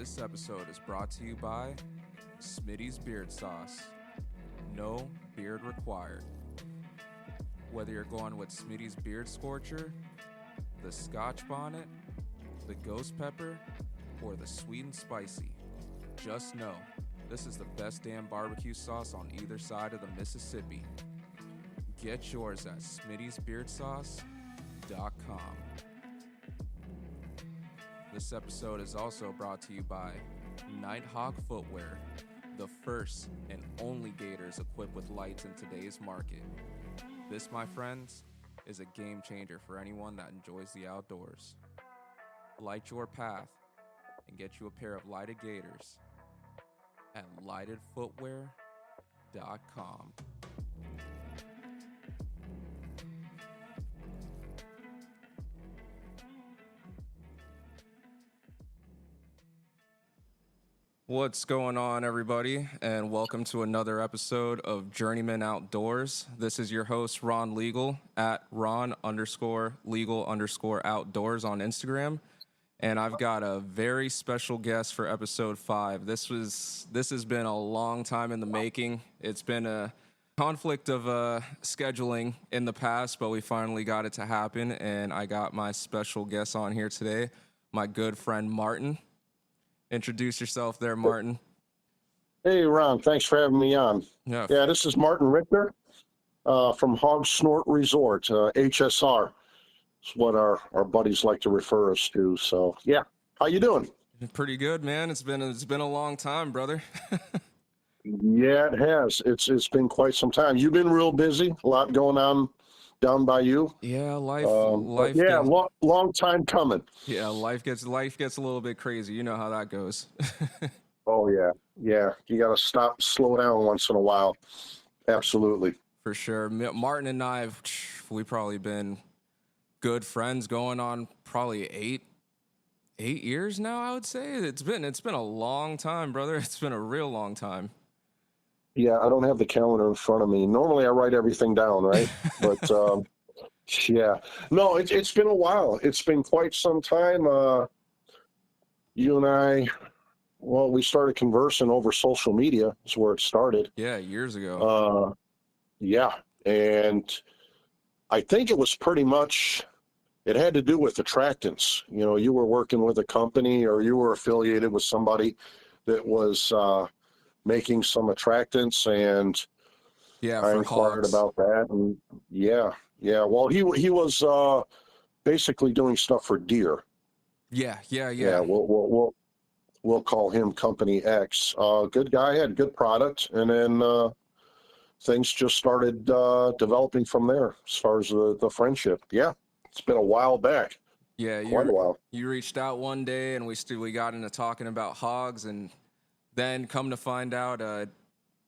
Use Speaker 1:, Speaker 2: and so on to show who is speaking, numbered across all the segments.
Speaker 1: This episode is brought to you by Smitty's Beard Sauce. No beard required. Whether you're going with Smitty's Beard Scorcher, the Scotch Bonnet, the Ghost Pepper, or the Sweet and Spicy, just know this is the best damn barbecue sauce on either side of the Mississippi. Get yours at smittysbeardsauce.com. This episode is also brought to you by Nighthawk Footwear, the first and only gaiters equipped with lights in today's market. This, my friends, is a game changer for anyone that enjoys the outdoors. Light your path and get you a pair of lighted gaiters at lightedfootwear.com. What's going on, everybody, and welcome to another episode of Journeyman Outdoors. This is your host, Ron Legal, at Ron_Legal_Outdoors on Instagram, and I've got a very special guest for episode 5. This has been a long time in the making. It's been a conflict of scheduling in the past, but we finally got it to happen, and I got my special guest on here today, my good friend Martin. Introduce yourself there, Martin.
Speaker 2: Hey, Ron. Thanks for having me on. Yeah, this is Martin Richter from Snort Resort, HSR. It's what our buddies like to refer us to. So, yeah. How you doing?
Speaker 1: Pretty good, man. It's been a long time, brother.
Speaker 2: Yeah, it has. It's been quite some time. You've been real busy. A lot going on down by you.
Speaker 1: Yeah, life.
Speaker 2: Yeah, long time coming.
Speaker 1: Yeah, life gets a little bit crazy. You know how that goes.
Speaker 2: Oh yeah. You got to slow down once in a while. Absolutely.
Speaker 1: For sure. Martin and we've probably been good friends going on probably eight years now. I would say it's been a long time, brother. It's been a real long time.
Speaker 2: Yeah, I don't have the calendar in front of me. Normally I write everything down, right? But yeah. No, it's been a while. It's been quite some time. You and I, we started conversing over social media. Is where it started.
Speaker 1: Yeah, years ago.
Speaker 2: Yeah, and I think it was pretty much, it had to do with attractants. You know, you were working with a company or you were affiliated with somebody that was making some attractants, and I inquired about that. And yeah. Well, he was basically doing stuff for deer.
Speaker 1: Yeah.
Speaker 2: Yeah. We'll call him Company X. Good guy, had good product, and then things just started developing from there as far as the friendship. Yeah, it's been a while back.
Speaker 1: Yeah,
Speaker 2: quite a while.
Speaker 1: You reached out one day, and we got into talking about hogs, and then come to find out,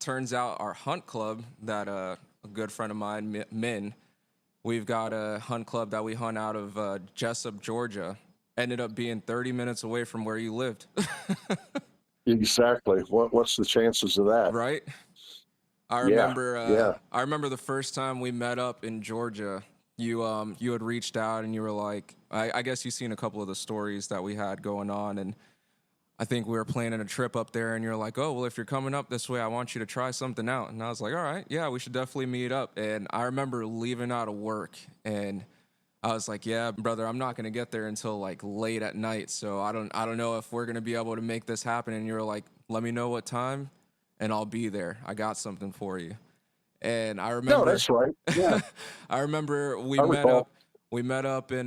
Speaker 1: turns out our hunt club that a good friend of mine, Min, we've got a hunt club that we hunt out of Jessup, Georgia, ended up being 30 minutes away from where you lived.
Speaker 2: Exactly. What's the chances of that?
Speaker 1: Right? I remember the first time we met up in Georgia, you had reached out and you were like, I guess you've seen a couple of the stories that we had going on, and I think we were planning a trip up there, and you're like, oh, well, if you're coming up this way, I want you to try something out. And I was like, all right, yeah, we should definitely meet up. And I remember leaving out of work, and I was like, yeah, brother, I'm not going to get there until like late at night. So I don't know if we're going to be able to make this happen. And you were like, let me know what time and I'll be there. I got something for you. And I remember.
Speaker 2: No, that's right. Yeah.
Speaker 1: I remember we met up in,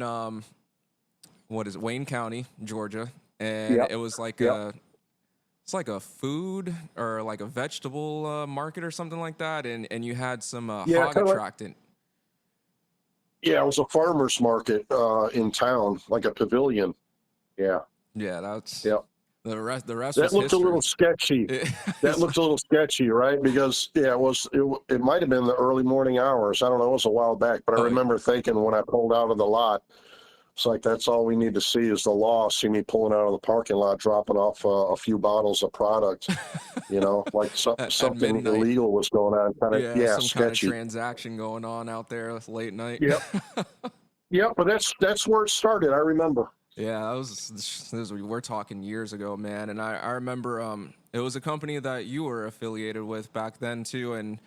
Speaker 1: Wayne County, Georgia. And it was like it's like a food or like a vegetable market or something like that. And you had some hog attractant.
Speaker 2: Yeah, it was a farmer's market in town, like a pavilion. Yeah.
Speaker 1: Yeah, that's the rest
Speaker 2: that
Speaker 1: was
Speaker 2: looked
Speaker 1: history.
Speaker 2: A little sketchy. That looked a little sketchy, right? Because it might have been the early morning hours. I don't know, it was a while back, but I remember thinking when I pulled out of the lot, it's like, that's all we need to see is the law. See me pulling out of the parking lot, dropping off a few bottles of product, like something illegal was going on. Some sketchy.
Speaker 1: Kind of transaction going on out there late night.
Speaker 2: Yep. But that's where it started. I remember.
Speaker 1: Yeah, we're talking years ago, man. And I remember it was a company that you were affiliated with back then too, and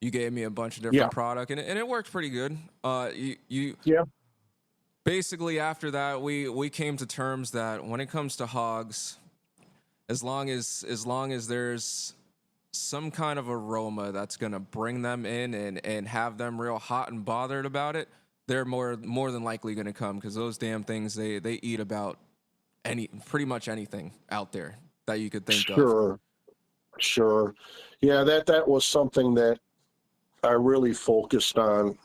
Speaker 1: you gave me a bunch of
Speaker 2: Yeah,
Speaker 1: different product, and it worked pretty good. You
Speaker 2: yeah,
Speaker 1: basically after that we came to terms that when it comes to hogs, as long as there's some kind of aroma that's gonna bring them in and have them real hot and bothered about it, they're more than likely gonna come because those damn things they eat about pretty much anything out there that you could think of.
Speaker 2: sure, sure. Yeah, that was something that I really focused on.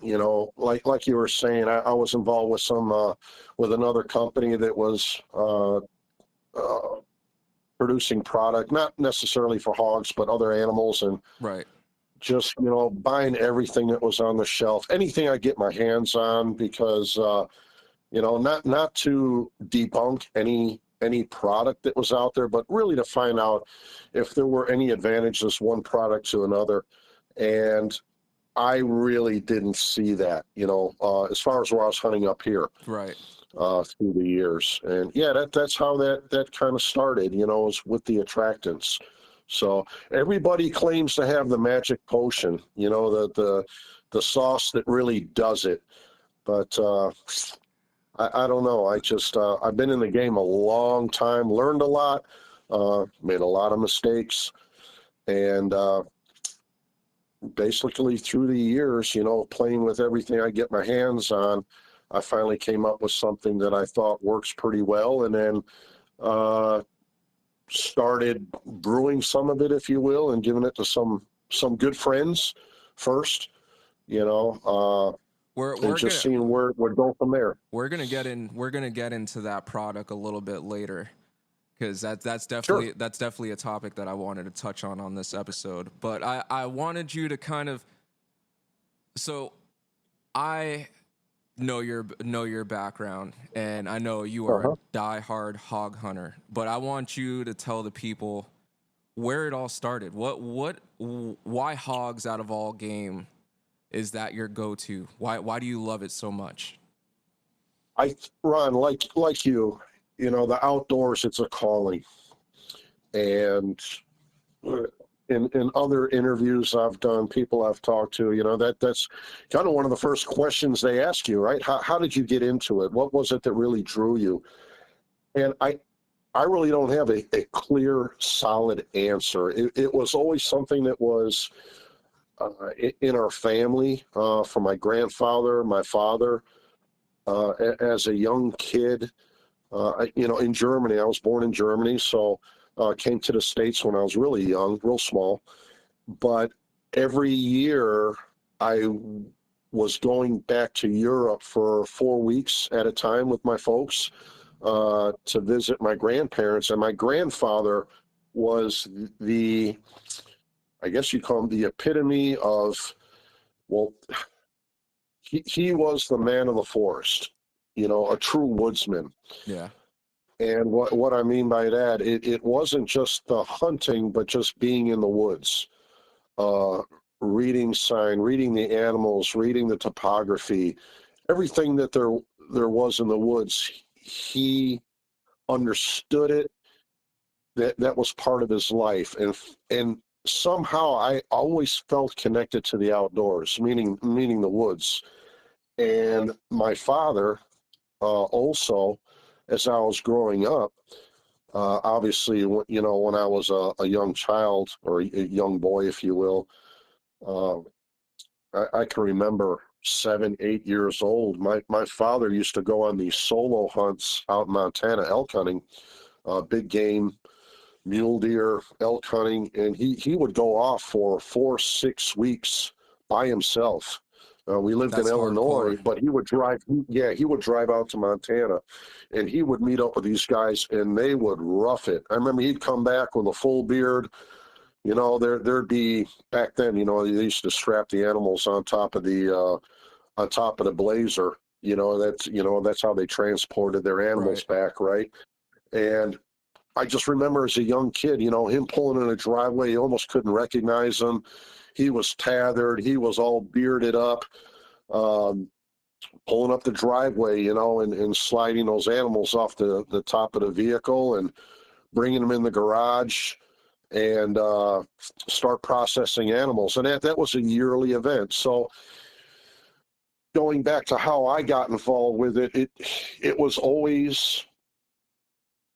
Speaker 2: Like you were saying, I was involved with with another company that was uh, producing product, not necessarily for hogs, but other animals, and
Speaker 1: Right.
Speaker 2: just buying everything that was on the shelf, anything I get my hands on, because not to debunk any product that was out there, but really to find out if there were any advantages one product to another. And I really didn't see that, as far as where I was hunting up here
Speaker 1: Right.
Speaker 2: through the years. And yeah, that's how that kind of started, was with the attractants. So everybody claims to have the magic potion, the sauce that really does it. But I don't know. I've been in the game a long time, learned a lot, made a lot of mistakes, and basically through the years, playing with everything I get my hands on, I finally came up with something that I thought works pretty well, and then uh, started brewing some of it, if you will, and giving it to some good friends first,
Speaker 1: We're
Speaker 2: and
Speaker 1: we're
Speaker 2: just
Speaker 1: gonna
Speaker 2: seeing where we're going from there.
Speaker 1: we're gonna get into that product a little bit later because that's
Speaker 2: Sure.
Speaker 1: definitely a topic that I wanted to touch on this episode. But I wanted you to kind of so I know your background, and I know you are a
Speaker 2: Uh-huh.
Speaker 1: diehard hog hunter. But I want you to tell the people where it all started. Why hogs out of all game is that your go-to? Why do you love it so much?
Speaker 2: I Ron, like you, the outdoors, it's a calling. And in other interviews I've done, people I've talked to, that's kind of one of the first questions they ask you, right? How did you get into it? What was it that really drew you? And I really don't have a clear, solid answer. It was always something that was in our family, from my grandfather, my father, as a young kid. In Germany, I was born in Germany, so came to the States when I was really young, real small. But every year I was going back to Europe for 4 weeks at a time with my folks to visit my grandparents. And my grandfather was I guess you call him the epitome of, well, he was the man of the forest, a true woodsman.
Speaker 1: Yeah.
Speaker 2: And what I mean by that, it wasn't just the hunting, but just being in the woods, uh, reading sign, reading the animals, reading the topography, everything that there was in the woods. He understood it. That was part of his life, and somehow I always felt connected to the outdoors, meaning the woods. And my father also, as I was growing up. Obviously, when I was a young child or a young boy, if you will, uh, I can remember 7, 8 years old. My father used to go on these solo hunts out in Montana, elk hunting, big game, mule deer, elk hunting, and he would go off for 4, 6 weeks by himself. We lived in
Speaker 1: That's
Speaker 2: Illinois,
Speaker 1: hardcore.
Speaker 2: but he would drive. Yeah, he would drive out to Montana, and he would meet up with these guys, and they would rough it. I remember he'd come back with a full beard. There'd be back then. They used to strap the animals on top of the blazer. That's how they transported their animals
Speaker 1: Right.
Speaker 2: back, right? And I just remember as a young kid, him pulling in a driveway, you almost couldn't recognize him. He was tethered. He was all bearded up. Um, pulling up the driveway, you know, and sliding those animals off the top of the vehicle and bringing them in the garage and start processing animals. And that was a yearly event. So going back to how I got involved with it was always,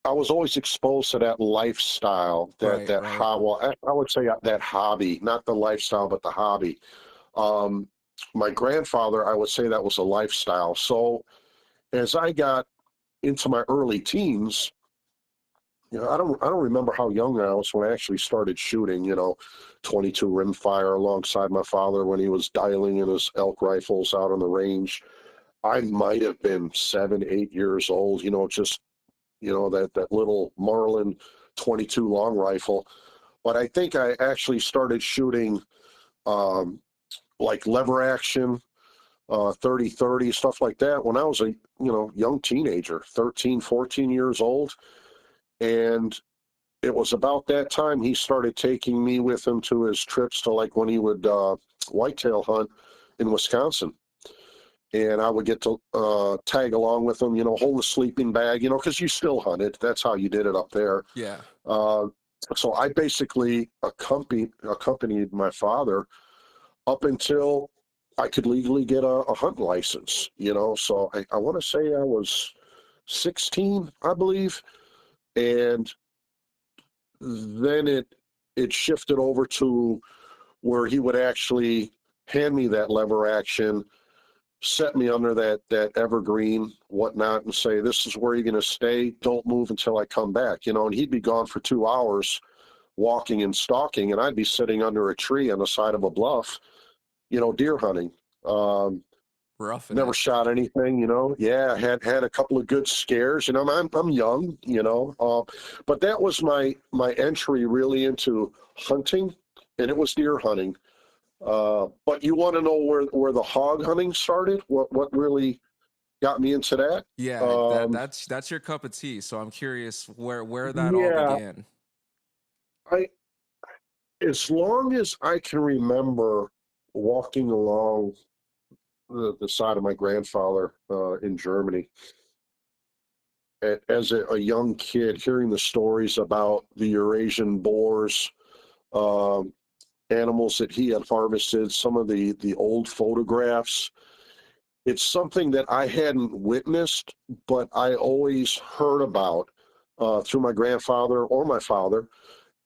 Speaker 2: I was always exposed to that lifestyle,
Speaker 1: Right,
Speaker 2: that
Speaker 1: right.
Speaker 2: how well, I would say that hobby, not the lifestyle, but the hobby. Um, my grandfather, I would say that was a lifestyle. So as I got into my early teens, you know, I don't remember how young I was when I actually started shooting, you know, 22 rimfire alongside my father when he was dialing in his elk rifles out on the range. I might have been 7, 8 years old, you know, just, you know, that little Marlin 22 long rifle. But I think I actually started shooting um, like lever action, 30-30, stuff like that when I was a, you know, young teenager, 13, 14 years old. And it was about that time he started taking me with him to his trips to, like, when he would whitetail hunt in Wisconsin. And I would get to tag along with him, you know, hold a sleeping bag, you know, because you still hunted. That's how you did it up there.
Speaker 1: Yeah.
Speaker 2: Uh, so I basically accompanied my father up until I could legally get a hunting license, you know. So I want to say I was 16, I believe. And then it shifted over to where he would actually hand me that lever action, set me under that evergreen, whatnot, and say, "This is where you're going to stay. Don't move until I come back." You know, and he'd be gone for 2 hours walking and stalking, and I'd be sitting under a tree on the side of a bluff, you know, deer hunting. Um,
Speaker 1: Roughing
Speaker 2: Never
Speaker 1: it.
Speaker 2: shot anything, you know. Yeah, had a couple of good scares. You know, I'm young, you know, but that was my entry really into hunting, and it was deer hunting. But you want to know where the hog hunting started? What really got me into that?
Speaker 1: Yeah, that's your cup of tea. So I'm curious where that all
Speaker 2: Yeah,
Speaker 1: began.
Speaker 2: I as long as I can remember walking along the side of my grandfather in Germany as a young kid, hearing the stories about the Eurasian boars, um, animals that he had harvested, some of the old photographs. It's something that I hadn't witnessed, but I always heard about through my grandfather or my father.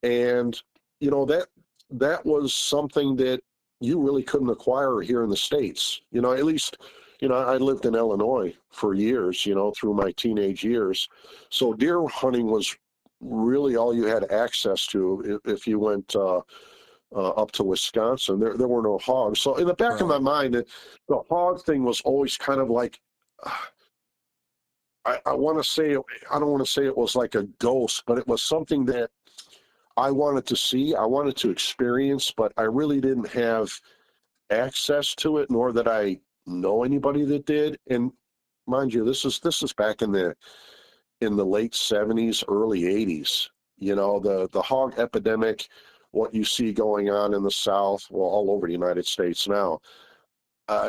Speaker 2: And, you know, that was something that you really couldn't acquire here in the States. You know, at least, you know, I lived in Illinois for years, you know, through my teenage years. So deer hunting was really all you had access to if you went up to Wisconsin. There were no hogs. So in the back of my
Speaker 1: Right.
Speaker 2: mind, the hog thing was always kind of like, I want to say, I don't want to say it was like a ghost, but it was something that I wanted to see, I wanted to experience, but I really didn't have access to it, nor that I know anybody that did. And mind you, this is back in the late '70s, early '80s. You know, the hog epidemic, what you see going on in the South, well, all over the United States now,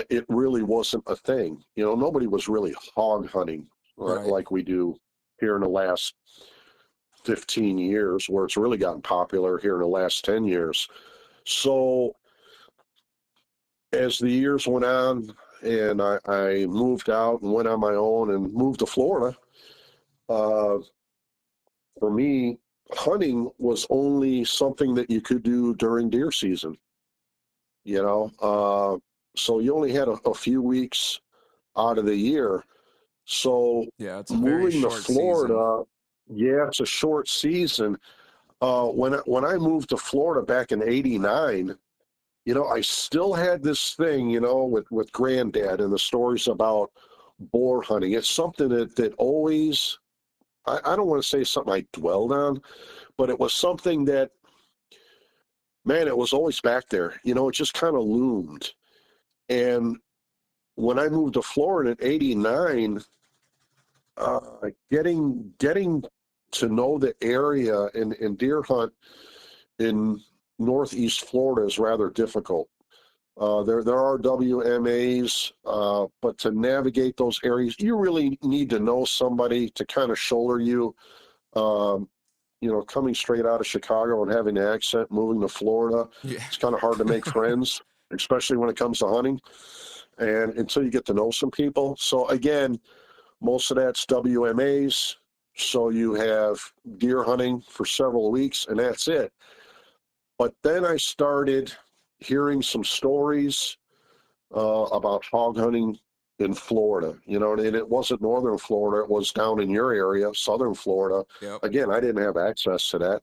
Speaker 2: it really wasn't a thing. You know, nobody was really hog hunting
Speaker 1: Right.
Speaker 2: like we do here in the last 15 years, where it's really gotten popular here in the last 10 years. So as the years went on and I moved out and went on my own and moved to Florida, uh, for me, hunting was only something that you could do during deer season, you know. So you only had a few weeks out of the year. So
Speaker 1: Yeah, it's a very
Speaker 2: moving to
Speaker 1: short season.
Speaker 2: Florida, yeah, it's a short season. When I moved to Florida back in '89, you know, I still had this thing, you know, with granddad and the stories about boar hunting. It's something that always, I don't want to say something I dwelled on, but it was something that, man, it was always back there. You know, it just kind of loomed. And when I moved to Florida in '89, getting to know the area and deer hunt in Northeast Florida is rather difficult. There are WMAs, but to navigate those areas, you really need to know somebody to kind of shoulder you. Um, coming straight out of Chicago and having an accent, moving to Florida,
Speaker 1: Yeah.
Speaker 2: it's kind of hard to make friends, especially when it comes to hunting. And until you get to know some people. So again, most of that's WMAs. So you have deer hunting for several weeks, and that's it. But then I started hearing some stories about hog hunting in Florida, and it wasn't northern Florida, it was down in your area, southern Florida.
Speaker 1: Yep.
Speaker 2: Again, I didn't have access to that.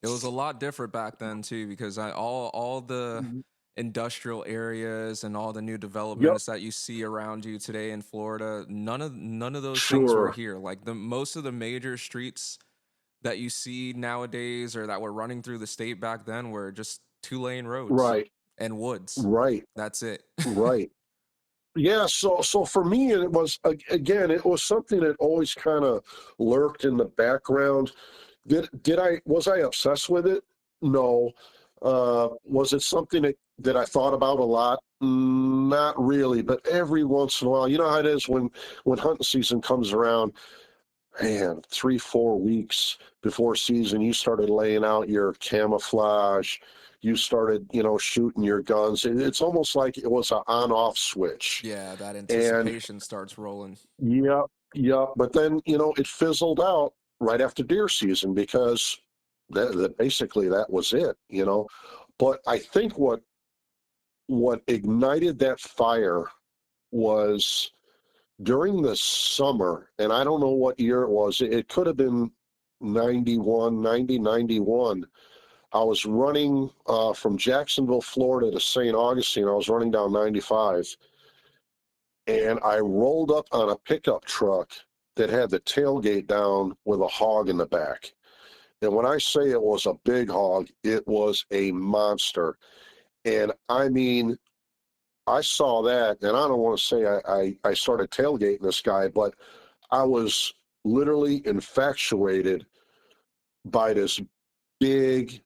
Speaker 1: It was a lot different back then too, because all the industrial areas and all the new
Speaker 2: Yep,
Speaker 1: developments that you see around you today in Florida, none of those things were
Speaker 2: sure,
Speaker 1: here. Like the most of the major streets that you see nowadays or that were running through the state back then were just 2-lane roads
Speaker 2: right,
Speaker 1: and woods.
Speaker 2: right,
Speaker 1: That's it.
Speaker 2: right. Yeah, so for me, it was again, it was something that always kind of lurked in the background. Was I obsessed with it? No. Was it something that I thought about a lot? Not really, but every once in a while, you know how it is when hunting season comes around, man, 3, 4 weeks before season, you started laying out your camouflage. You started, shooting your guns. It's almost like it was an on-off switch.
Speaker 1: Yeah, that
Speaker 2: And
Speaker 1: anticipation starts rolling.
Speaker 2: yeah, yeah. But then, it fizzled out right after deer season because basically that was it. But I think what ignited that fire was during the summer, and I don't know what year it was. It could have been 91. I was running from Jacksonville, Florida to St. Augustine. I was running down 95, and I rolled up on a pickup truck that had the tailgate down with a hog in the back. And when I say it was a big hog, it was a monster. And I mean, I saw that, and I don't want to say I started tailgating this guy, but I was literally infatuated by this big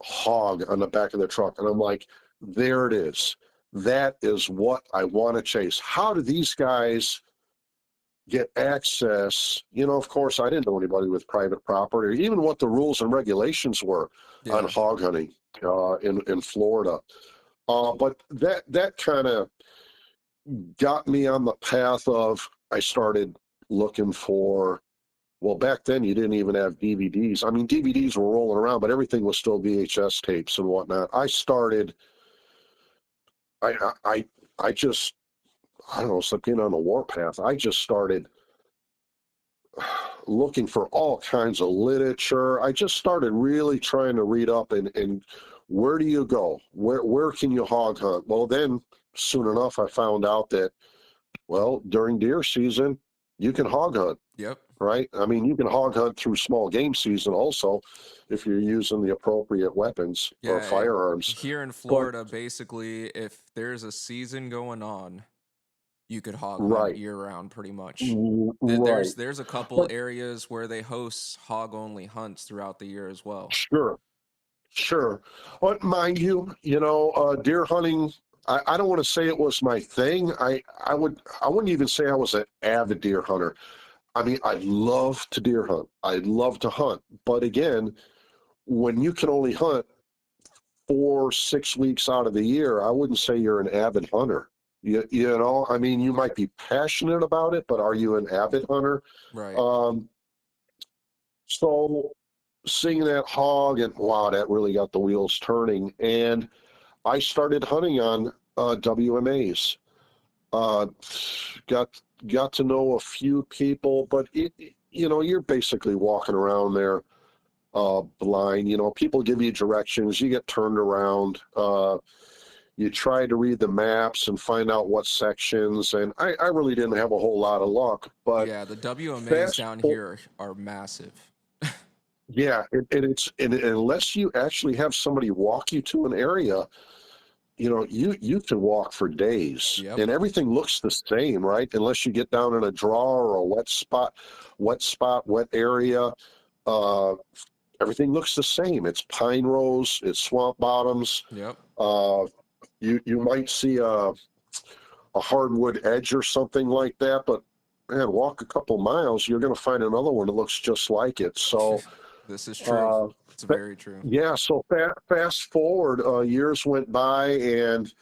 Speaker 2: hog on the back of the truck. And I'm like, there it is. That is what I want to chase. How do these guys get access? Of course, I didn't know anybody with private property, or even what the rules and regulations were on
Speaker 1: Yeah.
Speaker 2: hog hunting in Florida. But that kind of got me on the path of I started looking for. Well, back then you didn't even have DVDs. I mean, DVDs were rolling around, but everything was still VHS tapes and whatnot. I started. I just I don't know, it's like being on a warpath. I just started looking for all kinds of literature. I just started really trying to read up and where do you go? Where can you hog hunt? Well, then soon enough I found out that, well, during deer season, you can hog hunt,
Speaker 1: Yep.
Speaker 2: right? I mean, you can hog hunt through small game season also if you're using the appropriate weapons or
Speaker 1: Yeah,
Speaker 2: firearms.
Speaker 1: here in
Speaker 2: But
Speaker 1: Florida, basically, if there's a season going on, you could hog hunt
Speaker 2: right,
Speaker 1: year round pretty much.
Speaker 2: right.
Speaker 1: There's a couple
Speaker 2: But
Speaker 1: areas where they host hog only hunts throughout the year as well.
Speaker 2: sure, sure. But mind you, deer hunting, I don't want to say it was my thing. I wouldn't even say I was an avid deer hunter. I mean, I love to deer hunt. I love to hunt. But again, when you can only hunt 4, 6 weeks out of the year, I wouldn't say you're an avid hunter. I mean, you might be passionate about it, but are you an avid hunter?
Speaker 1: Right.
Speaker 2: Um, so seeing that hog and wow, that really got the wheels turning. And I started hunting on WMAs. Uh, got to know a few people, but you're basically walking around there blind. People give you directions. You get turned around. You try to read the maps and find out what sections. And I really didn't have a whole lot of luck. But
Speaker 1: Yeah, the WMAs
Speaker 2: fast,
Speaker 1: down here are massive.
Speaker 2: yeah, and unless you actually have somebody walk you to an area, you can walk for days
Speaker 1: Yep.
Speaker 2: and everything looks the same, right? Unless you get down in a draw or a wet area. Uh, Everything looks the same. It's pine rows, it's swamp bottoms.
Speaker 1: Yep.
Speaker 2: you might see a hardwood edge or something like that, but man, walk a couple miles, you're going to find another one that looks just like it. So
Speaker 1: This is true. It's very true.
Speaker 2: yeah, so fast forward, years went by, and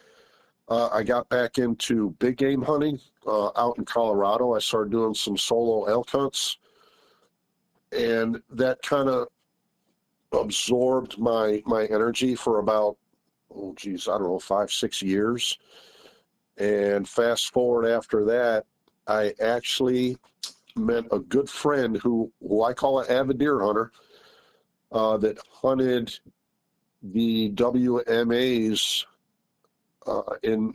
Speaker 2: I got back into big game hunting out in Colorado. I started doing some solo elk hunts, and that kind of absorbed my energy for about, oh geez, I don't know, 5-6 years. And fast forward after that, I actually met a good friend who I call an avid deer hunter, that hunted the WMAs in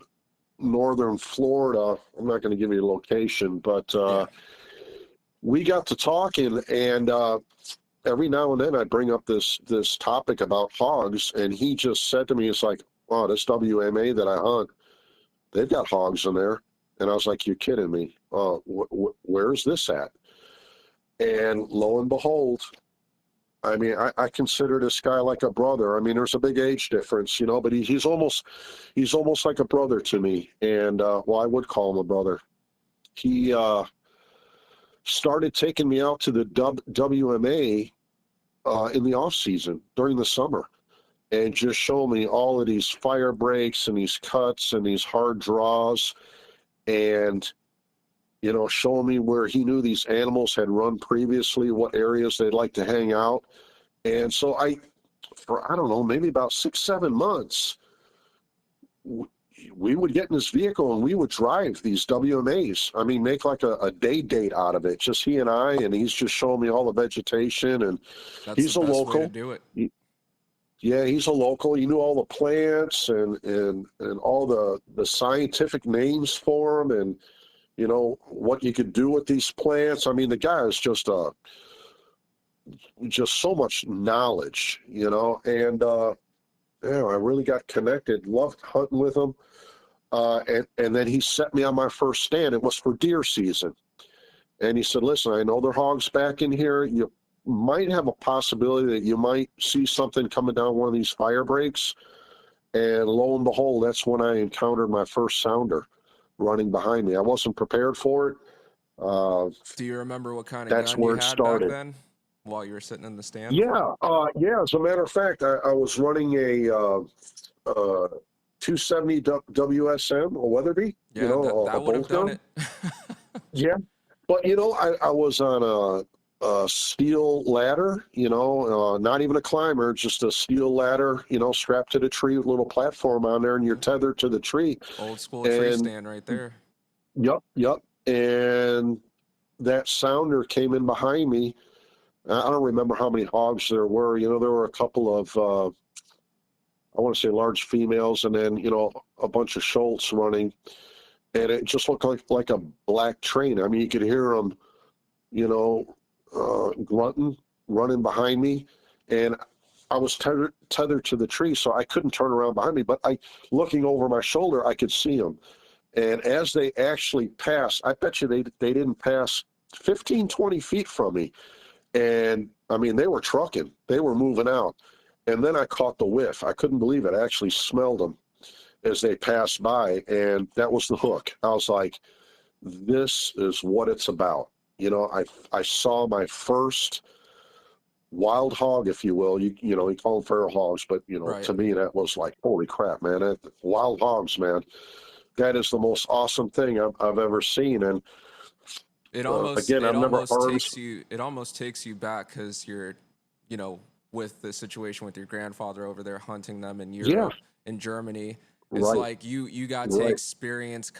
Speaker 2: northern Florida. I'm not going to give you a location, but we got to talking, and every now and then I bring up this topic about hogs, and he just said to me, it's like, wow, this WMA that I hunt, they've got hogs in there. And I was like, you're kidding me. Where's this at? And lo and behold, I mean, I consider this guy like a brother. I mean, there's a big age difference, you know, but he's almost like a brother to me. And well, I would call him a brother. He started taking me out to the WMA in the off season during the summer, and just show me all of these fire breaks and these cuts and these hard draws, and you know, showing me where he knew these animals had run previously, what areas they'd like to hang out. And so for I don't know, maybe about 6-7 months, we would get in this vehicle and we would drive these WMAs. I mean, make like a day date out of it, just he and I, and he's just showing me all the vegetation. And he's a local.
Speaker 1: Way to do it.
Speaker 2: Yeah, he's a local. He knew all the plants and all the scientific names for them, and you know what you could do with these plants. I mean, the guy is just so much knowledge, you know. And yeah, I really got connected. Loved hunting with him. And then he set me on my first stand. It was for deer season, and he said, "Listen, I know there are hogs back in here. You might have a possibility that you might see something coming down one of these fire breaks." And lo and behold, that's when I encountered my first sounder running behind me. I wasn't prepared for it.
Speaker 1: Do you remember what kind of gun you had back then while you were sitting in the stand?
Speaker 2: Yeah. As a matter of fact, I was running a 270 WSM, a Weatherby.
Speaker 1: Yeah,
Speaker 2: you know,
Speaker 1: that would have done it.
Speaker 2: Yeah. But, you know, I was on a steel ladder, you know, not even a climber, just a steel ladder, you know, strapped to the tree with a little platform on there, and you're tethered to the tree.
Speaker 1: Old school tree stand right there.
Speaker 2: Yep. And that sounder came in behind me. I don't remember how many hogs there were. You know, there were a couple of, I want to say large females, and then, you know, a bunch of Schultz running. And it just looked like a black train. I mean, you could hear them, you know, grunting, running behind me. And I was tethered to the tree, so I couldn't turn around behind me. But looking over my shoulder, I could see them. And as they actually passed, I bet you they didn't pass 15, 20 feet from me. And, I mean, they were trucking. They were moving out. And then I caught the whiff. I couldn't believe it. I actually smelled them as they passed by, and that was the hook. I was like, this is what it's about. You know, I saw my first wild hog, if you will. You know, you call them feral hogs, but, you know, right. To me, that was like, holy crap, man. Wild hogs, man. That is the most awesome thing I've ever seen. And
Speaker 1: it almost takes you back, because you're, you know, with the situation with your grandfather over there hunting them in Europe, in Germany. It's right. Like you got to experience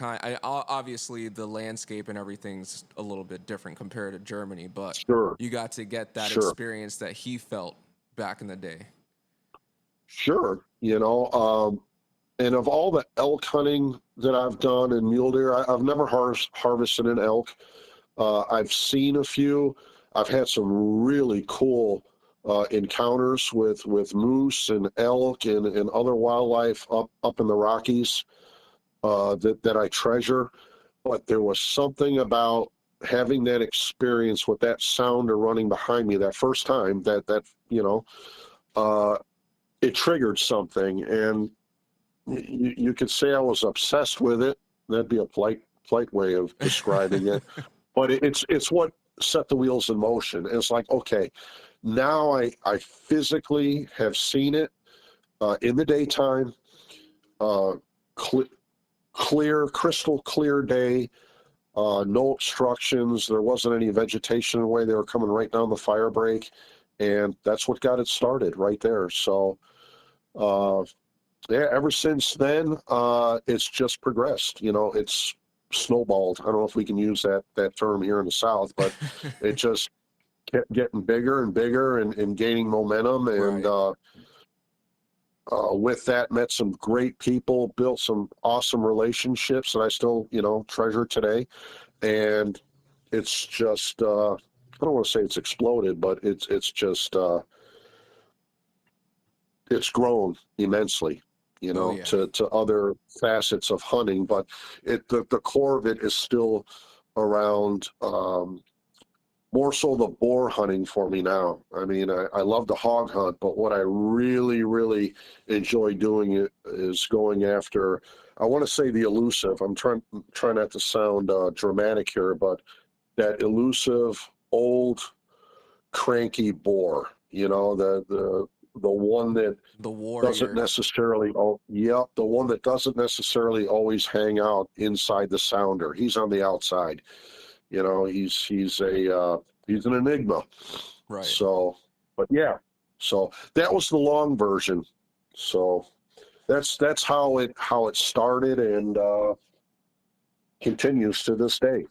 Speaker 1: obviously the landscape and everything's a little bit different compared to Germany, but you got to get that experience that he felt back in the day. Sure.
Speaker 2: You know, and of all the elk hunting that I've done in mule deer, I've never harvested an elk. I've seen a few. I've had some really cool encounters with moose and elk and other wildlife up in the Rockies that I treasure. But there was something about having that experience with that sounder running behind me that first time that you know, it triggered something. And you could say I was obsessed with it. That'd be a polite way of describing it. But it's what set the wheels in motion. It's like, okay, now I physically have seen it in the daytime, uh, clear, crystal clear day, no obstructions. There wasn't any vegetation in the way. They were coming right down the fire break, and that's what got it started right there. So, yeah, ever since then, it's just progressed. It's snowballed. I don't know if we can use that term here in the South, but it just kept getting bigger and bigger and gaining momentum. And
Speaker 1: Right.
Speaker 2: with that, met some great people, built some awesome relationships that I still, treasure today. And it's just, I don't want to say it's exploded, but it's just, it's grown immensely,
Speaker 1: Oh yeah.
Speaker 2: to other facets of hunting. But the core of it is still around, more so the boar hunting for me now. I mean, I love the hog hunt, but what I really, really enjoy doing it is going after, I want to say the elusive. I'm trying not to sound dramatic here, but that elusive old cranky boar, the one that
Speaker 1: The
Speaker 2: doesn't
Speaker 1: warrior.
Speaker 2: necessarily, oh, yep, the one that doesn't necessarily always hang out inside the sounder. He's on the outside. He's an enigma.
Speaker 1: Right.
Speaker 2: So, but yeah, so that was the long version. So that's how it started and continues to this day.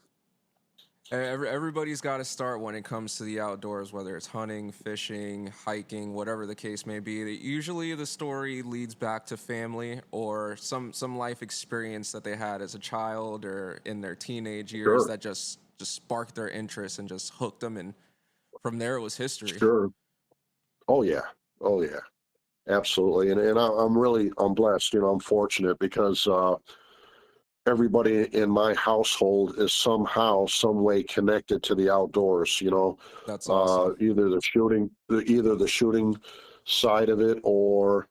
Speaker 1: Everybody's got to start when it comes to the outdoors, whether it's hunting, fishing, hiking, whatever the case may be. Usually, the story leads back to family or some life experience that they had as a child or in their teenage years
Speaker 2: Sure,
Speaker 1: that just sparked their interest and just hooked them, and from there it was history.
Speaker 2: sure. Oh yeah, oh yeah, absolutely. And I'm blessed. I'm fortunate because everybody in my household is somehow, some way connected to the outdoors.
Speaker 1: That's awesome.
Speaker 2: Either the shooting side of it or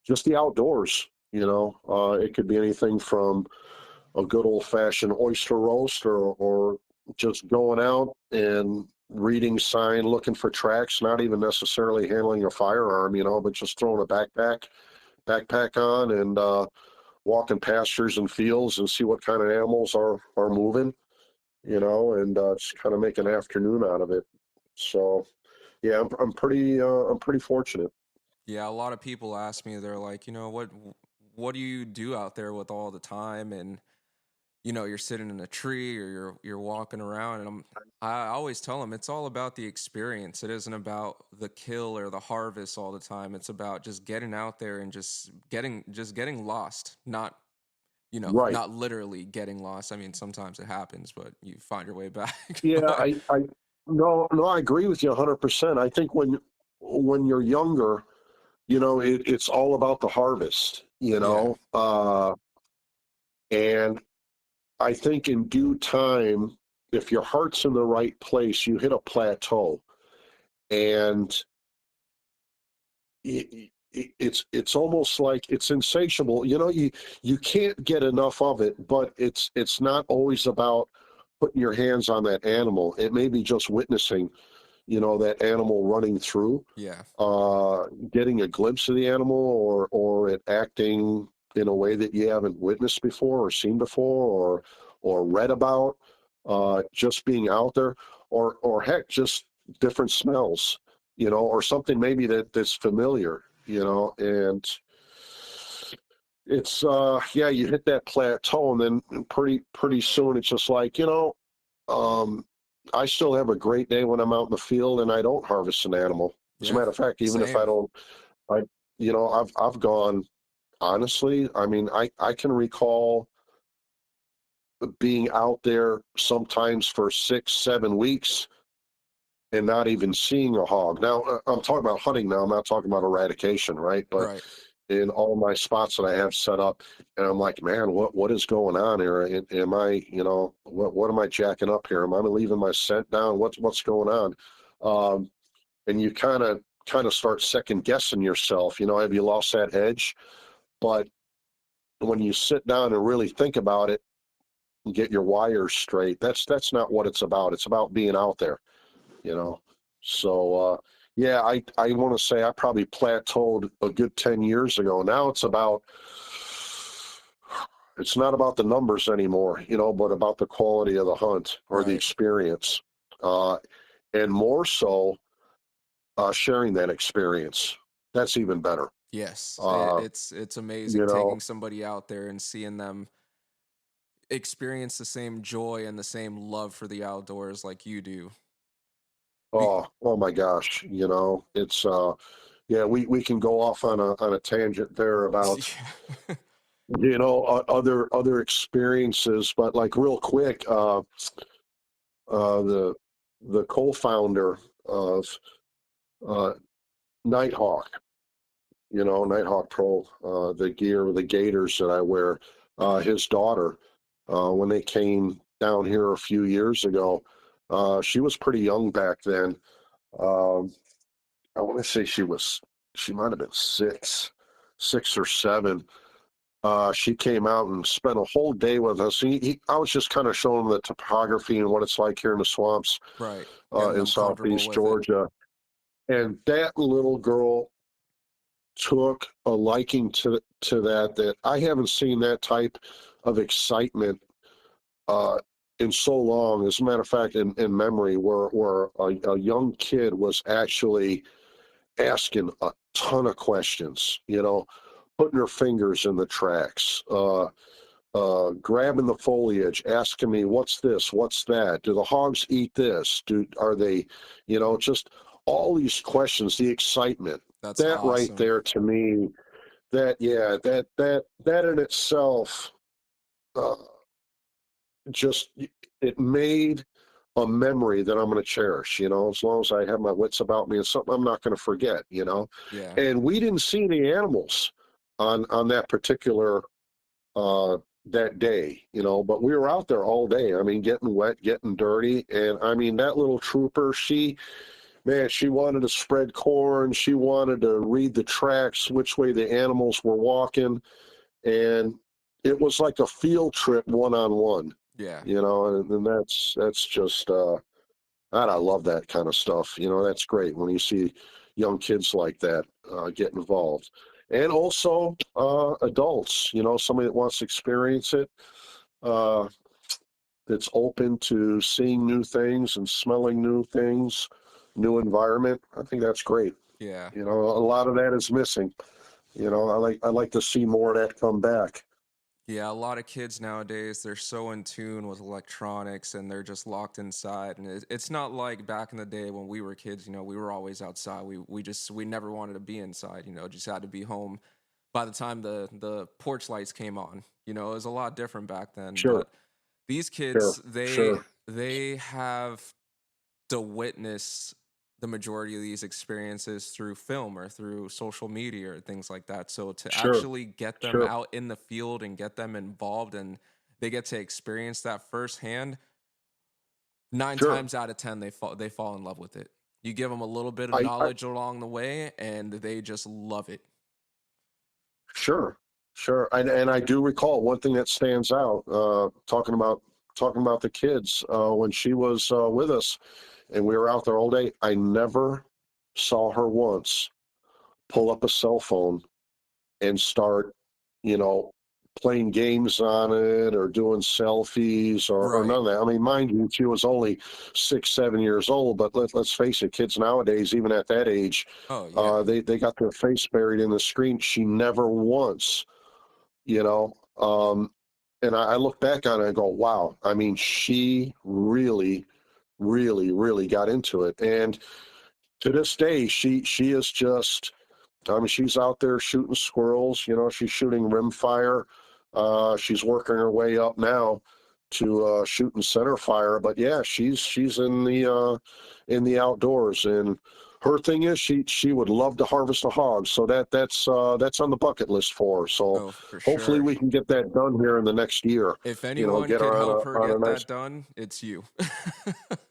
Speaker 2: just the outdoors. It could be anything from a good old fashioned oyster roast or just going out and reading sign, looking for tracks, not even necessarily handling a firearm, but just throwing a backpack on and walking pastures and fields and see what kind of animals are moving, and just kind of make an afternoon out of it. So yeah, I'm pretty fortunate.
Speaker 1: Yeah, a lot of people ask me, they're like, what do you do out there with all the time? And you're sitting in a tree or you're walking around, and I always tell them it's all about the experience. It isn't about the kill or the harvest all the time. It's about just getting out there and just getting lost. Not
Speaker 2: Right.
Speaker 1: not literally getting lost. I mean, sometimes it happens, but you find your way back.
Speaker 2: Yeah,
Speaker 1: But
Speaker 2: I no, no, I agree with you 100%. I think when you're younger, it's all about the harvest,
Speaker 1: yeah,
Speaker 2: and I think in due time, if your heart's in the right place, you hit a plateau, and it's almost like it's insatiable. You can't get enough of it, but it's not always about putting your hands on that animal. It may be just witnessing, that animal running through,
Speaker 1: yeah,
Speaker 2: getting a glimpse of the animal or it acting in a way that you haven't witnessed before or seen before or read about, just being out there or heck, just different smells, or something maybe that's familiar, and it's yeah, you hit that plateau and then pretty soon it's just like, um, I still have a great day when I'm out in the field and I don't harvest an animal. As a
Speaker 1: yeah.
Speaker 2: matter of fact, even if I
Speaker 1: Same.
Speaker 2: don't, I, I've gone, honestly, I mean, I can recall being out there sometimes for 6, 7 weeks and not even seeing a hog. Now, I'm talking about hunting now. I'm not talking about eradication, right? But
Speaker 1: Right.
Speaker 2: in all my spots that I have set up, and I'm like, man, what is going on here? Am I, what am I jacking up here? Am I leaving my scent down? What's going on? And you kind of start second guessing yourself. Have you lost that edge? But when you sit down and really think about it and get your wires straight, that's not what it's about. It's about being out there, you know. So yeah, I want to say I probably plateaued a good 10 years ago. Now it's not about the numbers anymore, you know, but about the quality of the hunt or the
Speaker 1: Right.
Speaker 2: experience. And more so sharing that experience. That's even better.
Speaker 1: Yes,
Speaker 2: Uh,
Speaker 1: it's amazing
Speaker 2: you know,
Speaker 1: taking somebody out there and seeing them experience the same joy and the same love for the outdoors like you do. Be-
Speaker 2: oh my gosh, you know, it's yeah, we can go off on a tangent there about, you know, other experiences, but like real quick, the co-founder of uh, Nighthawk, you know, Nighthawk Pro, the gear, the gaiters that I wear, his daughter, when they came down here a few years ago, she was pretty young back then. Um, I want to say she might have been 6 or 7. She came out and spent a whole day with us. I was just kind of showing them the topography and what it's like here in the swamps
Speaker 1: right. Getting
Speaker 2: in
Speaker 1: them comfortable
Speaker 2: southeast
Speaker 1: with it.
Speaker 2: Georgia. And that little girl took a liking to that I haven't seen that type of excitement uh, in so long. As a matter of fact, in memory, where a young kid was actually asking a ton of questions, you know, putting her fingers in the tracks, grabbing the foliage, asking me, what's this? What's that? Do the hogs eat this? Are they, you know, just all these questions, the excitement.
Speaker 1: That's
Speaker 2: That right
Speaker 1: awesome.
Speaker 2: there to me, that in itself, uh, just it made a memory that I'm going to cherish, you know, as long as I have my wits about me. It's something I'm not going to forget, you know.
Speaker 1: Yeah.
Speaker 2: And we didn't see any animals on that particular uh that day, you know, but we were out there all day. I mean, getting wet, getting dirty. And I mean, that little trooper, she wanted to spread corn. She wanted to read the tracks, which way the animals were walking. And it was like a field trip one-on-one,
Speaker 1: Yeah.
Speaker 2: you know, and that's just I love that kind of stuff. You know, that's great when you see young kids like that get involved. And also adults, you know, somebody that wants to experience it, uh, that's open to seeing new things and smelling new things, new environment. I think that's great.
Speaker 1: Yeah.
Speaker 2: You know, a lot of that is missing. You know, I like to see more of that come back.
Speaker 1: Yeah, a lot of kids nowadays, they're so in tune with electronics and they're just locked inside. And it's not like back in the day when we were kids, you know, we were always outside. We never wanted to be inside, you know, just had to be home by the time the porch lights came on. You know, it was a lot different back then.
Speaker 2: Sure,
Speaker 1: But these
Speaker 2: sure,
Speaker 1: kids,
Speaker 2: sure,
Speaker 1: they have to witness the majority of these experiences through film or through social media or things like that. So to
Speaker 2: sure,
Speaker 1: actually get them
Speaker 2: sure,
Speaker 1: out in the field and get them involved and they get to experience that firsthand, nine
Speaker 2: sure.
Speaker 1: times out of 10, they fall in love with it. You give them a little bit of
Speaker 2: I
Speaker 1: knowledge along the way and they just love it.
Speaker 2: Sure, sure. And I do recall one thing that stands out, talking about the kids, when she was with us and we were out there all day. I never saw her once pull up a cell phone and start, you know, playing games on it or doing selfies or none
Speaker 1: Right.
Speaker 2: of that. I mean, mind you, she was only 6, 7 years old, but let's face it, kids nowadays, even at that age,
Speaker 1: Oh, yeah.
Speaker 2: they got their face buried in the screen. She never once, you know, and I look back on it and go, wow. I mean, she really, really, really got into it. And to this day, she is just, I mean, she's out there shooting squirrels. You know, she's shooting rimfire. She's working her way up now to shooting center fire. But yeah, she's in the outdoors. And her thing is she would love to harvest a hog, so that's on the bucket list for her. So
Speaker 1: Oh, for
Speaker 2: hopefully
Speaker 1: sure.
Speaker 2: we can get that done here in the next year.
Speaker 1: If
Speaker 2: You know,
Speaker 1: anyone
Speaker 2: get
Speaker 1: could
Speaker 2: her
Speaker 1: help her
Speaker 2: on a
Speaker 1: get
Speaker 2: nice.
Speaker 1: that done, it's you.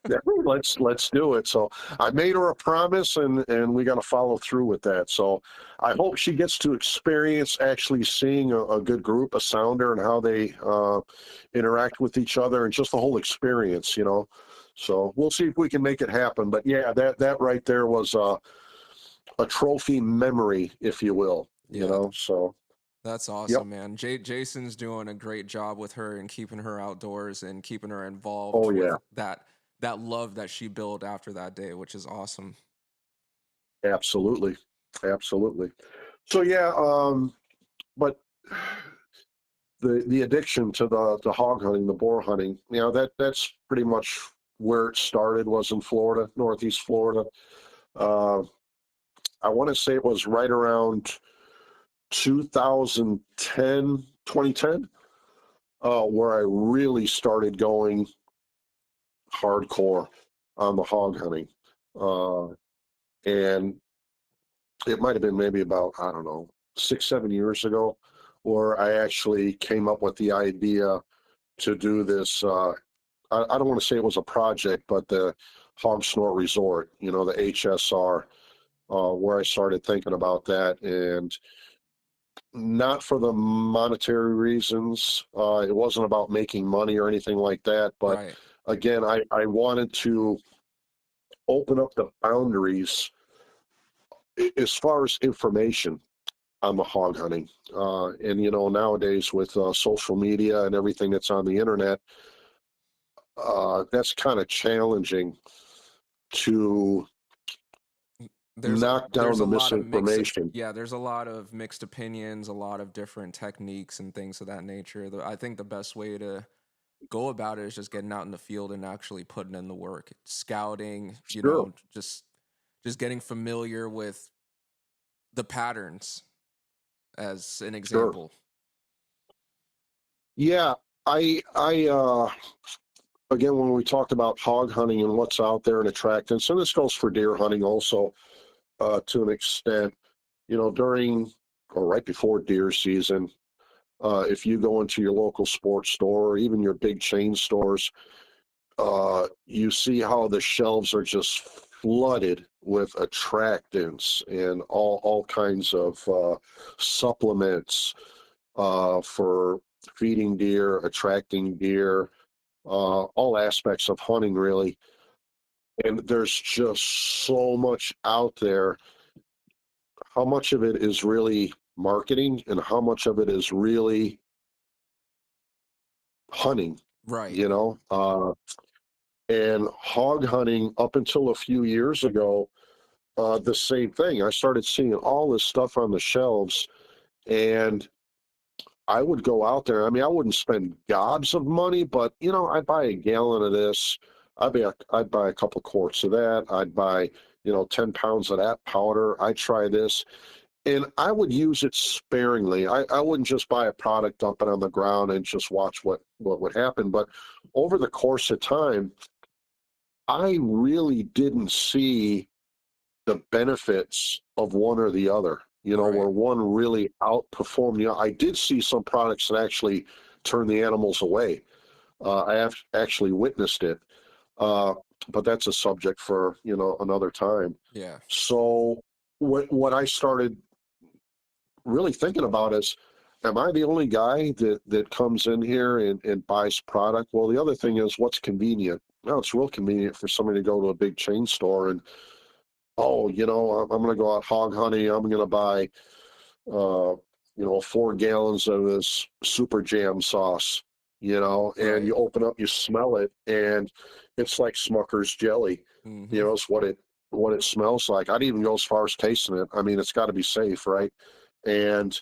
Speaker 2: Yeah, let's do it. So I made her a promise, and we got to follow through with that. So I hope she gets to experience actually seeing a good group, a sounder, and how they interact with each other, and just the whole experience. You know, so we'll see if we can make it happen. But yeah, that right there was a trophy memory, if you will. You
Speaker 1: Yeah,
Speaker 2: know, so
Speaker 1: that's
Speaker 2: yep.
Speaker 1: awesome, man. Jason's doing a great job with her and keeping her outdoors and keeping her
Speaker 2: Oh
Speaker 1: involved
Speaker 2: yeah,
Speaker 1: with that love that she built after that day, which is awesome.
Speaker 2: absolutely, absolutely. So yeah, but the addiction to the hog hunting, the boar hunting, you know, that's pretty much where it started, was in Florida, Northeast Florida. Uh, I want to say it was right around 2010, 2010, where I really started going hardcore on the hog hunting. Uh, and it might have been maybe about, I don't know, 6, 7 years ago, where I actually came up with the idea to do this. I don't want to say it was a project, but the Hog Snort Resort, you know, the HSR, where I started thinking about that, and not for the monetary reasons. It wasn't about making money or anything like that, but
Speaker 1: Right.
Speaker 2: again, I wanted to open up the boundaries as far as information on the hog hunting. And, you know, nowadays with social media and everything that's on the internet, that's kind of challenging to knock down
Speaker 1: There's a
Speaker 2: the
Speaker 1: lot of
Speaker 2: misinformation.
Speaker 1: there's a lot of mixed opinions, a lot of different techniques and things of that nature. I think the best way to go about it is just getting out in the field and actually putting in the work, scouting,
Speaker 2: Sure,
Speaker 1: just getting familiar with the patterns as an
Speaker 2: sure.
Speaker 1: example.
Speaker 2: Yeah, I again, when we talked about hog hunting and what's out there and attractants, and this goes for deer hunting also, to an extent, you know, during or right before deer season, if you go into your local sports store or even your big chain stores, you see how the shelves are just flooded with attractants and all kinds of supplements for feeding deer, attracting deer, all aspects of hunting, really. And there's just so much out there. How much of it is really marketing and how much of it is really hunting,
Speaker 1: Right.
Speaker 2: you know? And hog hunting, up until a few years ago, the same thing. I started seeing all this stuff on the shelves, and I would go out there. I mean, I wouldn't spend gobs of money, but you know, I'd buy a gallon of this. I'd buy a couple quarts of that. I'd buy, you know, 10 pounds of that powder. I'd try this, and I would use it sparingly. I wouldn't just buy a product, dump it on the ground, and just watch what would happen. But over the course of time, I really didn't see the benefits of one or the other, you know,
Speaker 1: Right.
Speaker 2: where one really outperformed the other. I did see some products that actually turn the animals away. I have actually witnessed it, uh, but that's a subject for, you know, another time.
Speaker 1: Yeah.
Speaker 2: So what I started really thinking about is, am I the only guy that comes in here and buys product? Well, the other thing is, what's convenient? Well, it's real convenient for somebody to go to a big chain store and, oh, you know, I'm going to go out hog hunting. I'm going to buy, uh, you know, 4 gallons of this super jam sauce, you know, and
Speaker 1: Right.
Speaker 2: you open up, you smell it, and it's like Smucker's jelly. You
Speaker 1: Mm-hmm.
Speaker 2: know, it's what it smells like. I'd even go as far as tasting it. I mean, it's got to be safe, right? And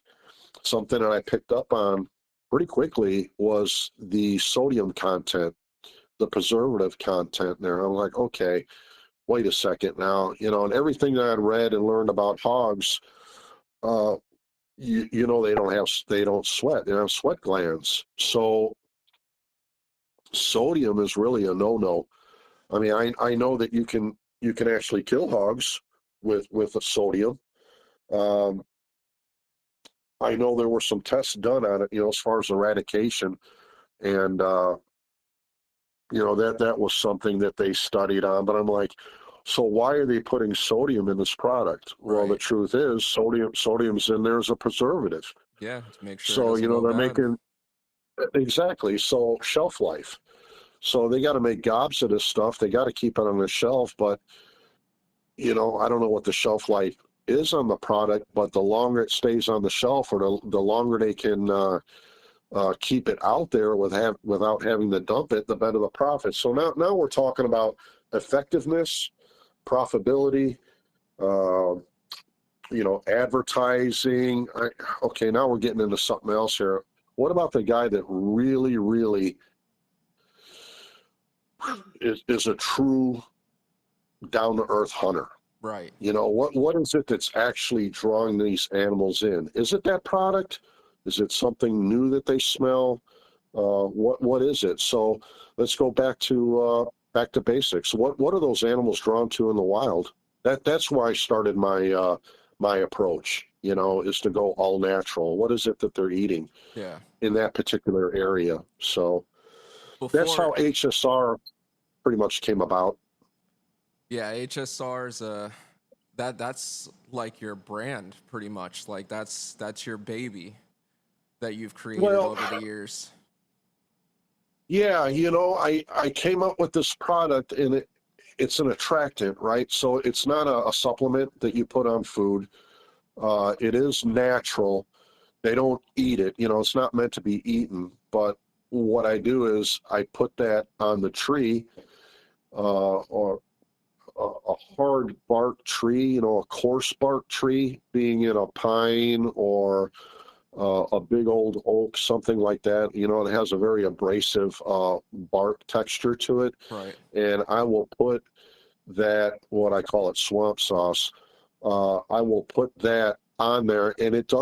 Speaker 2: something that I picked up on pretty quickly was the sodium content, the preservative content there. I'm like, okay, wait a second now, you know, and everything that I'd read and learned about hogs, uh, you know, they don't sweat, they don't have sweat glands. So sodium is really a no-no. I mean, I know that you can actually kill hogs with the sodium. Um, I know there were some tests done on it, as far as eradication, and that was something that they studied on. But I'm like, so why are they putting sodium in this product? Well, the truth is, sodium's in there as a preservative.
Speaker 1: Yeah, to make sure it
Speaker 2: So
Speaker 1: doesn't go
Speaker 2: they're
Speaker 1: bad.
Speaker 2: making exactly so shelf life. So they got to make gobs of this stuff. They got to keep it on the shelf, but I don't know what the shelf life is on the product, but the longer it stays on the shelf, or the longer they can keep it out there without having to dump it, the better the profit. So now we're talking about effectiveness, profitability, uh, advertising. Okay, now we're getting into something else here. What about the guy that really, really is a true down-to-earth hunter?
Speaker 1: Right.
Speaker 2: What is it that's actually drawing these animals in? Is it that product? Is it something new that they smell? What is it? So let's go back to basics. What are those animals drawn to in the wild? That's why I started my approach. Is to go all natural. What is it that they're eating?
Speaker 1: Yeah.
Speaker 2: In that particular area. So that's
Speaker 1: Before,
Speaker 2: how HSR pretty much came about.
Speaker 1: yeah, HSR's that's like your brand pretty much. Like that's your baby that you've created
Speaker 2: Well,
Speaker 1: over the years.
Speaker 2: yeah, I came up with this product, and it's an attractant, right? So it's not a supplement that you put on food. It is natural. They don't eat it. It's not meant to be eaten. But what I do is I put that on the tree, or a hard bark tree, a coarse bark tree, being in a pine or a big old oak, something like that. It has a very abrasive bark texture to it.
Speaker 1: Right.
Speaker 2: And I will put that, what I call it, swamp sauce. I will put that on there, and it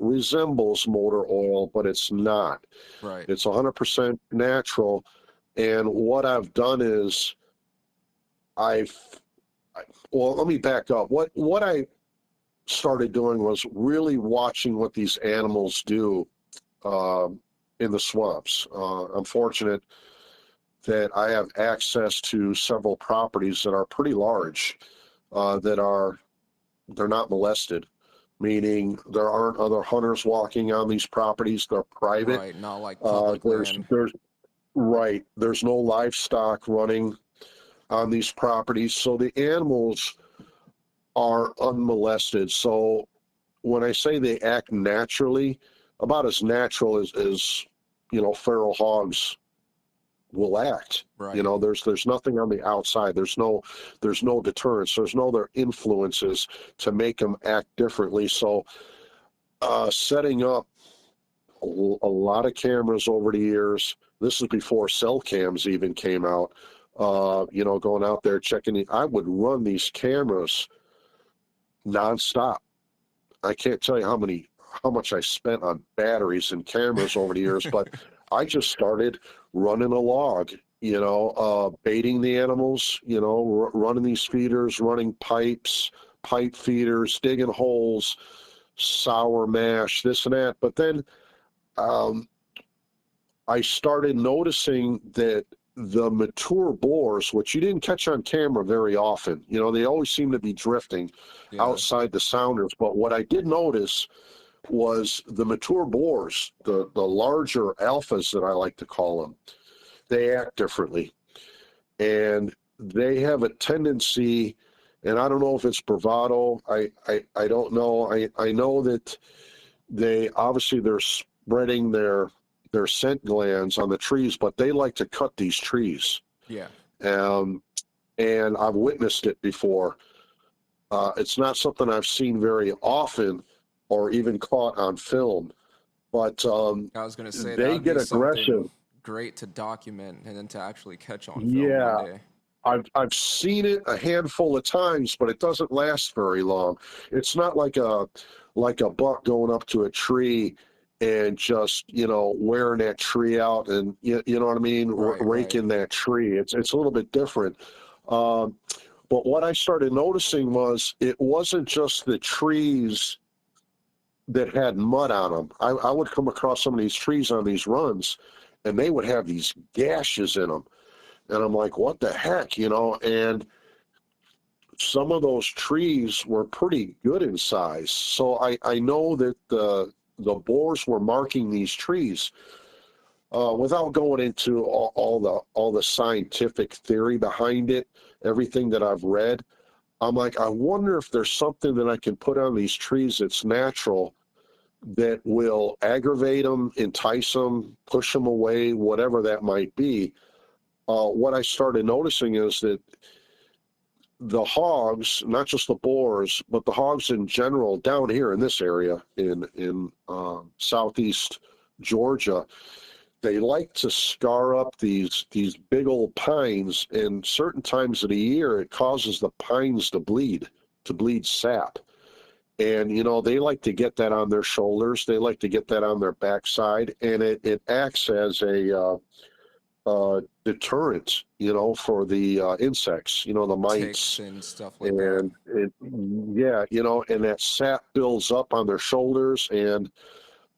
Speaker 2: resembles motor oil, but it's not.
Speaker 1: Right.
Speaker 2: It's 100% natural. And what I've done is well, let me back up. What I started doing was really watching what these animals do in the swamps. I'm fortunate that I have access to several properties that are pretty large, they're not molested, meaning there aren't other hunters walking on these properties. They're private.
Speaker 1: Right. Not like public land.
Speaker 2: There's no livestock running on these properties, so the animals are unmolested. So when I say they act naturally, about as natural as feral hogs will act.
Speaker 1: Right.
Speaker 2: There's nothing on the outside. There's no deterrence. There's no other influences to make them act differently. So setting up a lot of cameras over the years. This is before cell cams even came out. Going out there checking. I would run these cameras nonstop. I can't tell you how much I spent on batteries and cameras over the years, but I just started running a log, baiting the animals, running these feeders, running pipes, pipe feeders, digging holes, sour mash, this and that. But then I started noticing that the mature boars, which you didn't catch on camera very often, they always seem to be drifting outside the sounders. But what I did notice was the mature boars, the larger alphas that I like to call them, they act differently. And they have a tendency, and I don't know if it's bravado, I don't know. I know that they're spreading their scent glands on the trees, but they like to cut these trees.
Speaker 1: Yeah.
Speaker 2: And I've witnessed it before. It's not something I've seen very often or even caught on film, but
Speaker 1: I was gonna say that
Speaker 2: they
Speaker 1: would
Speaker 2: get
Speaker 1: be something
Speaker 2: aggressive.
Speaker 1: great to document and then to actually catch on film one
Speaker 2: Yeah,
Speaker 1: day.
Speaker 2: I've seen it a handful of times, but it doesn't last very long. It's not like a buck going up to a tree and just wearing that tree out, and you know what I mean,
Speaker 1: Right. Right.
Speaker 2: raking that tree. It's a little bit different. Um, But what I started noticing was it wasn't just the trees that had mud on them. I would come across some of these trees on these runs, and they would have these gashes in them. And I'm like, what the heck, you know? And some of those trees were pretty good in size. So I know that the boars were marking these trees. Without going into all the scientific theory behind it, everything that I've read, I'm like, I wonder if there's something that I can put on these trees that's natural that will aggravate them, entice them, push them away, whatever that might be. What I started noticing is that the hogs, not just the boars, but the hogs in general down here in this area in southeast Georgia, they like to scar up these big old pines, and certain times of the year it causes the pines to bleed sap. And, you know, they like to get that on their shoulders. They like to get that on their backside, and it acts as a deterrent, you know, for the insects, you know, the mites
Speaker 1: and stuff like that.
Speaker 2: Yeah, you know, and that sap builds up on their shoulders. And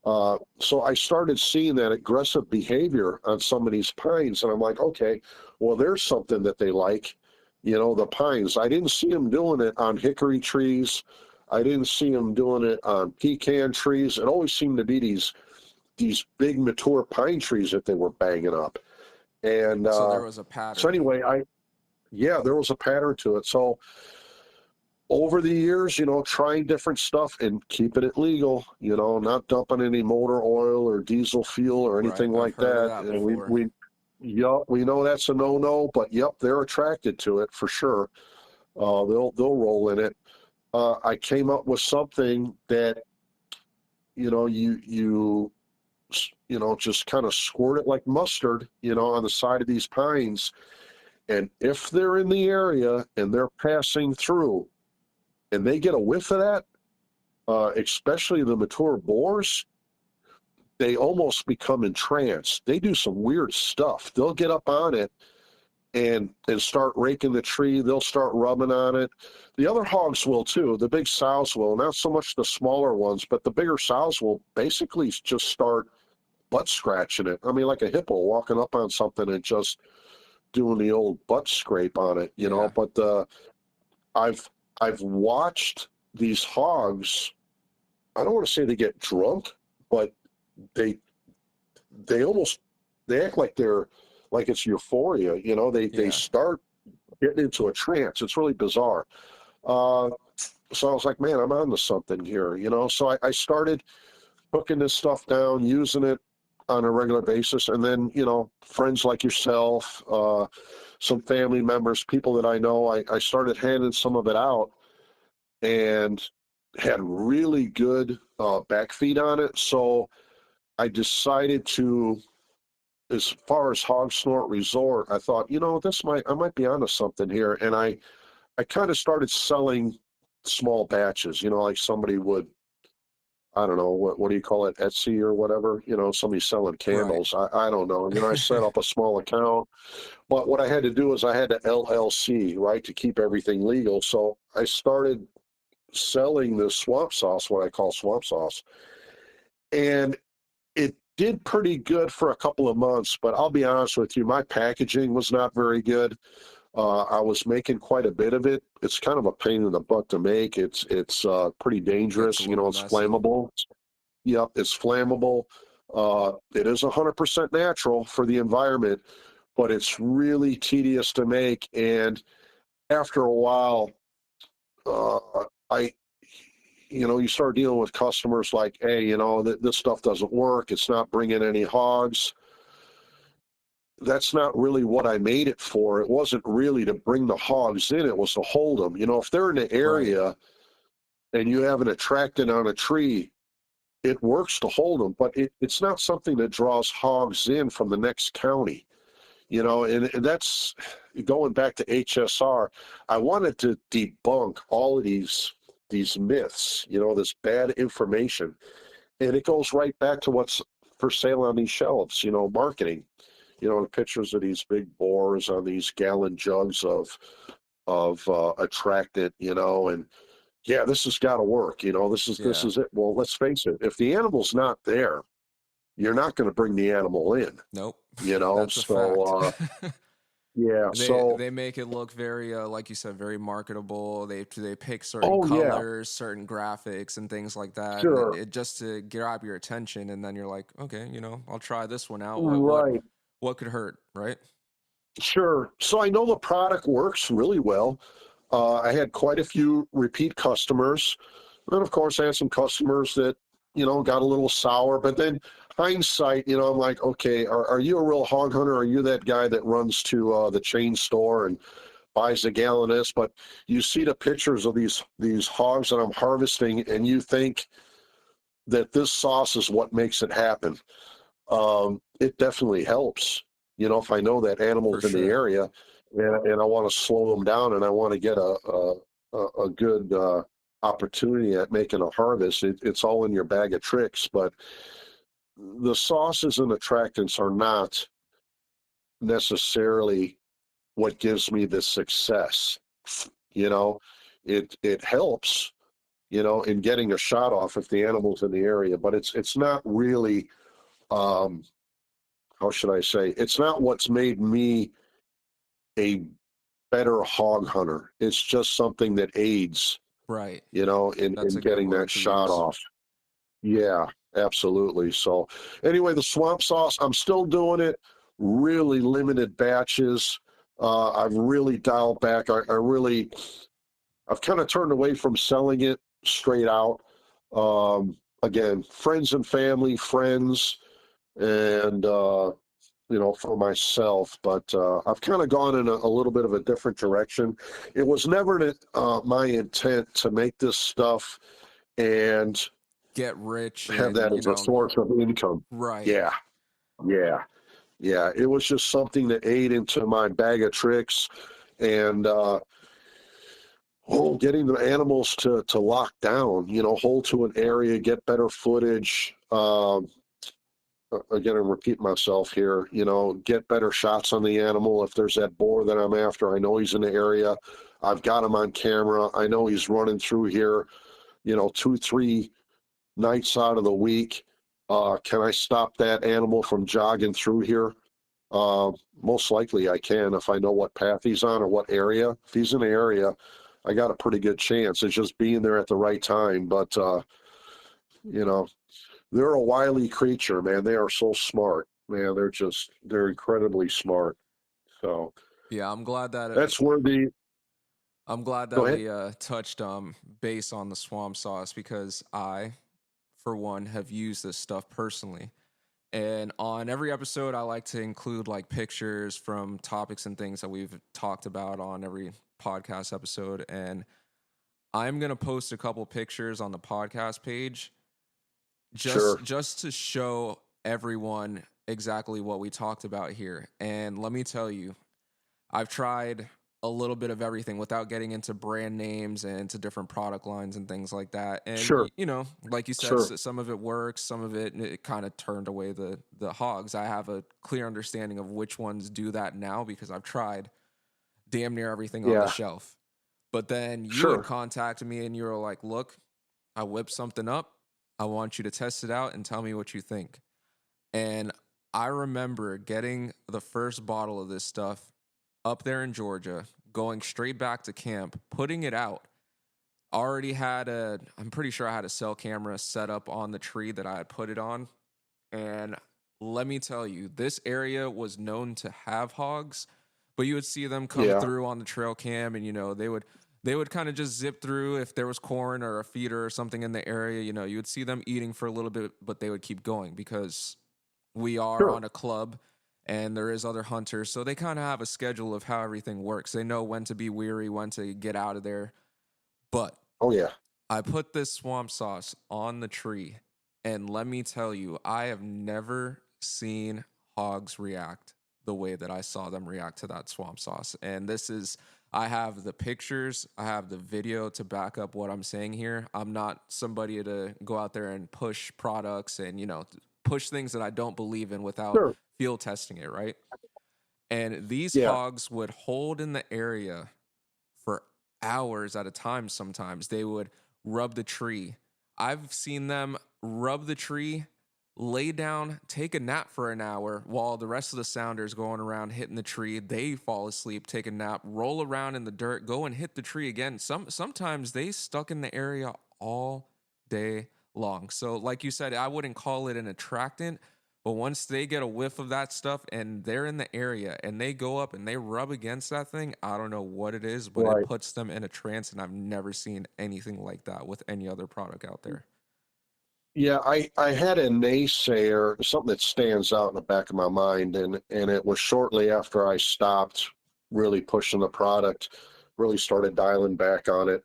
Speaker 2: so I started seeing that aggressive behavior on some of these pines, and I'm like, okay, well, there's something that they like, you know, the pines. I didn't see them doing it on hickory trees. I didn't see them doing it on pecan trees. It always seemed to be these big mature pine trees that they were banging up. And
Speaker 1: so there was a pattern.
Speaker 2: So anyway, yeah, there was a pattern to it. So over the years, you know, trying different stuff and keeping it legal, you know, not dumping any motor oil or diesel fuel or anything like that. And we know that's a no-no, but yep, they're attracted to it for sure. They'll roll in it. I came up with something that, you know, you know, just kind of squirt it like mustard, you know, on the side of these pines. And if they're in the area and they're passing through and they get a whiff of that, especially the mature boars, they almost become entranced. They do some weird stuff. They'll get up on it and start raking the tree. They'll start rubbing on it. The other hogs will too. The big sows will, not so much the smaller ones, but the bigger sows will basically just start butt scratching it. I mean, like a hippo walking up on something and just doing the old butt scrape on it, you know. But I've watched these hogs. I don't want to say they get drunk, but they act like it's euphoria, you know. They start getting into a trance. It's really bizarre. So I was like, man, I'm on to something here, you know. So I started hooking this stuff down, using it on a regular basis. And then, you know, friends like yourself, some family members, people that I know, I started handing some of it out and had really good back feed on it. So I decided to, as far as Hog Snort Resort, I thought, you know, I might be onto something here. And I kind of started selling small batches, you know, like somebody would, I don't know, what do you call it, Etsy or whatever, you know, somebody selling candles. Right. I don't know. You know, I set up a small account, but what I had to do is I had to LLC, right, to keep everything legal. So I started selling the swamp sauce, what I call swamp sauce. And it did pretty good for a couple of months, but I'll be honest with you, my packaging was not very good. I was making quite a bit of it. It's kind of a pain in the butt to make. It's pretty dangerous. You know, it's flammable. Yep, it's flammable. It is 100% natural for the environment, but it's really tedious to make. And after a while, you know, you start dealing with customers like, hey, you know, this stuff doesn't work. It's not bringing any hogs. That's not really what I made it for. It wasn't really to bring the hogs in. It was to hold them. You know, if they're in the area and you have an attractant on a tree, it works to hold them, but it's not something that draws hogs in from the next county. You know, and that's going back to HSR. I wanted to debunk all of these myths, you know, this bad information. And it goes right back to what's for sale on these shelves, you know, marketing. You know, the pictures of these big boars on these gallon jugs of of attractant, and yeah, this has got to work. This is it. Well, let's face it. If the animal's not there, you're not going to bring the animal in.
Speaker 1: Nope. That's a fact.
Speaker 2: Yeah.
Speaker 1: They make it look very like you said, very marketable. They pick certain
Speaker 2: Oh yeah,
Speaker 1: colors, certain graphics and things like that, and
Speaker 2: sure,
Speaker 1: it just to grab your attention, and then you're like, okay, I'll try this one out.
Speaker 2: right,
Speaker 1: What could hurt, right?
Speaker 2: sure. So I know the product works really well. I had quite a few repeat customers. And of course, I had some customers that, got a little sour. But then hindsight, I'm like, okay, are you a real hog hunter? Are you that guy that runs to the chain store and buys a gallon of this? But you see the pictures of these hogs that I'm harvesting, and you think that this sauce is what makes it happen. It definitely helps. If I know that
Speaker 1: For
Speaker 2: animal's in the
Speaker 1: sure.
Speaker 2: area, and I want to slow them down, and I want to get a good opportunity at making a harvest, it's all in your bag of tricks. But the sauces and attractants are not necessarily what gives me the success. You know, it helps, in getting a shot off if the animal's in the area, but it's not really. Um, how should I say? It's not what's made me a better hog hunter. It's just something that aids,
Speaker 1: Right.
Speaker 2: in
Speaker 1: That's a good
Speaker 2: getting
Speaker 1: word
Speaker 2: that
Speaker 1: to
Speaker 2: shot
Speaker 1: use.
Speaker 2: off. Yeah, absolutely. So anyway, the swamp sauce, I'm still doing it. Really limited batches. I've really dialed back. I've kind of turned away from selling it straight out. Again, friends and family, friends, and for myself, but I've kind of gone in a little bit of a different direction. It was never my intent to make this stuff and
Speaker 1: Get rich
Speaker 2: have
Speaker 1: and,
Speaker 2: that as a source of income.
Speaker 1: right.
Speaker 2: Yeah, yeah, yeah. It was just something that ate into my bag of tricks, and getting the animals to lock down, hold to an area, get better footage. Again, I'm repeating myself here, get better shots on the animal. If there's that boar that I'm after, I know he's in the area. I've got him on camera. I know he's running through here, 2, 3 nights out of the week. Can I stop that animal from jogging through here? Most likely I can if I know what path he's on or what area. If he's in the area, I got a pretty good chance. It's just being there at the right time. But, you know, they're a wily creature, man. They are so smart, man. They're incredibly smart. So
Speaker 1: Yeah,
Speaker 2: that's where
Speaker 1: I'm glad
Speaker 2: go
Speaker 1: that
Speaker 2: ahead.
Speaker 1: we touched base on the swamp sauce because I, for one, have used this stuff personally. And on every episode, I like to include like pictures from topics and things that we've talked about on every podcast episode. And I'm gonna post a couple pictures on the podcast page
Speaker 2: Sure.
Speaker 1: just to show everyone exactly what we talked about here. And let me tell you, I've tried a little bit of everything without getting into brand names and into different product lines and things like that. And
Speaker 2: Sure.
Speaker 1: like you said,
Speaker 2: Sure.
Speaker 1: some of it works, some of it kind of turned away the hogs. I have a clear understanding of which ones do that now because I've tried damn near everything on the
Speaker 2: Yeah.
Speaker 1: shelf. But then you had
Speaker 2: Sure.
Speaker 1: contacted me and you were like, "Look, I whipped something up. I want you to test it out and tell me what you think." And I remember getting the first bottle of this stuff up there in Georgia, going straight back to camp, putting it out. I'm pretty sure I had a cell camera set up on the tree that I had put it on. And let me tell you, this area was known to have hogs, but you would see them come
Speaker 2: Yeah.
Speaker 1: through on the trail cam and they would kind of just zip through if there was corn or a feeder or something in the area, you would see them eating for a little bit, but they would keep going because we are
Speaker 2: Sure.
Speaker 1: on a club and there is other hunters, so they kind of have a schedule of how everything works. They know when to be weary, when to get out of there. But
Speaker 2: Oh yeah.
Speaker 1: I put this swamp sauce on the tree, and let me tell you, I have never seen hogs react the way that I saw them react to that swamp sauce. And I have the pictures, I have the video to back up what I'm saying here. I'm not somebody to go out there and push products and, push things that I don't believe in without
Speaker 2: Sure.
Speaker 1: field testing it, right? And these
Speaker 2: Yeah.
Speaker 1: hogs would hold in the area hours at a time. Sometimes they would rub the tree. I've seen them rub the tree, lay down, take a nap for an hour while the rest of the sounders going around hitting the tree. They fall asleep, take a nap, roll around in the dirt, go and hit the tree again. Sometimes they stuck in the area all day long. So like you said, I wouldn't call it an attractant, but once they get a whiff of that stuff and they're in the area and they go up and they rub against that thing, I don't know what it is, but it
Speaker 2: Right.
Speaker 1: puts them in a trance. And I've never seen anything like that with any other product out there.
Speaker 2: Yeah, I had a naysayer, something that stands out in the back of my mind, and it was shortly after I stopped really pushing the product, really started dialing back on it.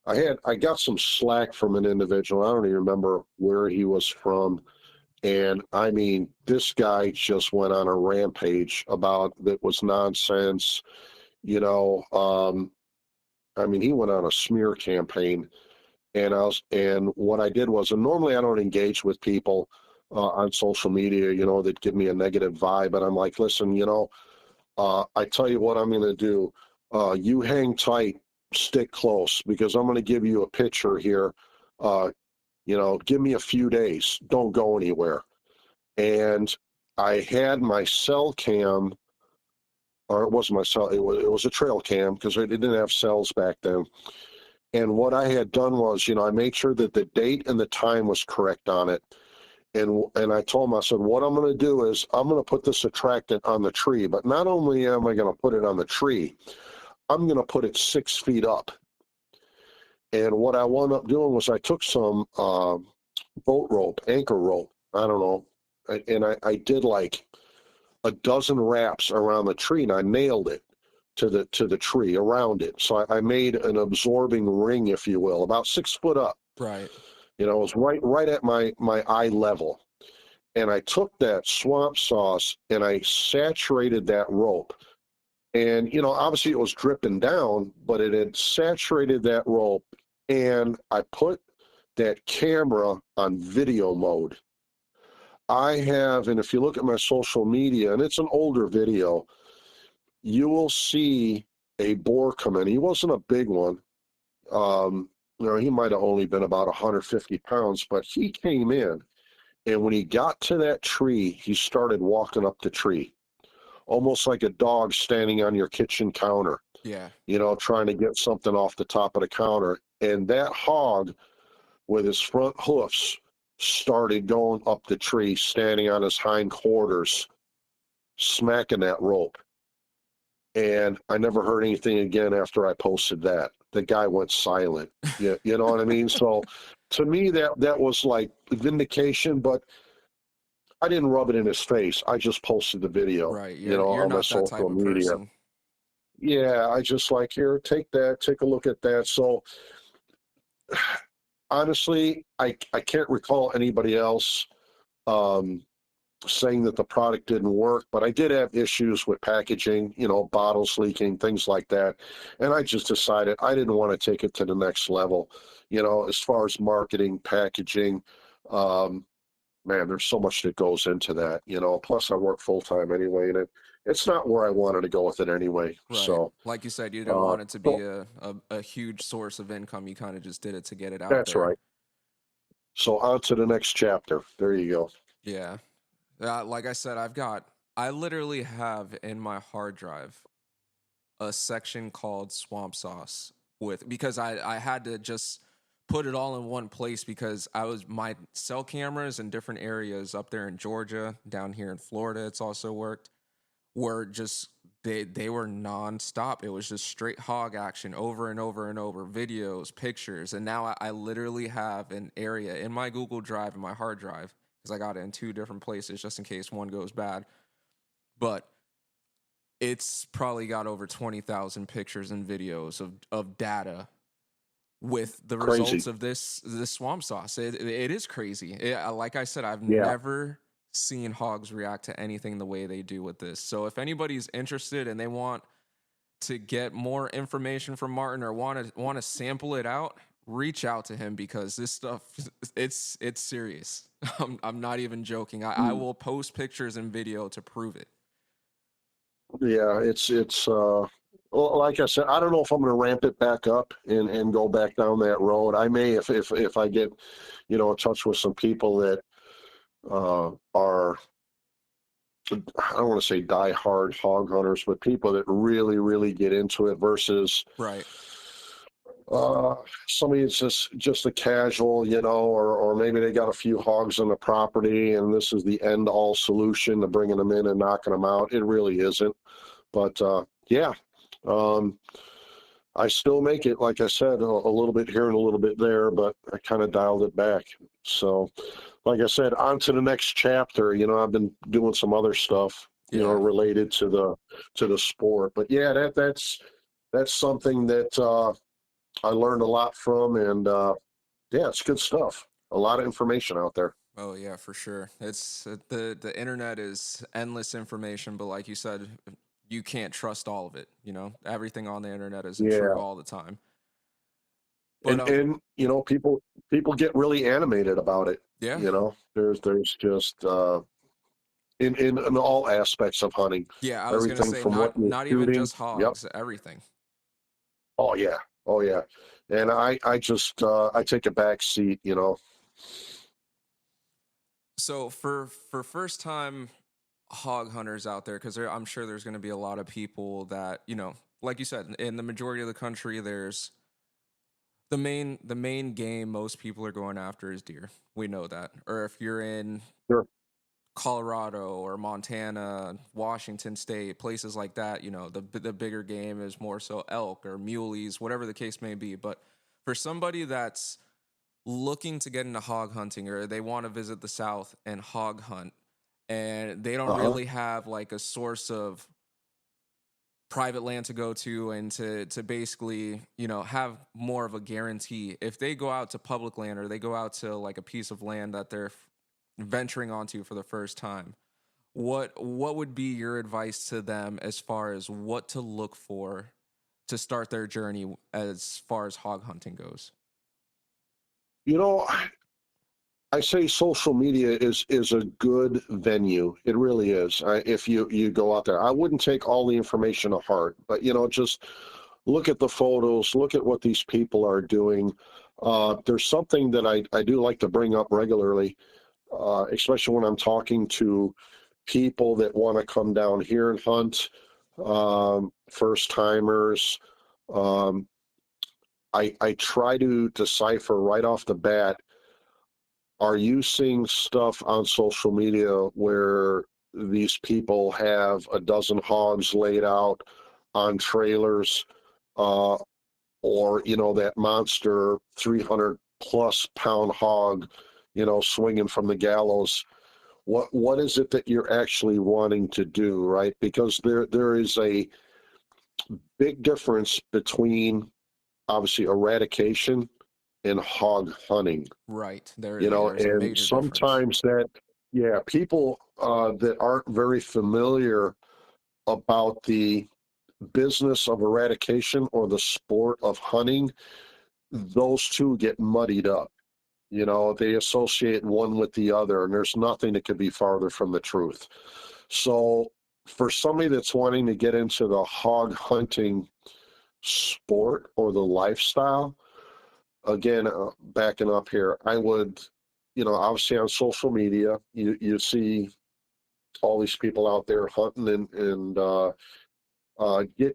Speaker 2: I got some slack from an individual. I don't even remember where he was from. And I mean, this guy just went on a rampage about that was nonsense, you know. I mean, he went on a smear campaign, and what I did was, and normally I don't engage with people on social media, that give me a negative vibe. But I'm like, listen, I tell you what I'm going to do. You hang tight, stick close, because I'm going to give you a picture here. Uh, give me a few days. Don't go anywhere. And I had my cell cam, or it wasn't my cell, it was a trail cam because it didn't have cells back then. And what I had done was, I made sure that the date and the time was correct on it. And I told him, I said, what I'm going to do is I'm going to put this attractant on the tree, but not only am I going to put it on the tree, I'm going to put it 6 feet up. And what I wound up doing was I took some boat rope, anchor rope, I don't know, and I did like a dozen wraps around the tree, and I nailed it to the tree around it. So I made an absorbing ring, if you will, about 6 foot up.
Speaker 1: Right.
Speaker 2: It was right at my eye level. And I took that swamp sauce and I saturated that rope. And obviously it was dripping down, but it had saturated that rope. And I put that camera on video mode. And if you look at my social media, and it's an older video, you will see a boar come in. He wasn't a big one. He might have only been about 150 pounds, but he came in. And when he got to that tree, he started walking up the tree, almost like a dog standing on your kitchen counter,
Speaker 1: Yeah.
Speaker 2: trying to get something off the top of the counter. And that hog, with his front hoofs, started going up the tree, standing on his hind quarters, smacking that rope. And I never heard anything again after I posted that. The guy went silent. You know what I mean? So to me, that was like vindication, but I didn't rub it in his face. I just posted the video,
Speaker 1: Right. You're
Speaker 2: on my
Speaker 1: not that type
Speaker 2: social
Speaker 1: of
Speaker 2: media.
Speaker 1: person.
Speaker 2: Yeah, I just like, here, take that, take a look at that. So honestly, I can't recall anybody else saying that the product didn't work, but I did have issues with packaging, bottles leaking, things like that. And I just decided I didn't want to take it to the next level, as far as marketing, packaging. Man, there's so much that goes into that, plus I work full time anyway, and it's not where I wanted to go with it anyway.
Speaker 1: Right.
Speaker 2: So,
Speaker 1: Like you said, you didn't want it to be
Speaker 2: so
Speaker 1: a huge source of income. You kind of just did it to get it out
Speaker 2: that's
Speaker 1: there.
Speaker 2: right. So on to the next chapter. There you go.
Speaker 1: Yeah. Like I said, I literally have in my hard drive a section called swamp sauce because I had to just put it all in one place because my cell cameras in different areas up there in Georgia, down here in Florida, it's also worked, were just they were nonstop. It was just straight hog action over and over and over, videos, pictures, and now I literally have an area in my Google Drive and my hard drive because I got it in two different places just in case one goes bad. But it's probably got over 20,000 pictures and videos of data with the
Speaker 2: Crazy.
Speaker 1: results of this swamp sauce. It is crazy. Like I said, I've
Speaker 2: Yeah.
Speaker 1: never seen hogs react to anything the way they do with this. So if anybody's interested and they want to get more information from Martin or want to sample it out, reach out to him because this stuff it's serious. I'm not even joking. I will post pictures and video to prove it.
Speaker 2: Yeah, Well, like I said, I don't know if I'm going to ramp it back up and go back down that road. I may if I get, in touch with some people that are, I don't want to say die-hard hog hunters, but people that really, really get into it versus
Speaker 1: Right.
Speaker 2: uh, somebody that's just a casual, or maybe they got a few hogs on the property and this is the end-all solution to bringing them in and knocking them out. It really isn't. But yeah. Um, I still make it, like I said, a little bit here and a little bit there, but I kind of dialed it back. So, like I said, on to the next chapter. I've been doing some other stuff, related to the sport. But yeah, that's something that I learned a lot from, and yeah, it's good stuff. A lot of information out there.
Speaker 1: Oh yeah, for sure. It's the internet is endless information, but like you said, you can't trust all of it. Everything on the internet isn't
Speaker 2: Yeah,
Speaker 1: true all the time. But
Speaker 2: and people get really animated about it.
Speaker 1: yeah,
Speaker 2: There's just in all aspects of hunting.
Speaker 1: yeah. I was gonna
Speaker 2: Everything
Speaker 1: say
Speaker 2: from what you're
Speaker 1: not even
Speaker 2: shooting.
Speaker 1: just
Speaker 2: Yep.
Speaker 1: hogs, everything.
Speaker 2: Oh yeah. Oh yeah. And I just I take a back seat.
Speaker 1: So for first time hog hunters out there, because I'm sure there's going to be a lot of people that like you said, in the majority of the country, there's the main game most people are going after is deer. We know that. Or if you're in
Speaker 2: Sure.
Speaker 1: Colorado or Montana, Washington State, places like that, the bigger game is more so elk or muleys, whatever the case may be. But for somebody that's looking to get into hog hunting, or they want to visit the South and hog hunt, and they don't
Speaker 2: Uh-huh.
Speaker 1: really have like a source of private land to go to and to basically have more of a guarantee, if they go out to public land or they go out to like a piece of land that they're venturing onto for the first time, what would be your advice to them as far as what to look for to start their journey as far as hog hunting goes?
Speaker 2: You know, I say social media is a good venue. It really is. If you go out there, I wouldn't take all the information to heart, but just look at the photos, look at what these people are doing. There's something that I do like to bring up regularly, especially when I'm talking to people that want to come down here and hunt, first timers. Um, I try to decipher right off the bat, are you seeing stuff on social media where these people have a dozen hogs laid out on trailers, uh, or that monster 300+ pound hog, swinging from the gallows? What is it that you're actually wanting to do, right? Because there is a big difference between obviously eradication and hog hunting.
Speaker 1: Right. There's a
Speaker 2: And
Speaker 1: major difference.
Speaker 2: sometimes yeah, people that aren't very familiar about the business of eradication or the sport of hunting, those two get muddied up. They associate one with the other, and there's nothing that could be farther from the truth. So, for somebody that's wanting to get into the hog hunting sport or the lifestyle, again, backing up here, I would, obviously on social media, you see all these people out there hunting and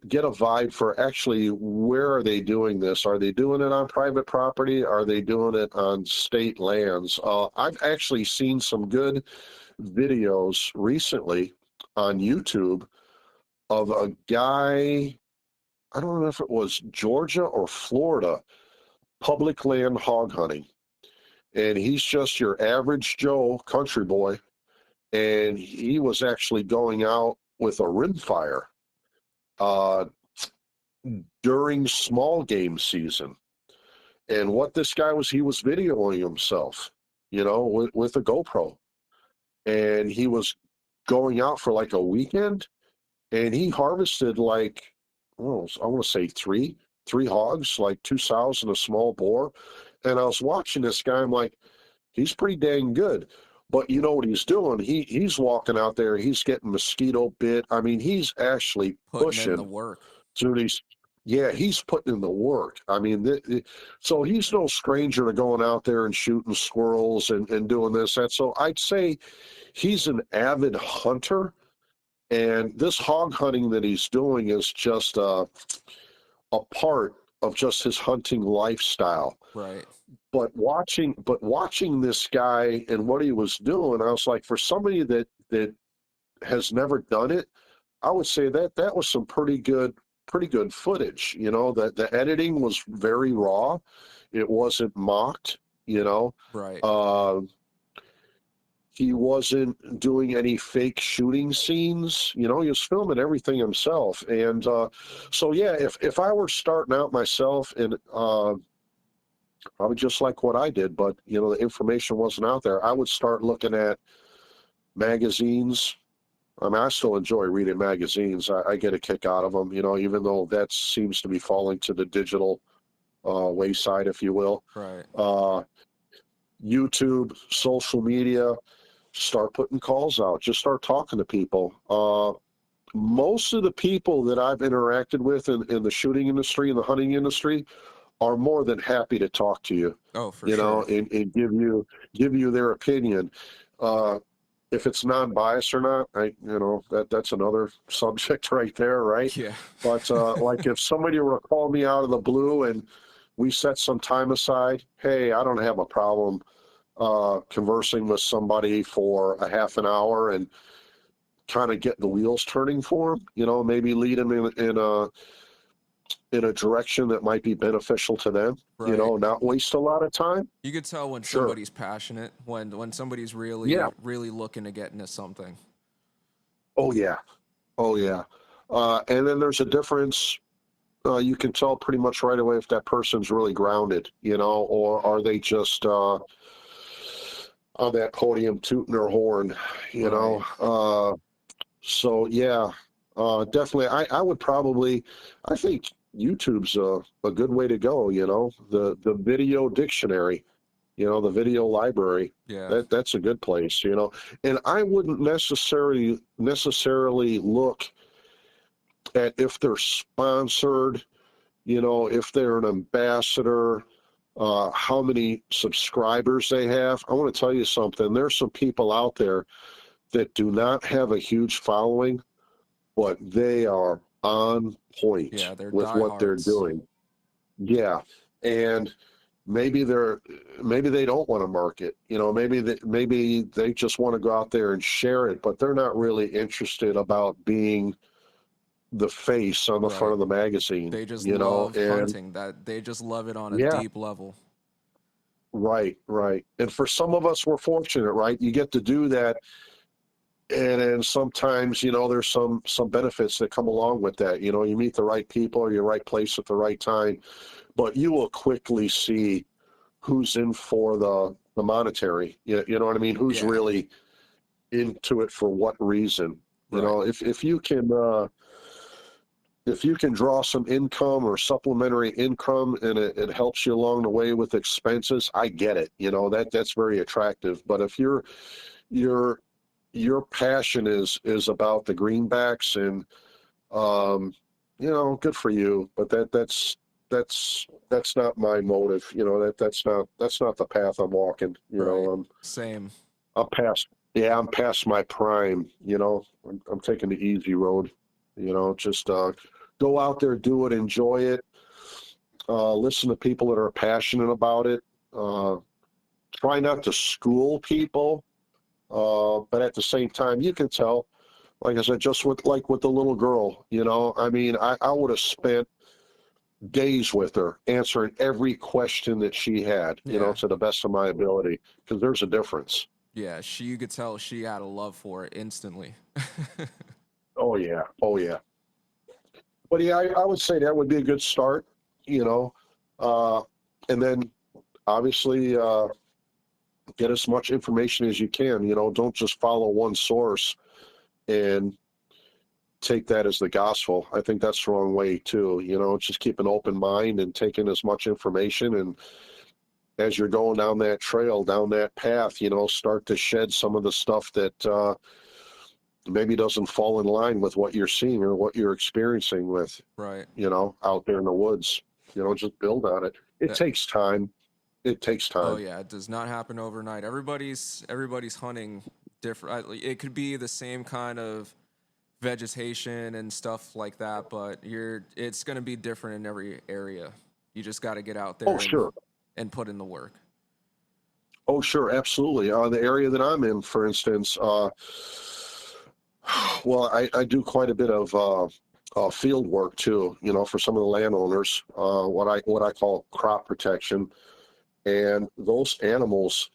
Speaker 2: get a vibe for actually where are they doing this? Are they doing it on private property? Are they doing it on state lands? I've actually seen some good videos recently on YouTube of a guy, I don't know if it was Georgia or Florida, public land hog hunting. And he's just your average Joe country boy. And he was actually going out with a rimfire uh, during small game season. And what this guy was, he was videoing himself, with a GoPro. And he was going out for like a weekend, and he harvested like, oh, I want to say three hogs, like 2 sows and a small boar. And I was watching this guy, I'm like, he's pretty dang good. But you know what he's doing? He's walking out there, he's getting mosquito bit. I mean, he's actually
Speaker 1: Putting in the
Speaker 2: pushing
Speaker 1: work.
Speaker 2: Dude, he's putting in the work. I mean, so he's no stranger to going out there and shooting squirrels and doing this. And so I'd say he's an avid hunter. And this hog hunting that he's doing is just a part of just his hunting lifestyle.
Speaker 1: Right.
Speaker 2: But watching this guy and what he was doing, I was like, for somebody that has never done it, I would say that was some pretty good footage. You know, that the editing was very raw. It wasn't mocked, you know.
Speaker 1: Right.
Speaker 2: He wasn't doing any fake shooting scenes. You know, he was filming everything himself. And so, yeah, if I were starting out myself, and probably just like what I did, but, you know, the information wasn't out there, I would start looking at magazines. I mean, I still enjoy reading magazines. I get a kick out of them, you know, even though that seems to be falling to the digital wayside, if you will.
Speaker 1: Right.
Speaker 2: YouTube, social media, start putting calls out, just start talking to people. Most of the people that I've interacted with in the shooting industry and the hunting industry are more than happy to talk to you.
Speaker 1: Oh, for
Speaker 2: you
Speaker 1: sure.
Speaker 2: know, and give you their opinion. If it's non-biased or not, that's another subject right there, right?
Speaker 1: Yeah.
Speaker 2: But like if somebody were to call me out of the blue and we set some time aside, hey, I don't have a problem conversing with somebody for a half an hour and kind of get the wheels turning for them, you know, maybe lead them in a direction that might be beneficial to them,
Speaker 1: Right.
Speaker 2: you know, not waste a lot of time.
Speaker 1: You could tell when
Speaker 2: Sure.
Speaker 1: somebody's passionate, when somebody's really
Speaker 2: Yeah.
Speaker 1: really looking to get into something.
Speaker 2: Oh yeah. Oh yeah. And then there's a difference. You can tell pretty much right away if that person's really grounded, you know, or are they just on that podium tooting their horn, you know? So yeah, definitely. I would probably, I think YouTube's a good way to go. You know, the video dictionary, you know, the video library.
Speaker 1: Yeah.
Speaker 2: That's a good place. You know, and I wouldn't necessarily look at if they're sponsored. You know, if they're an ambassador. How many subscribers they have. I want to tell you something. There's some people out there that do not have a huge following, but they are on point with what they're doing. Yeah. And maybe they don't want to market, you know, maybe they just want to go out there and share it, but they're not really interested about being the face on the front of the magazine.
Speaker 1: They just
Speaker 2: love
Speaker 1: hunting. That they just love it on a deep level.
Speaker 2: Right. And for some of us, we're fortunate, right? You get to do that. And sometimes, you know, there's some benefits that come along with that. You know, you meet the right people or you're right place at the right time, but you will quickly see who's in for the monetary. You know what I mean? Who's really into it for what reason? You know, if you can draw some income or supplementary income and it helps you along the way with expenses, I get it. You know, that's very attractive. But if your passion is about the greenbacks and you know, good for you, but that's not my motive. You know, that's not the path I'm walking. You know,
Speaker 1: same.
Speaker 2: I'm past my prime. You know, I'm taking the easy road. You know, just go out there, do it, enjoy it. Listen to people that are passionate about it. Try not to school people. But at the same time, you can tell, like I said, just with the little girl, you know, I mean, I would have spent days with her answering every question that she had, you know, to the best of my ability, because there's a difference.
Speaker 1: Yeah, you could tell she had a love for it instantly.
Speaker 2: Oh yeah. But yeah, I would say that would be a good start, you know, and then obviously get as much information as you can. You know, don't just follow one source and take that as the gospel. I think that's the wrong way too. You know, just keep an open mind and take in as much information. And as you're going down that trail, down that path, you know, start to shed some of the stuff that maybe doesn't fall in line with what you're seeing or what you're experiencing with,
Speaker 1: Right.
Speaker 2: Out there in the woods. Just build on it. It takes time. It takes time.
Speaker 1: Oh yeah, it does not happen overnight. Everybody's hunting different. It could be the same kind of vegetation and stuff like that, but it's going to be different in every area. You just got to get out there
Speaker 2: Oh, sure.
Speaker 1: and put in the work.
Speaker 2: Oh, sure, absolutely. The area that I'm in, for instance, well, I do quite a bit of field work too, for some of the landowners, what I call crop protection. And those animals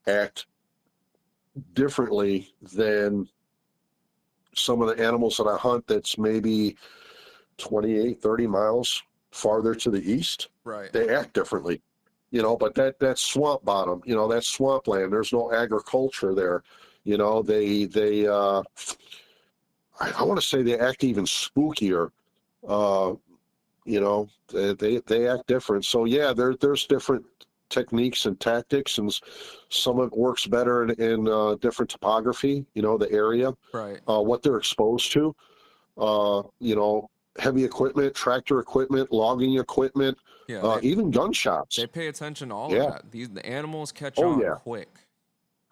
Speaker 2: act differently than some of the animals that I hunt that's maybe 28, 30 miles farther to the east.
Speaker 1: Right.
Speaker 2: They act differently, but that's swamp bottom, that's swampland. There's no agriculture there. I want to say they act even spookier. They act different. So yeah, there's different techniques and tactics, and some of it works better in different topography. The area,
Speaker 1: right?
Speaker 2: What they're exposed to. Heavy equipment, tractor equipment, logging equipment, even gunshots.
Speaker 1: They pay attention to all of that. The animals catch
Speaker 2: on
Speaker 1: quick.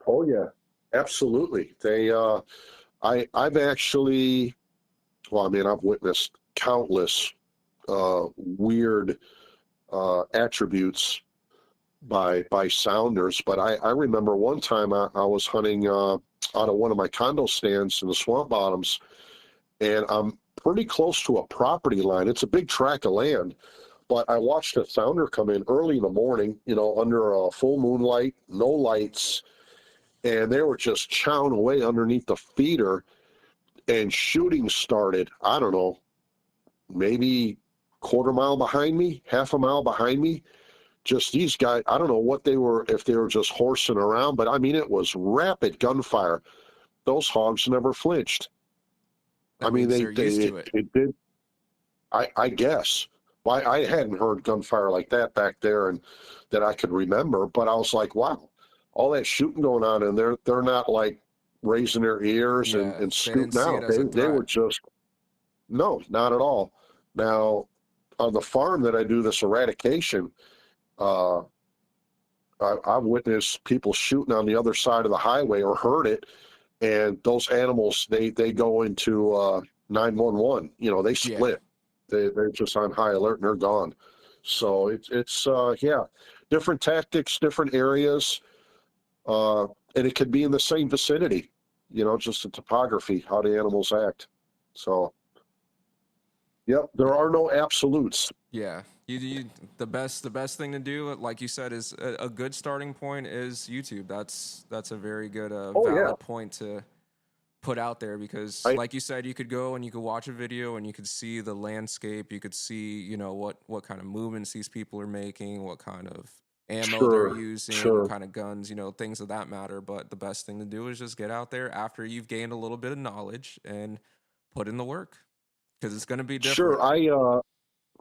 Speaker 2: Oh yeah, absolutely. I've actually, I've witnessed countless weird attributes by sounders, but I remember one time I was hunting out of one of my condo stands in the swamp bottoms, and I'm pretty close to a property line. It's a big tract of land, but I watched a sounder come in early in the morning, under a full moonlight, no lights, and they were just chowing away underneath the feeder, and shooting started, I don't know, maybe quarter mile behind me, half a mile behind me. Just these guys, I don't know what they were, if they were just horsing around, but it was rapid gunfire. Those hogs never flinched.
Speaker 1: They're used to it.
Speaker 2: It did. I guess. I hadn't heard gunfire like that back there, and that I could remember. But I was like, wow, all that shooting going on, and they're not like raising their ears and scooting out. They were just no, not at all. Now, on the farm that I do this eradication, I've witnessed people shooting on the other side of the highway or heard it, and those animals they go into 911. They split. They're just on high alert and they're gone. So it's different tactics, different areas, and it could be in the same vicinity. Just the topography, how the animals act. So, yep, there are no absolutes.
Speaker 1: Yeah. The best thing to do, like you said, is a good starting point is YouTube. That's a very good valid point to put out there, because like you said, you could go and you could watch a video and you could see the landscape, you could see what kind of movements these people are making, what kind of ammo they're using, what kind of guns, things of that matter. But the best thing to do is just get out there after you've gained a little bit of knowledge and put in the work, because it's going to be different.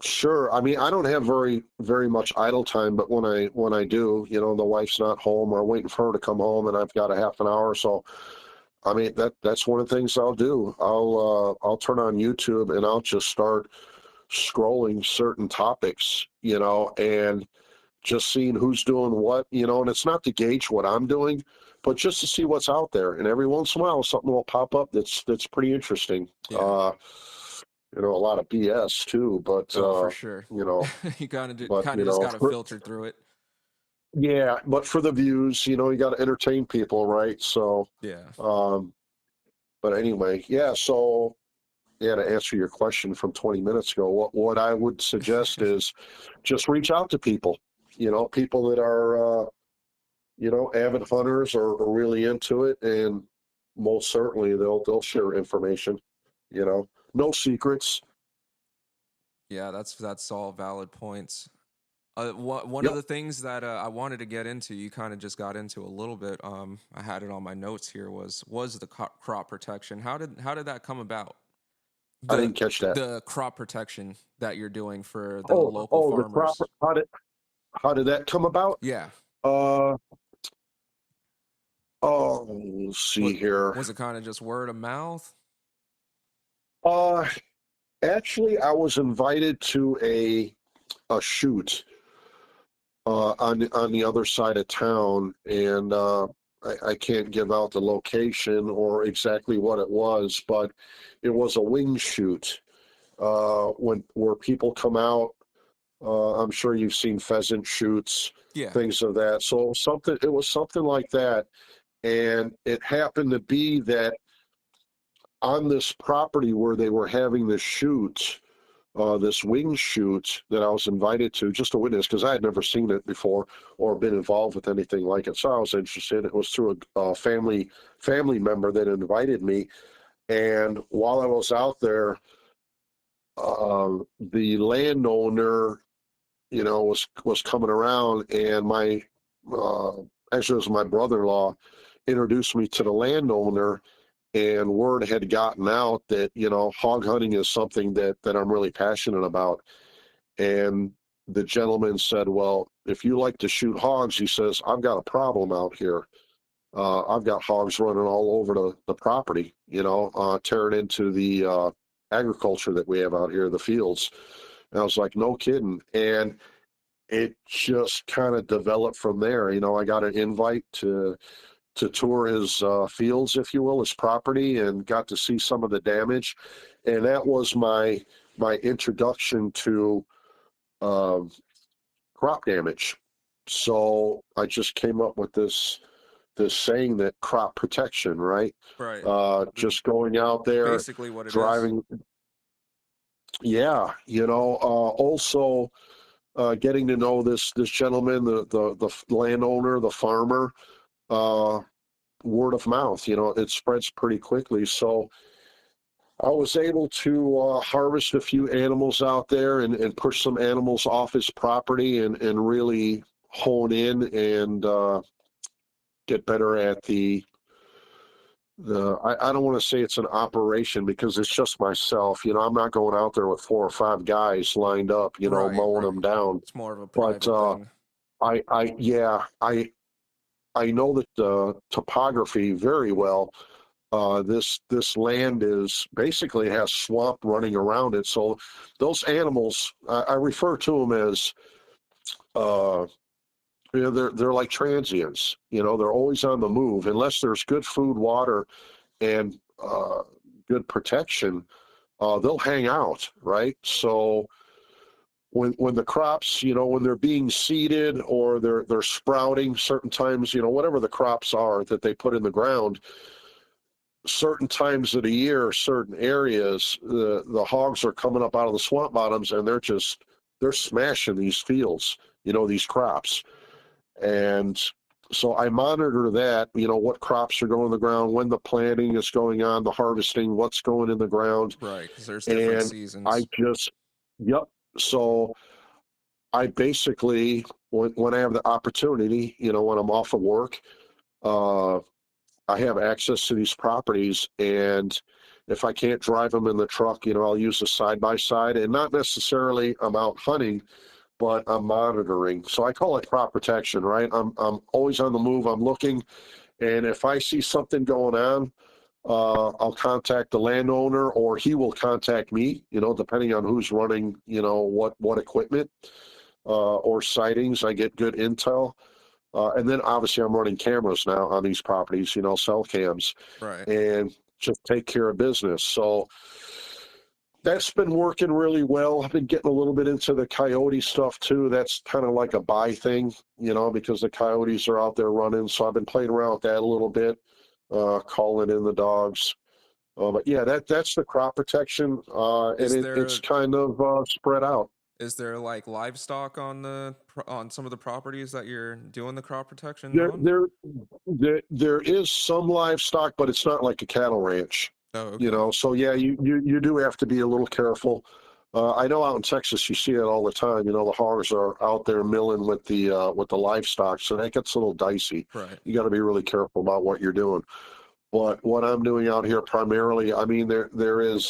Speaker 2: Sure. I don't have very much idle time, but when I do, the wife's not home or I'm waiting for her to come home and I've got a half an hour or so. That's one of the things I'll do. I'll turn on YouTube and I'll just start scrolling certain topics, and just seeing who's doing what, and it's not to gauge what I'm doing, but just to see what's out there. And every once in a while, something will pop up that's pretty interesting.
Speaker 1: Yeah.
Speaker 2: A lot of BS too, but
Speaker 1: for sure. You kind of just got to filter through it.
Speaker 2: Yeah, but for the views, you got to entertain people, right? So
Speaker 1: yeah.
Speaker 2: But anyway, yeah. So to answer your question from 20 minutes ago, what I would suggest is just reach out to people. People that are avid hunters or really into it, and most certainly they'll share information. No secrets.
Speaker 1: Yeah, that's all valid points. One of the things that I wanted to get into, you kind of just got into a little bit. I had it on my notes here. Was the crop protection? How did that come about?
Speaker 2: I didn't catch that.
Speaker 1: The crop protection that you're doing for the local farmers.
Speaker 2: The crop, how did that come about?
Speaker 1: Yeah.
Speaker 2: Oh, let's see here.
Speaker 1: Was it kind of just word of mouth?
Speaker 2: Uh, Actually, I was invited to a shoot on the other side of town, and I can't give out the location or exactly what it was, but it was a wing shoot. Where people come out, I'm sure you've seen pheasant shoots,
Speaker 1: Yeah.
Speaker 2: things of that. So it was something like that, and it happened to be that on this property where they were having this shoot, this wing shoot that I was invited to just to witness because I had never seen it before or been involved with anything like it. So I was interested. It was through a family member that invited me, and while I was out there, the landowner, was coming around, and my actually it was my brother-in-law introduced me to the landowner, and word had gotten out that hog hunting is something that I'm really passionate about. And the gentleman said, well, if you like to shoot hogs, he says, I've got a problem out here. I've got hogs running all over the property, tearing into the agriculture that we have out here, the fields. And I was like, no kidding. And it just kind of developed from there. I got an invite to tour his fields, if you will, his property, and got to see some of the damage. And that was my introduction to um, crop damage. So I just came up with this saying that crop protection, right?
Speaker 1: Right.
Speaker 2: Just going out there,
Speaker 1: Basically what it is.
Speaker 2: driving. Yeah, also getting to know this gentleman, the landowner, the farmer. Uh, Word of mouth, it spreads pretty quickly. So I was able to harvest a few animals out there and push some animals off his property and really hone in and get better at I don't want to say it's an operation because it's just myself. I'm not going out there with 4 or 5 guys lined up, mowing them down.
Speaker 1: It's more of a
Speaker 2: But
Speaker 1: private thing.
Speaker 2: I know that topography very well. This land is basically has swamp running around it. So those animals, I refer to them as, uh, they're like transients. They're always on the move unless there's good food, water, and good protection. They'll hang out, right? So when the crops, when they're being seeded or they're sprouting, certain times, whatever the crops are that they put in the ground, certain times of the year, certain areas, the hogs are coming up out of the swamp bottoms and they're smashing these fields, these crops. And so I monitor that, what crops are going in the ground, when the planting is going on, the harvesting, what's going in the ground.
Speaker 1: Right, because there's different
Speaker 2: And
Speaker 1: seasons.
Speaker 2: yep. So I basically, when I have the opportunity, when I'm off of work, uh, I have access to these properties, and if I can't drive them in the truck, I'll use the side by side, and not necessarily I'm out hunting, but I'm monitoring. So I call it crop protection, right? I'm always on the move. I'm looking, and if I see something going on, I'll contact the landowner, or he will contact me. Depending on who's running, what equipment or sightings. I get good intel. And then obviously I'm running cameras now on these properties, cell cams,
Speaker 1: Right.
Speaker 2: and just take care of business. So that's been working really well. I've been getting a little bit into the coyote stuff too. That's kind of like a buy thing, because the coyotes are out there running. So I've been playing around with that a little bit, calling in the dogs. But yeah, that's the crop protection, and it's kind of spread out.
Speaker 1: Is there like livestock on some of the properties that you're doing the crop protection
Speaker 2: There,
Speaker 1: on?
Speaker 2: there, there is some livestock, but it's not like a cattle ranch,
Speaker 1: Oh, okay.
Speaker 2: So yeah, you do have to be a little careful. I know out in Texas you see it all the time. The hogs are out there milling with the livestock, so that gets a little dicey.
Speaker 1: Right.
Speaker 2: You got to be really careful about what you're doing. But what I'm doing out here primarily, I mean, there is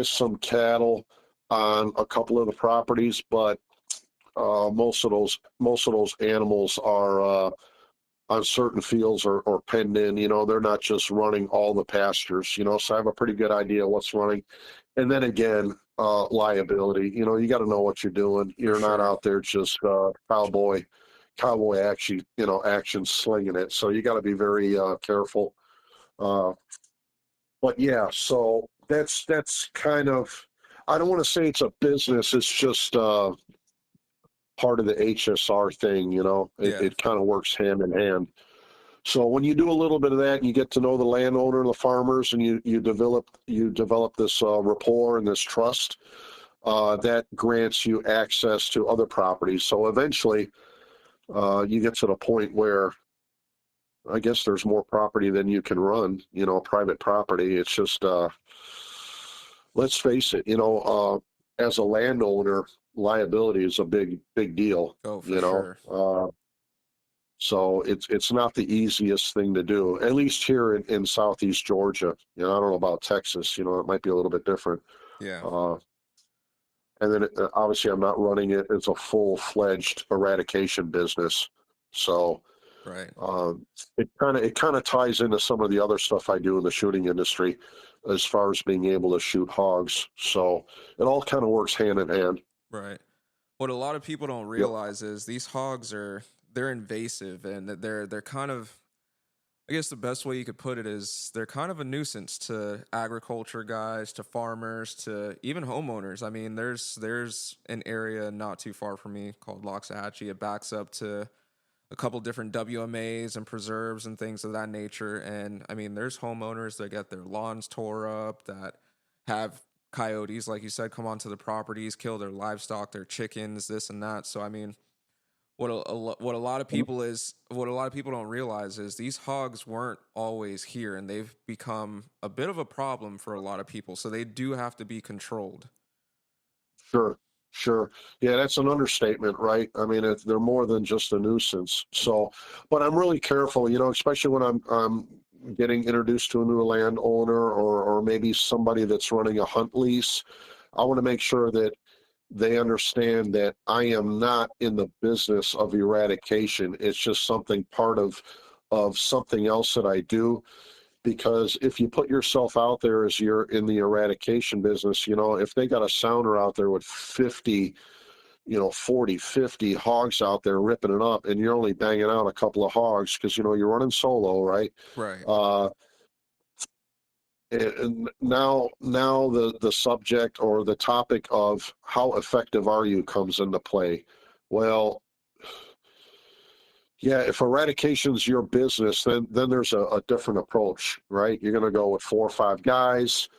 Speaker 2: some cattle on a couple of the properties, but most of those animals are on certain fields or penned in. They're not just running all the pastures. So I have a pretty good idea what's running. And then again, liability. You got to know what you're doing. You're not out there just cowboy action slinging it. So you got to be very careful. But yeah, so that's kind of, I don't want to say it's a business. It's just part of the HSR thing. It kind of works hand in hand. So when you do a little bit of that, and you get to know the landowner and the farmers, and you develop this rapport and this trust, that grants you access to other properties. So eventually, you get to the point where I guess there's more property than you can run. Private property. It's just let's face it. As a landowner, liability is a big deal.
Speaker 1: Oh, for sure.
Speaker 2: So it's not the easiest thing to do, at least here in Southeast Georgia. I don't know about Texas. It might be a little bit different.
Speaker 1: Yeah.
Speaker 2: And then obviously I'm not running it as a full-fledged eradication business. So
Speaker 1: right.
Speaker 2: It kind of ties into some of the other stuff I do in the shooting industry, as far as being able to shoot hogs. So it all kind of works hand in hand.
Speaker 1: Right. What a lot of people don't realize is these hogs they're invasive, and they're kind of, I guess the best way you could put it is they're kind of a nuisance to agriculture guys, to farmers, to even homeowners. I mean, there's an area not too far from me called Loxahatchee. It backs up to a couple different WMAs and preserves and things of that nature. And I mean, there's homeowners that get their lawns tore up, that have coyotes, like you said, come onto the properties, kill their livestock, their chickens, this and that. So I mean, what a lot of people don't realize is these hogs weren't always here, and they've become a bit of a problem for a lot of people. So they do have to be controlled.
Speaker 2: Sure. Yeah, that's an understatement, right? I mean, they're more than just a nuisance. So, but I'm really careful, especially when I'm getting introduced to a new landowner, or maybe somebody that's running a hunt lease. I want to make sure that they understand that I am not in the business of eradication. It's just something part of something else that I do. Because if you put yourself out there as you're in the eradication business, if they got a sounder out there with 50, 40, 50 hogs out there ripping it up, and you're only banging out a couple of hogs because, you're running solo, right?
Speaker 1: Right.
Speaker 2: And now the subject or the topic of how effective are you comes into play. Well, yeah, if eradication's your business, then there's a different approach, right? You're going to go with 4 or 5 guys.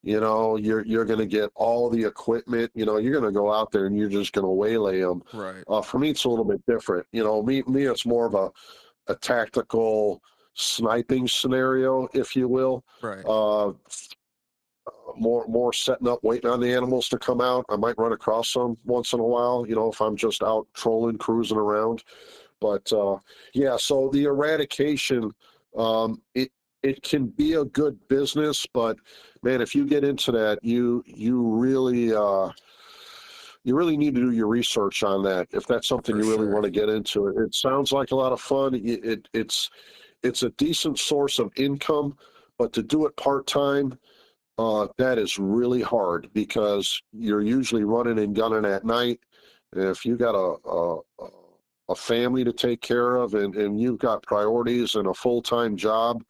Speaker 2: You're going to get all the equipment. You're going to go out there and you're just going to waylay them.
Speaker 1: Right.
Speaker 2: For me, it's a little bit different. Me, it's more of a tactical sniping scenario, if you will.
Speaker 1: Right.
Speaker 2: More setting up, waiting on the animals to come out. I might run across them once in a while, if I'm just out trolling, cruising around. But yeah, so the eradication, it can be a good business, but man, if you get into that, you really need to do your research on that. If that's something you really want to get into, it sounds like a lot of fun. It's a decent source of income, but to do it part-time, that is really hard because you're usually running and gunning at night. And if you got a family to take care of, and you've got priorities and a full-time job,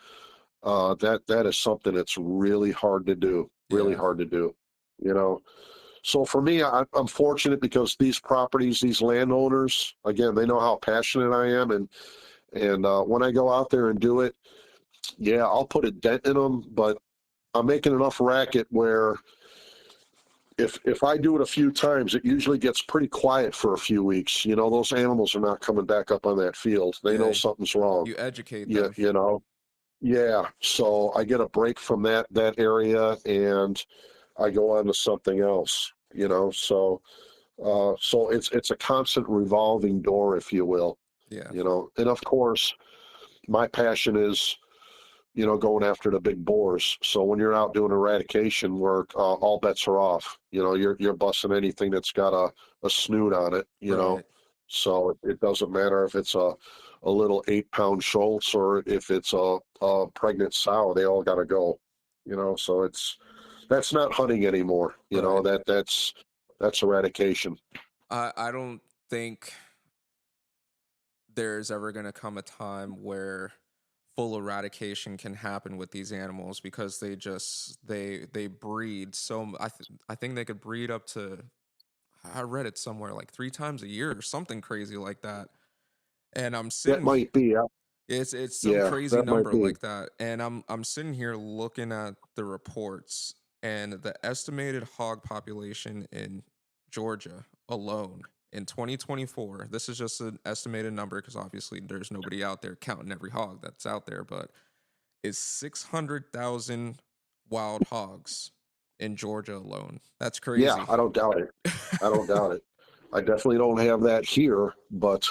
Speaker 2: that is something that's really hard to do. Hard to do. So for me, I'm fortunate because these properties, these landowners, again, they know how passionate I am, and when I go out there and do it, yeah, I'll put a dent in them, but I'm making enough racket where if I do it a few times, it usually gets pretty quiet for a few weeks. Those animals are not coming back up on that field. They know something's wrong.
Speaker 1: You educate them.
Speaker 2: Yeah. So I get a break from that area, and I go on to something else. So it's a constant revolving door, if you will.
Speaker 1: Yeah.
Speaker 2: And of course, my passion is going after the big boars. So when you're out doing eradication work, all bets are off. You're busting anything that's got a snoot on it,
Speaker 1: right.
Speaker 2: So it doesn't matter if it's a little 8-pound Schultz or if it's a pregnant sow, they all got to go, so that's not hunting anymore.
Speaker 1: Right.
Speaker 2: That's eradication.
Speaker 1: I don't think there's ever going to come a time where full eradication can happen with these animals, because they breed I think they could breed up to, I read it somewhere, like 3 times a year or something crazy like that. And I'm
Speaker 2: That
Speaker 1: sitting
Speaker 2: might be,
Speaker 1: it's some
Speaker 2: yeah,
Speaker 1: crazy
Speaker 2: that might
Speaker 1: number
Speaker 2: be.
Speaker 1: like that. And I'm sitting here looking at the reports, and the estimated hog population in Georgia alone in 2024, this is just an estimated number because obviously there's nobody out there counting every hog that's out there, but is 600,000 wild hogs in Georgia alone. That's
Speaker 2: Yeah,
Speaker 1: crazy.
Speaker 2: I don't doubt it. I don't doubt it. I definitely don't have that here, but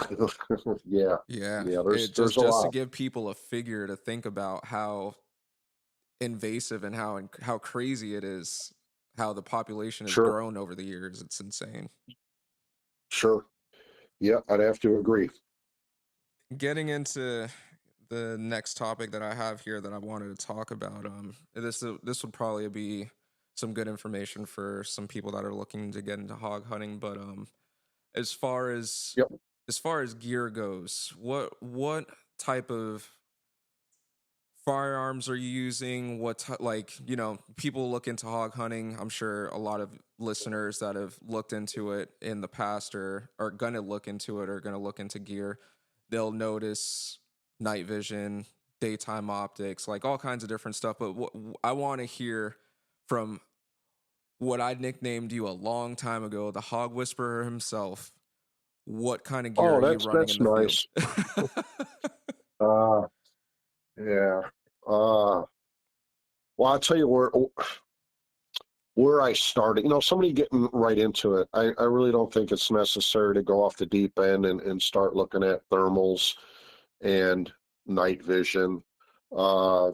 Speaker 2: yeah,
Speaker 1: Yeah,
Speaker 2: yeah,
Speaker 1: it
Speaker 2: there's a
Speaker 1: just to
Speaker 2: lot.
Speaker 1: give people a figure to think about how invasive and how crazy it is, how the population has
Speaker 2: Sure,
Speaker 1: grown over the years. It's insane.
Speaker 2: sure. Yeah, I'd have to agree.
Speaker 1: Getting into the next topic that I have here that I wanted to talk about, this would probably be some good information for some people that are looking to get into hog hunting. But as far as
Speaker 2: Yep.
Speaker 1: gear goes, what type of firearms are you using? Like, people look into hog hunting. I'm sure a lot of listeners that have looked into it in the past or are gonna look into it, or gonna look into gear. They'll notice night vision, daytime optics, like all kinds of different stuff. But I want to hear from what I nicknamed you a long time ago, the hog whisperer himself. What kind of gear
Speaker 2: Oh,
Speaker 1: are you
Speaker 2: that's
Speaker 1: running in
Speaker 2: that's
Speaker 1: the field?
Speaker 2: nice. Uh, yeah. Uh, well, I'll tell you where I started. Somebody getting right into it. I really don't think it's necessary to go off the deep end and start looking at thermals and night vision. Uh,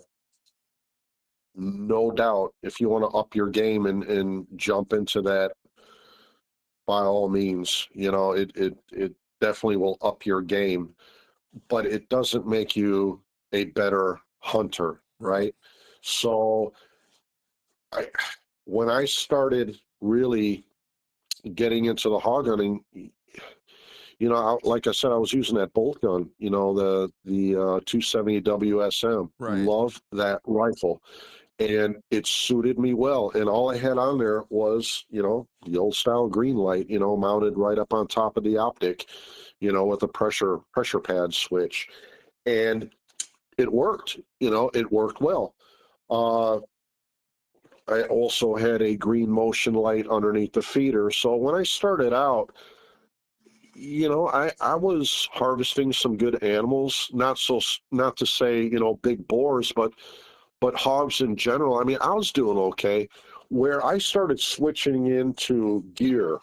Speaker 2: no doubt, if you want to up your game and jump into that, by all means, it definitely will up your game, but it doesn't make you a better hunter,
Speaker 1: Right.
Speaker 2: right? So I, when I started really getting into the hog hunting, like I said, I was using that bolt gun, the 270 WSM.
Speaker 1: Right.
Speaker 2: Love that rifle, and it suited me well. And all I had on there was, the old style green light, mounted right up on top of the optic, with a pressure pad switch, and it worked. It worked well. Uh, I also had a green motion light underneath the feeder. So when I started out, I was harvesting some good animals, not to say, big boars, but hogs in general. I mean, I was doing okay. Where I started switching into gear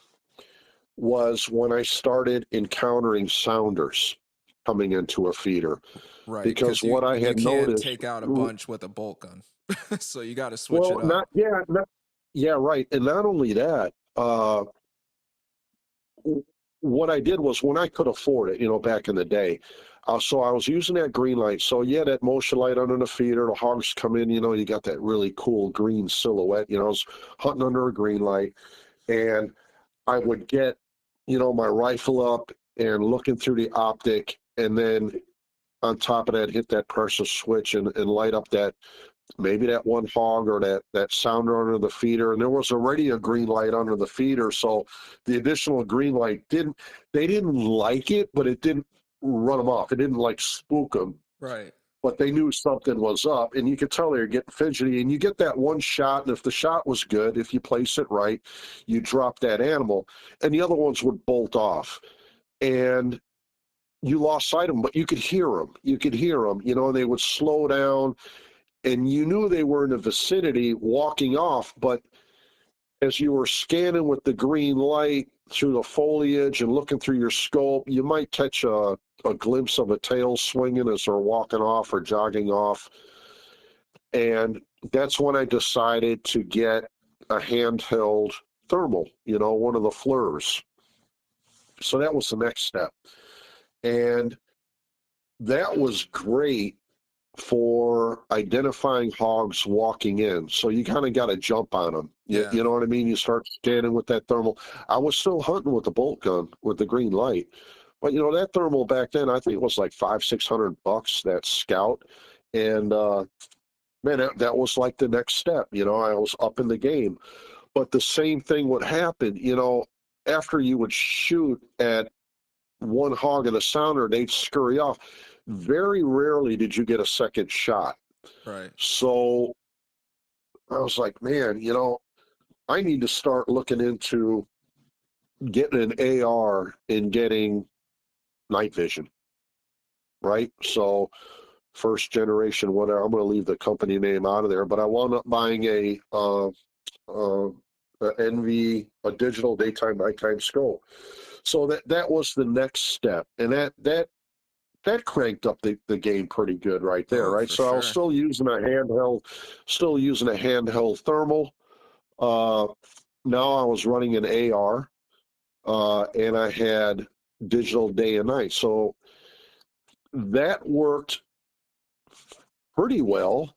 Speaker 2: was when I started encountering sounders coming into a feeder,
Speaker 1: Right,
Speaker 2: because
Speaker 1: because
Speaker 2: what I
Speaker 1: you
Speaker 2: had
Speaker 1: can't
Speaker 2: noticed,
Speaker 1: take out a bunch with a bolt gun, so you got to switch
Speaker 2: well,
Speaker 1: it up.
Speaker 2: yeah, right. And not only that, what I did was, when I could afford it, back in the day, so I was using that green light. So yeah, that motion light under the feeder, the hogs come in, you got that really cool green silhouette. I was hunting under a green light, and I would get, my rifle up and looking through the optic, and then on top of that, hit that pressure switch and light up maybe that one hog or that sounder under the feeder. And there was already a green light under the feeder, so the additional green light they didn't like it, but it didn't run them off. It didn't like spook them,
Speaker 1: Right.
Speaker 2: but they knew something was up, and you could tell they were getting fidgety. And you get that one shot, and if the shot was good, if you place it right, you drop that animal, and the other ones would bolt off, and you lost sight of them, but you could hear them. You could hear them, and they would slow down, and you knew they were in the vicinity walking off. But as you were scanning with the green light through the foliage and looking through your scope, you might catch a glimpse of a tail swinging as they're walking off or jogging off. And that's when I decided to get a handheld thermal, one of the FLIRs. So that was the next step. And that was great for identifying hogs walking in. So you kind of got to jump on them. You know what I mean? You start scanning with that thermal. I was still hunting with the bolt gun with the green light. But, you know, that thermal back then, I think it was like $500-600, that Scout. And, man, that was like the next step. You know, I was up in the game. But the same thing would happen, you know, after you would shoot at one hog and a sounder, they'd scurry off. Very rarely did you get a second shot.
Speaker 1: Right.
Speaker 2: So I was like, man, you know, I need to start looking into getting an AR and getting night vision, right? So first generation, whatever, I'm going to leave the company name out of there, but I wound up buying a NV, a digital daytime, nighttime scope. So that was the next step. And that cranked up the game pretty good right there, right? So
Speaker 1: sure.
Speaker 2: I was still using a handheld thermal. Now I was running an AR, and I had digital day and night. So that worked pretty well.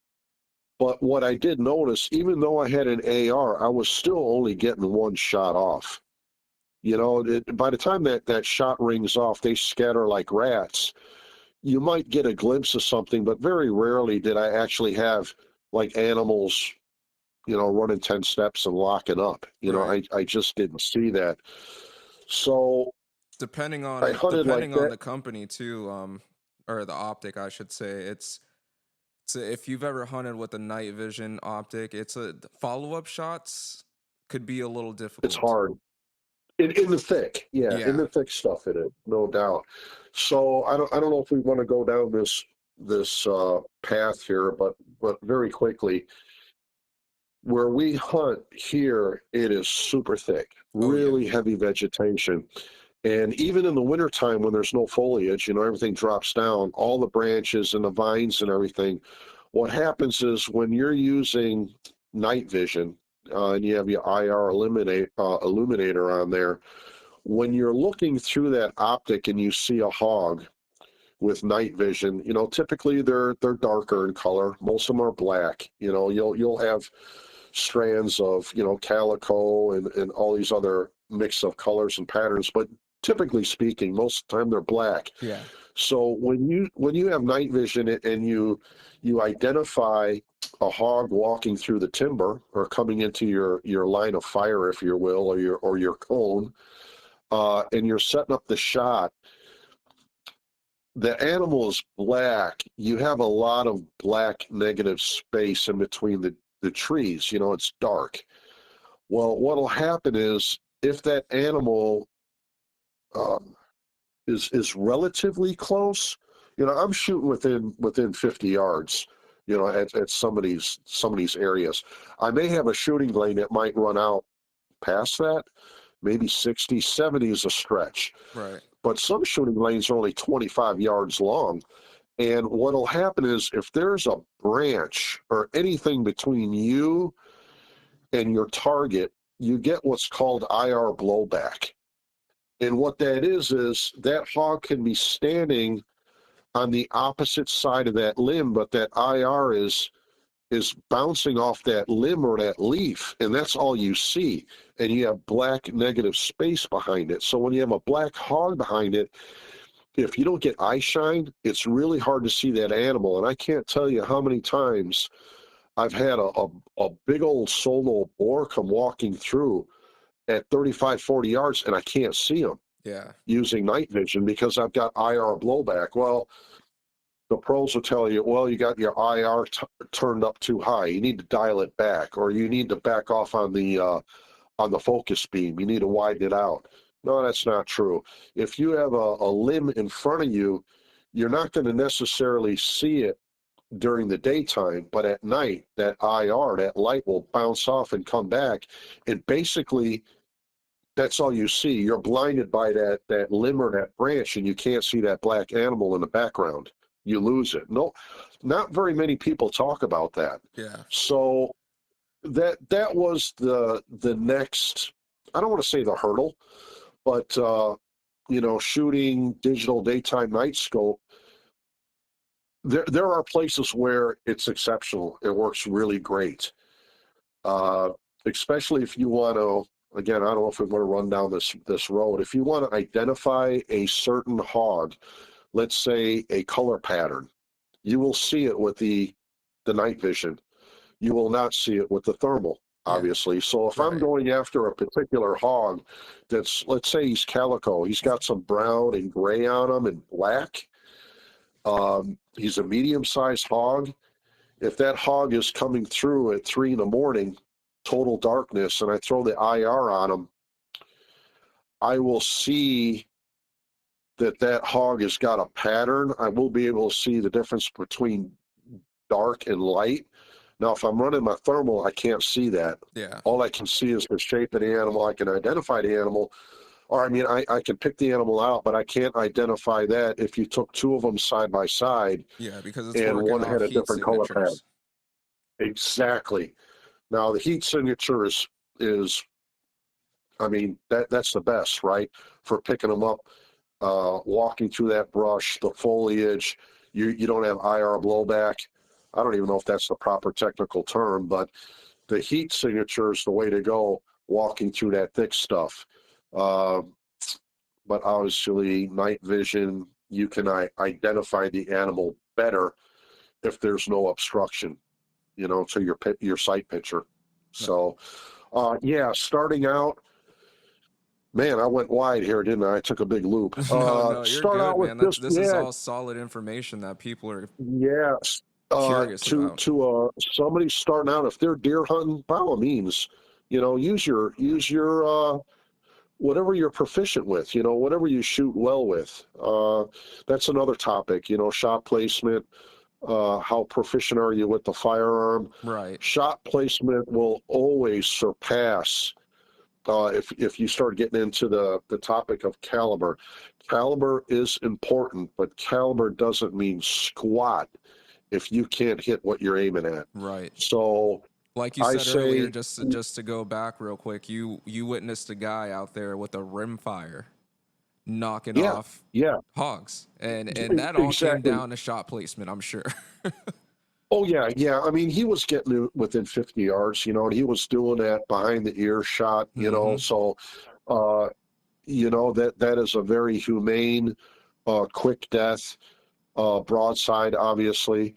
Speaker 2: But what I did notice, even though I had an AR, I was still only getting one shot off. You know, by the time that shot rings off, they scatter like rats. You might get a glimpse of something, but very rarely did I actually have like animals, you know, running 10 steps and locking up. You know, I just didn't see that. So
Speaker 1: depending on the company too, or the optic, I should say, it's if you've ever hunted with a night vision optic, it's a follow-up shots could be a little difficult.
Speaker 2: It's hard. In the thick, in the thick stuff in it, no doubt. So I don't know if we want to go down this path here, but very quickly, where we hunt here, it is super thick, really heavy vegetation. And even in the wintertime when there's no foliage, you know, everything drops down, all the branches and the vines and everything. What happens is when you're using night vision, and you have your IR illuminator on there, when you're looking through that optic and you see a hog with night vision, you know, typically they're darker in color. Most of them are black. You know, you'll have strands of, you know, calico and all these other mix of colors and patterns, but typically speaking, most of the time they're black.
Speaker 1: Yeah.
Speaker 2: So when you have night vision and you identify a hog walking through the timber or coming into your line of fire, if you will, or your cone, and you're setting up the shot, the animal is black. You have a lot of black negative space in between the trees. You know, it's dark. Well, what'll happen is if that animal is relatively close, you know, I'm shooting within 50 yards, you know, at some of these areas. I may have a shooting lane that might run out past that. Maybe 60, 70 is a stretch.
Speaker 1: Right.
Speaker 2: But some shooting lanes are only 25 yards long. And what'll happen is if there's a branch or anything between you and your target, you get what's called IR blowback. And what that is that hog can be standing on the opposite side of that limb, but that IR is bouncing off that limb or that leaf, and that's all you see. And you have black negative space behind it. So when you have a black hog behind it, if you don't get eye shine, it's really hard to see that animal. And I can't tell you how many times I've had a big old solo boar come walking through at 35, 40 yards, and I can't see them.
Speaker 1: Yeah.
Speaker 2: Using night vision because I've got IR blowback. Well, the pros will tell you, well, you got your IR turned up too high. You need to dial it back, or you need to back off on the focus beam. You need to widen it out. No, that's not true. If you have a limb in front of you, you're not going to necessarily see it during the daytime, but at night, that IR, that light will bounce off and come back. And basically, that's all you see. You're blinded by that limb or that branch, and you can't see that black animal in the background. You lose it. No, not very many people talk about that.
Speaker 1: Yeah.
Speaker 2: So that was the next, I don't want to say the hurdle, but shooting digital daytime night scope, there are places where it's exceptional. It works really great. Especially if you want to, again, I don't know if we're going to run down this road. If you want to identify a certain hog, let's say a color pattern, you will see it with the night vision. You will not see it with the thermal, obviously. Yeah. So if I'm going after a particular hog that's, let's say he's calico, he's got some brown and gray on him and black. He's a medium-sized hog. If that hog is coming through at 3 a.m, total darkness, and I throw the IR on him, I will see that hog has got a pattern. I will be able to see the difference between dark and light. Now, if I'm running my thermal, I can't see that.
Speaker 1: Yeah.
Speaker 2: All I can see is the shape of the animal. I can identify the animal, or I can pick the animal out, but I can't identify that if you took two of them side by side.
Speaker 1: Yeah, because it's
Speaker 2: and one had a different color pattern. Exactly. Now, the heat signature is I mean, that's the best, right? For picking them up, walking through that brush, the foliage, you don't have IR blowback. I don't even know if that's the proper technical term, but the heat signature is the way to go walking through that thick stuff. But obviously, night vision, you can identify the animal better if there's no obstruction, to your sight picture. So, starting out, man, I went wide here, didn't I? I took a big loop.
Speaker 1: No, you're good, man. This is all solid information that people are curious about.
Speaker 2: To somebody starting out, if they're deer hunting, by all means, use your whatever you're proficient with, whatever you shoot well with. That's another topic, shot placement. How proficient are you with the firearm?
Speaker 1: Right.
Speaker 2: Shot placement will always surpass. If you start getting into the topic of caliber, caliber is important, but caliber doesn't mean squat if you can't hit what you're aiming at.
Speaker 1: Right.
Speaker 2: So,
Speaker 1: like you said earlier, just to go back real quick, you witnessed a guy out there with a rimfire knocking off hogs, and that all came down to shot placement, I'm sure.
Speaker 2: Oh, yeah. I mean, he was getting within 50 yards, and he was doing that behind the ear shot, so, that is a very humane, quick death, broadside, obviously.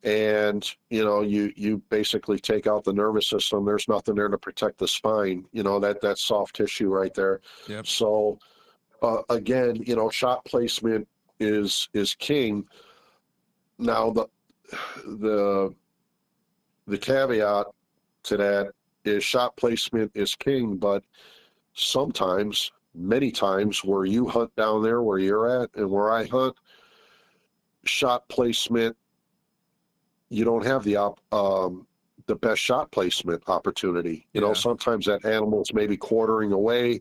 Speaker 2: And, you basically take out the nervous system. There's nothing there to protect the spine, that's soft tissue right there.
Speaker 1: Yep.
Speaker 2: So, again, shot placement is king. Now, the caveat to that is shot placement is king, but sometimes, many times, where you hunt down there where you're at and where I hunt, shot placement, you don't have the best shot placement opportunity. Sometimes that animal's maybe quartering away.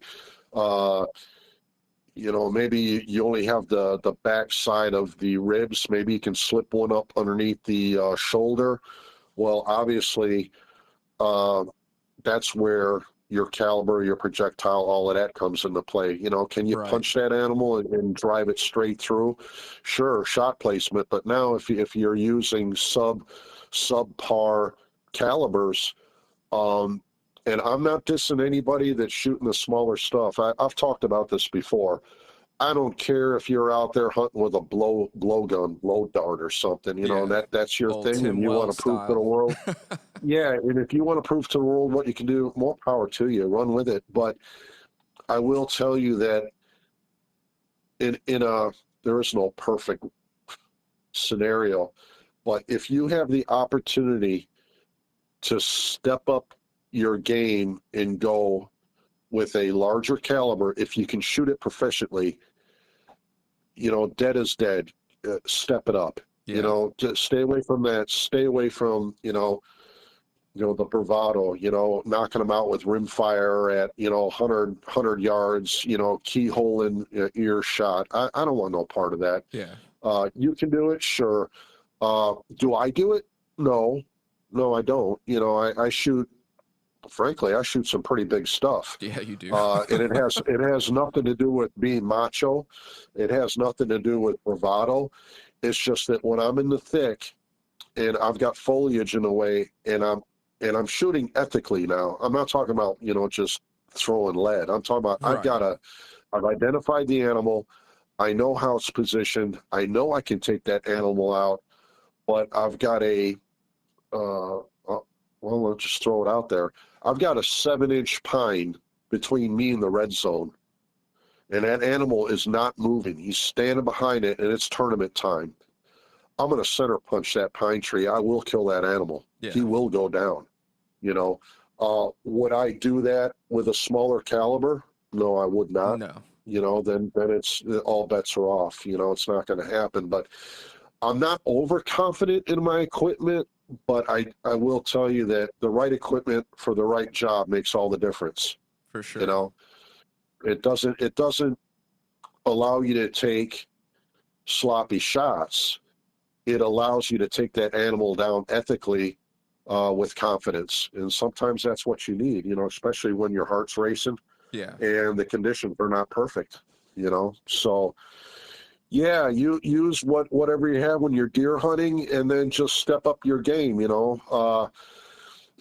Speaker 2: Maybe you only have the back side of the ribs. Maybe you can slip one up underneath the shoulder. Well, obviously, that's where your caliber, your projectile, all of that comes into play. Can you punch that animal and drive it straight through? Sure, shot placement. But now if you're using subpar calibers, and I'm not dissing anybody that's shooting the smaller stuff. I've talked about this before. I don't care if you're out there hunting with a blow dart or something, that's your thing,
Speaker 1: Tim
Speaker 2: and you want to prove to the world. Yeah, and if you want to prove to the world what you can do, more power to you. Run with it. But I will tell you that there is no perfect scenario, but if you have the opportunity to step up your game and go with a larger caliber, if you can shoot it proficiently, dead is dead. Step it up.
Speaker 1: Yeah.
Speaker 2: Just stay away from that. Stay away from the bravado. Knocking them out with rimfire at 100 yards. Keyhole in earshot. I don't want no part of that.
Speaker 1: Yeah.
Speaker 2: You can do it, sure. Do I do it? No, I don't. I shoot frankly, I shoot some pretty big stuff.
Speaker 1: Yeah, you do.
Speaker 2: And it has nothing to do with being macho. It has nothing to do with bravado. It's just that when I'm in the thick and I've got foliage in the way and I'm shooting ethically now. I'm not talking about, just throwing lead. I'm talking about
Speaker 1: Right.
Speaker 2: I've identified the animal. I know how it's positioned. I know I can take that animal out, but I've got well, let's just throw it out there. I've got a 7-inch pine between me and the red zone, and that animal is not moving. He's standing behind it, and it's tournament time. I'm going to center punch that pine tree. I will kill that animal.
Speaker 1: Yeah.
Speaker 2: He will go down. Would I do that with a smaller caliber? No, I would not.
Speaker 1: No.
Speaker 2: Then it's all bets are off. It's not going to happen. But I'm not overconfident in my equipment, but I will tell you that the right equipment for the right job makes all the difference.
Speaker 1: For sure.
Speaker 2: It doesn't allow you to take sloppy shots. It allows you to take that animal down ethically with confidence. And sometimes that's what you need, especially when your heart's racing
Speaker 1: Yeah.
Speaker 2: and the conditions are not perfect, So, yeah, you use whatever you have when you're deer hunting and then just step up your game,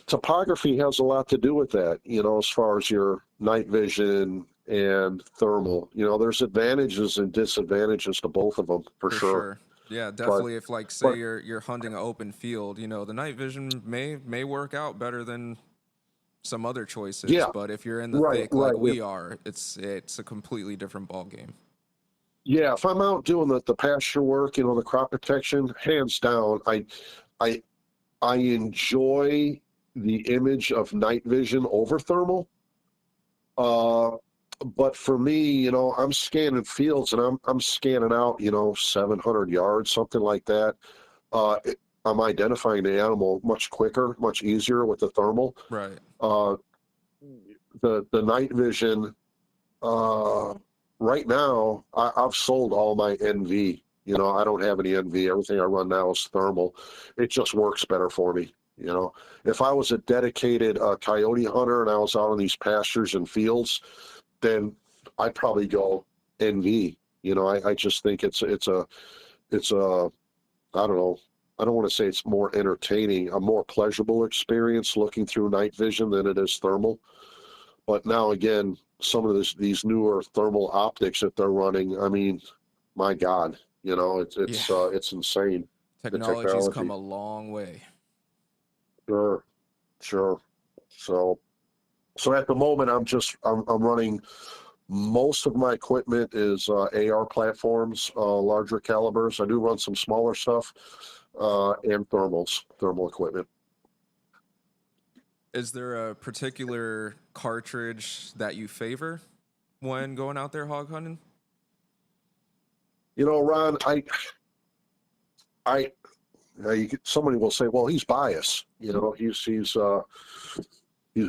Speaker 2: Topography has a lot to do with that, as far as your night vision and thermal. There's advantages and disadvantages to both of them for sure.
Speaker 1: Sure. Yeah,
Speaker 2: But
Speaker 1: definitely. If like say
Speaker 2: but
Speaker 1: you're hunting an open field, the night vision may work out better than some other choices.
Speaker 2: yeah,
Speaker 1: But if you're in the
Speaker 2: right,
Speaker 1: thick
Speaker 2: right.
Speaker 1: like we are, it's a completely different ball game.
Speaker 2: Yeah, if I'm out doing the pasture work, the crop protection, hands down, I I enjoy the image of night vision over thermal. But for me, I'm scanning fields and I'm scanning out, 700 yards, something like that. I'm identifying the animal much quicker, much easier with the thermal.
Speaker 1: Right.
Speaker 2: Uh, the night vision. Right now, I've sold all my NV. I don't have any NV. Everything I run now is thermal. It just works better for me. If I was a dedicated coyote hunter and I was out on these pastures and fields, then I'd probably go NV. I just think it's a I don't know. I don't want to say it's more entertaining, a more pleasurable experience looking through night vision than it is thermal. But now again, some of these newer thermal optics that they're running, I mean, my God,
Speaker 1: Yeah.
Speaker 2: it's insane. The
Speaker 1: Technology's come
Speaker 2: technology.
Speaker 1: a long way.
Speaker 2: Sure, sure. So at the moment, I'm running. Most of my equipment is AR platforms, larger calibers. I do run some smaller stuff, and thermal equipment.
Speaker 1: Is there a particular cartridge that you favor when going out there hog hunting?
Speaker 2: Ron, I somebody will say, well, he's biased. He's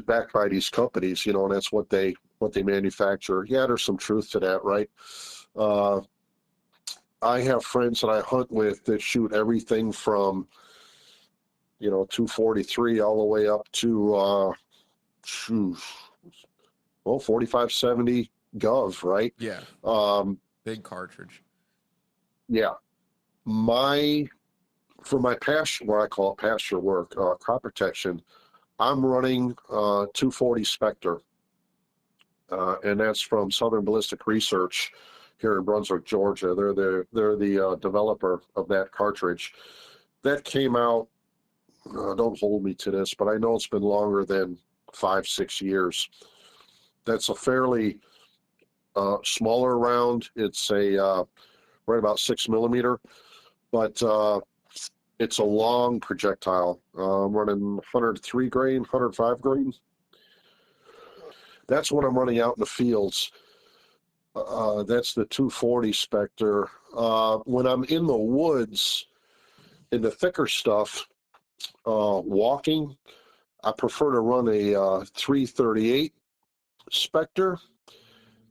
Speaker 2: backed by these companies, and that's what they manufacture. Yeah, there's some truth to that, right? I have friends that I hunt with that shoot everything from 243 all the way up to 4570 Gov, right?
Speaker 1: Yeah. Big cartridge.
Speaker 2: Yeah. For my pasture, what I call it pasture work, crop protection, I'm running 240 Spectre, and that's from Southern Ballistic Research here in Brunswick, Georgia. They're the developer of that cartridge. That came out. Don't hold me to this, but I know it's been longer than 5-6 years. That's a fairly smaller round. It's a right about 6 millimeter, but it's a long projectile. I'm running 103 grain, 105 grain. That's what I'm running out in the fields. That's the 240 Spectre. When I'm in the woods, in the thicker stuff, walking, I prefer to run a 338 Spectre.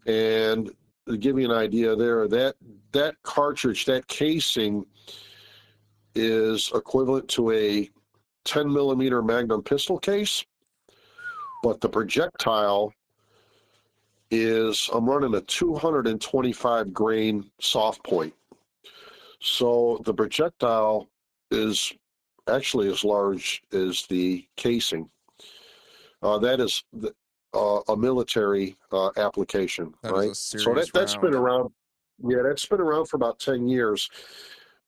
Speaker 2: And to give you an idea there, that cartridge, that casing is equivalent to a 10 millimeter Magnum pistol case, but the projectile is, I'm running a 225 grain soft point. So the projectile is actually as large as the casing. That is a military application,
Speaker 1: That is
Speaker 2: right?
Speaker 1: a
Speaker 2: So
Speaker 1: serious
Speaker 2: that's been
Speaker 1: round.
Speaker 2: around. Yeah, that's been around for about 10 years.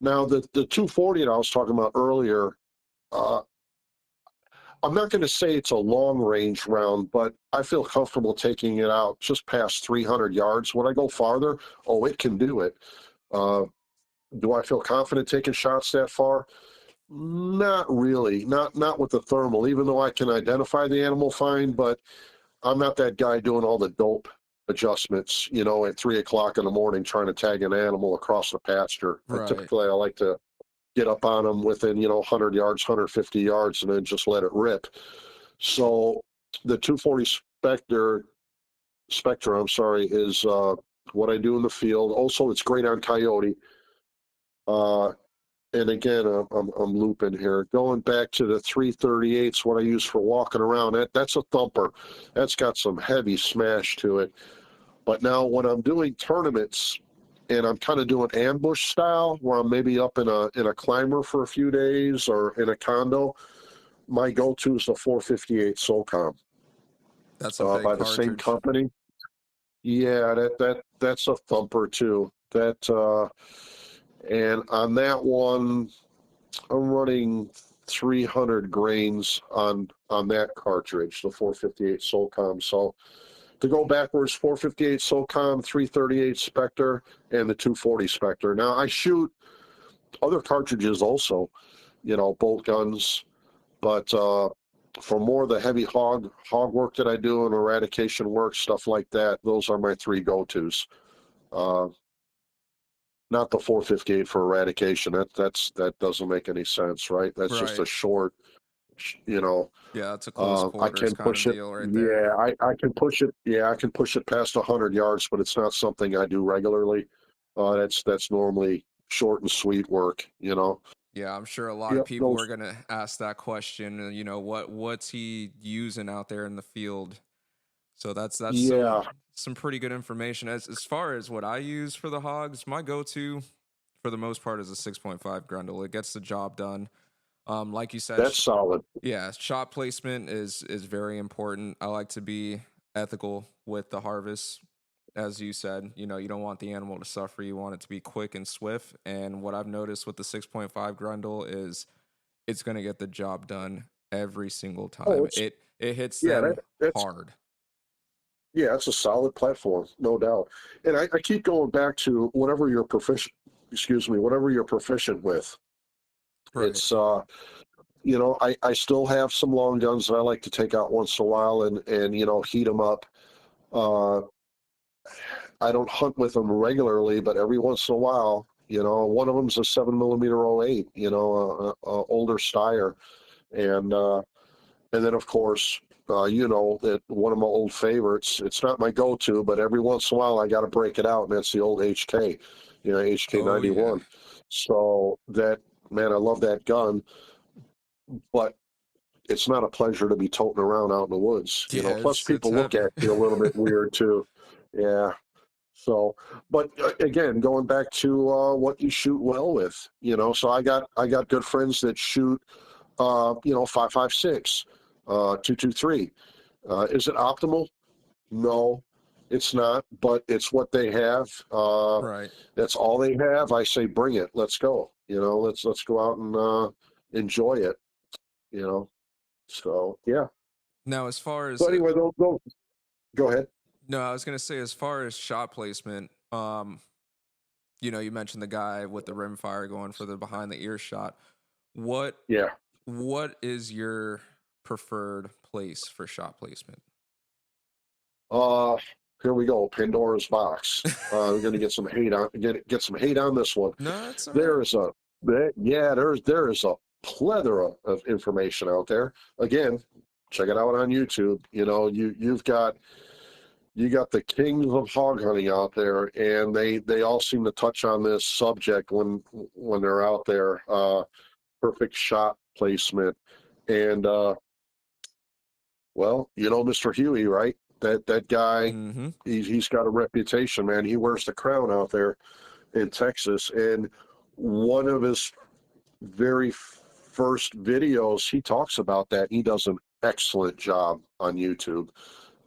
Speaker 2: Now, the 240 that I was talking about earlier, uh, I'm not going to say it's a long range round, but I feel comfortable taking it out just past 300 yards. When I go farther, oh, it can do it. Uh, do I feel confident taking shots that far? Not really. Not with the thermal, even though I can identify the animal fine, but I'm not that guy doing all the dope adjustments, at 3 o'clock in the morning trying to tag an animal across the pasture.
Speaker 1: Right.
Speaker 2: Typically, I like to get up on them within, 100 yards, 150 yards, and then just let it rip. So the 240 Spectre, I'm sorry, is what I do in the field. Also, it's great on coyote. Uh, and again, I'm looping here. Going back to the 338s, what I use for walking around, that's a thumper. That's got some heavy smash to it. But now when I'm doing tournaments and I'm kind of doing ambush style, where I'm maybe up in a climber for a few days or in a condo, my go-to is the 458 SOCOM
Speaker 1: That's a big
Speaker 2: by the same
Speaker 1: cartridge.
Speaker 2: company. Yeah, that's a thumper too. And on that one, I'm running 300 grains on that cartridge, the 458 SOCOM. So to go backwards, 458 SOCOM, 338 Spectre, and the 240 Spectre. Now I shoot other cartridges also, bolt guns, but for more of the heavy hog work that I do and eradication work, stuff like that, those are my three go-tos. Uh, Not the 458 for eradication. That doesn't make any sense, right? That's just
Speaker 1: Right.
Speaker 2: a short, you know.
Speaker 1: Yeah, that's a close
Speaker 2: I
Speaker 1: quarters
Speaker 2: can
Speaker 1: kind
Speaker 2: push
Speaker 1: of
Speaker 2: it.
Speaker 1: deal right there.
Speaker 2: Yeah, I can push it. Yeah, I can push it past 100 yards, but it's not something I do regularly. That's normally short and sweet work.
Speaker 1: Yeah, I'm sure a lot of
Speaker 2: Yep.
Speaker 1: people
Speaker 2: Those.
Speaker 1: are gonna ask that question. What's he using out there in the field? So that's
Speaker 2: Yeah,
Speaker 1: some pretty good information. As far as what I use for the hogs, my go-to for the most part is a 6.5 Grundle. It gets the job done. Like you said,
Speaker 2: that's solid.
Speaker 1: yeah, shot placement is very important. I like to be ethical with the harvest. As you said, you don't want the animal to suffer. You want it to be quick and swift. And what I've noticed with the 6.5 Grundle is it's going to get the job done every single
Speaker 2: Oh,
Speaker 1: time. It hits
Speaker 2: yeah,
Speaker 1: them
Speaker 2: that's
Speaker 1: hard.
Speaker 2: yeah, it's a solid platform, no doubt. And I keep going back to whatever you're proficient. Excuse me, whatever you're proficient with.
Speaker 1: Right.
Speaker 2: It's I still have some long guns that I like to take out once in a while and heat them up. Uh, I don't hunt with them regularly, but every once in a while, one of them's a 7mm 08, older Steyr, and then of course, that one of my old favorites. It's not my go-to, but every once in a while I got to break it out, and that's the old HK, HK
Speaker 1: Oh yeah.
Speaker 2: 91. So that man, I love that gun, but it's not a pleasure to be toting around out in the woods.
Speaker 1: Yeah,
Speaker 2: Plus
Speaker 1: it's
Speaker 2: people look
Speaker 1: heavy.
Speaker 2: at you a little bit weird too. Yeah. So, but again, going back to what you shoot well with, so I got good friends that shoot, 5.56, 2.23. Is it optimal? No, it's not, but it's what they have.
Speaker 1: Right.
Speaker 2: That's all they have. I say, bring it. Let's go. Let's go out and enjoy it. You know. So yeah.
Speaker 1: Now, as far
Speaker 2: So
Speaker 1: as
Speaker 2: anyway, they'll go ahead.
Speaker 1: no, I was gonna say as far as shot placement, you mentioned the guy with the rimfire going for the behind the ear shot. What
Speaker 2: Yeah.
Speaker 1: what is your preferred place for shot placement?
Speaker 2: Uh, Here we go. Pandora's box. We're gonna get some hate on get some hate on this one.
Speaker 1: No, that's all right.
Speaker 2: There is a yeah, there is a plethora of information out there. Again, check it out on YouTube. You got the kings of hog hunting out there, and they all seem to touch on this subject when they're out there. Perfect shot placement, and Well, you know Mr. Huey, right? That guy,
Speaker 1: Mm-hmm.
Speaker 2: he's got a reputation, man. He wears the crown out there in Texas. And one of his very first videos, he talks about that. He does an excellent job on YouTube.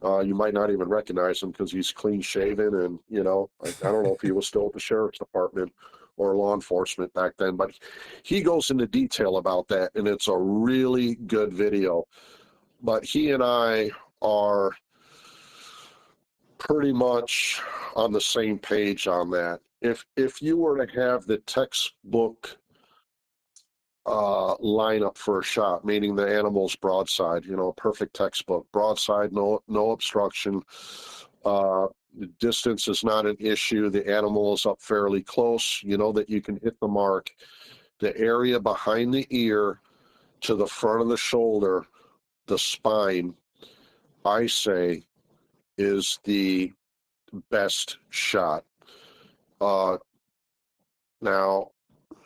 Speaker 2: You might not even recognize him because he's clean shaven, and I don't know if he was still at the sheriff's department or law enforcement back then, but he goes into detail about that, and it's a really good video. But he and I are pretty much on the same page on that. If you were to have the textbook lineup for a shot, meaning the animal's broadside, perfect textbook, broadside, no obstruction. The distance is not an issue. The animal is up fairly close. You know that you can hit the mark. The area behind the ear to the front of the shoulder, the spine, I say, is the best shot. Now,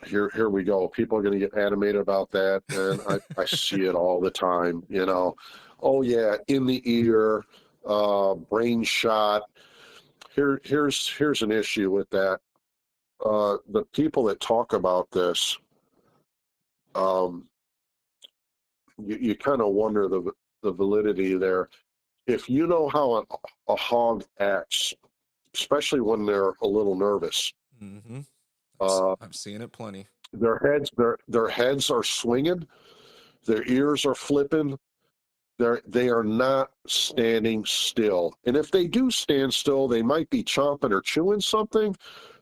Speaker 2: here we go. People are going to get animated about that, and I see it all the time. Oh yeah, in the ear, brain shot. Here's an issue with that. The people that talk about this, you kind of wonder the validity there. If you know how a hog acts, especially when they're a little nervous,
Speaker 1: Mm-hmm. I've seen it plenty.
Speaker 2: their heads are swinging, their ears are flipping. They are not standing still. And if they do stand still, they might be chomping or chewing something.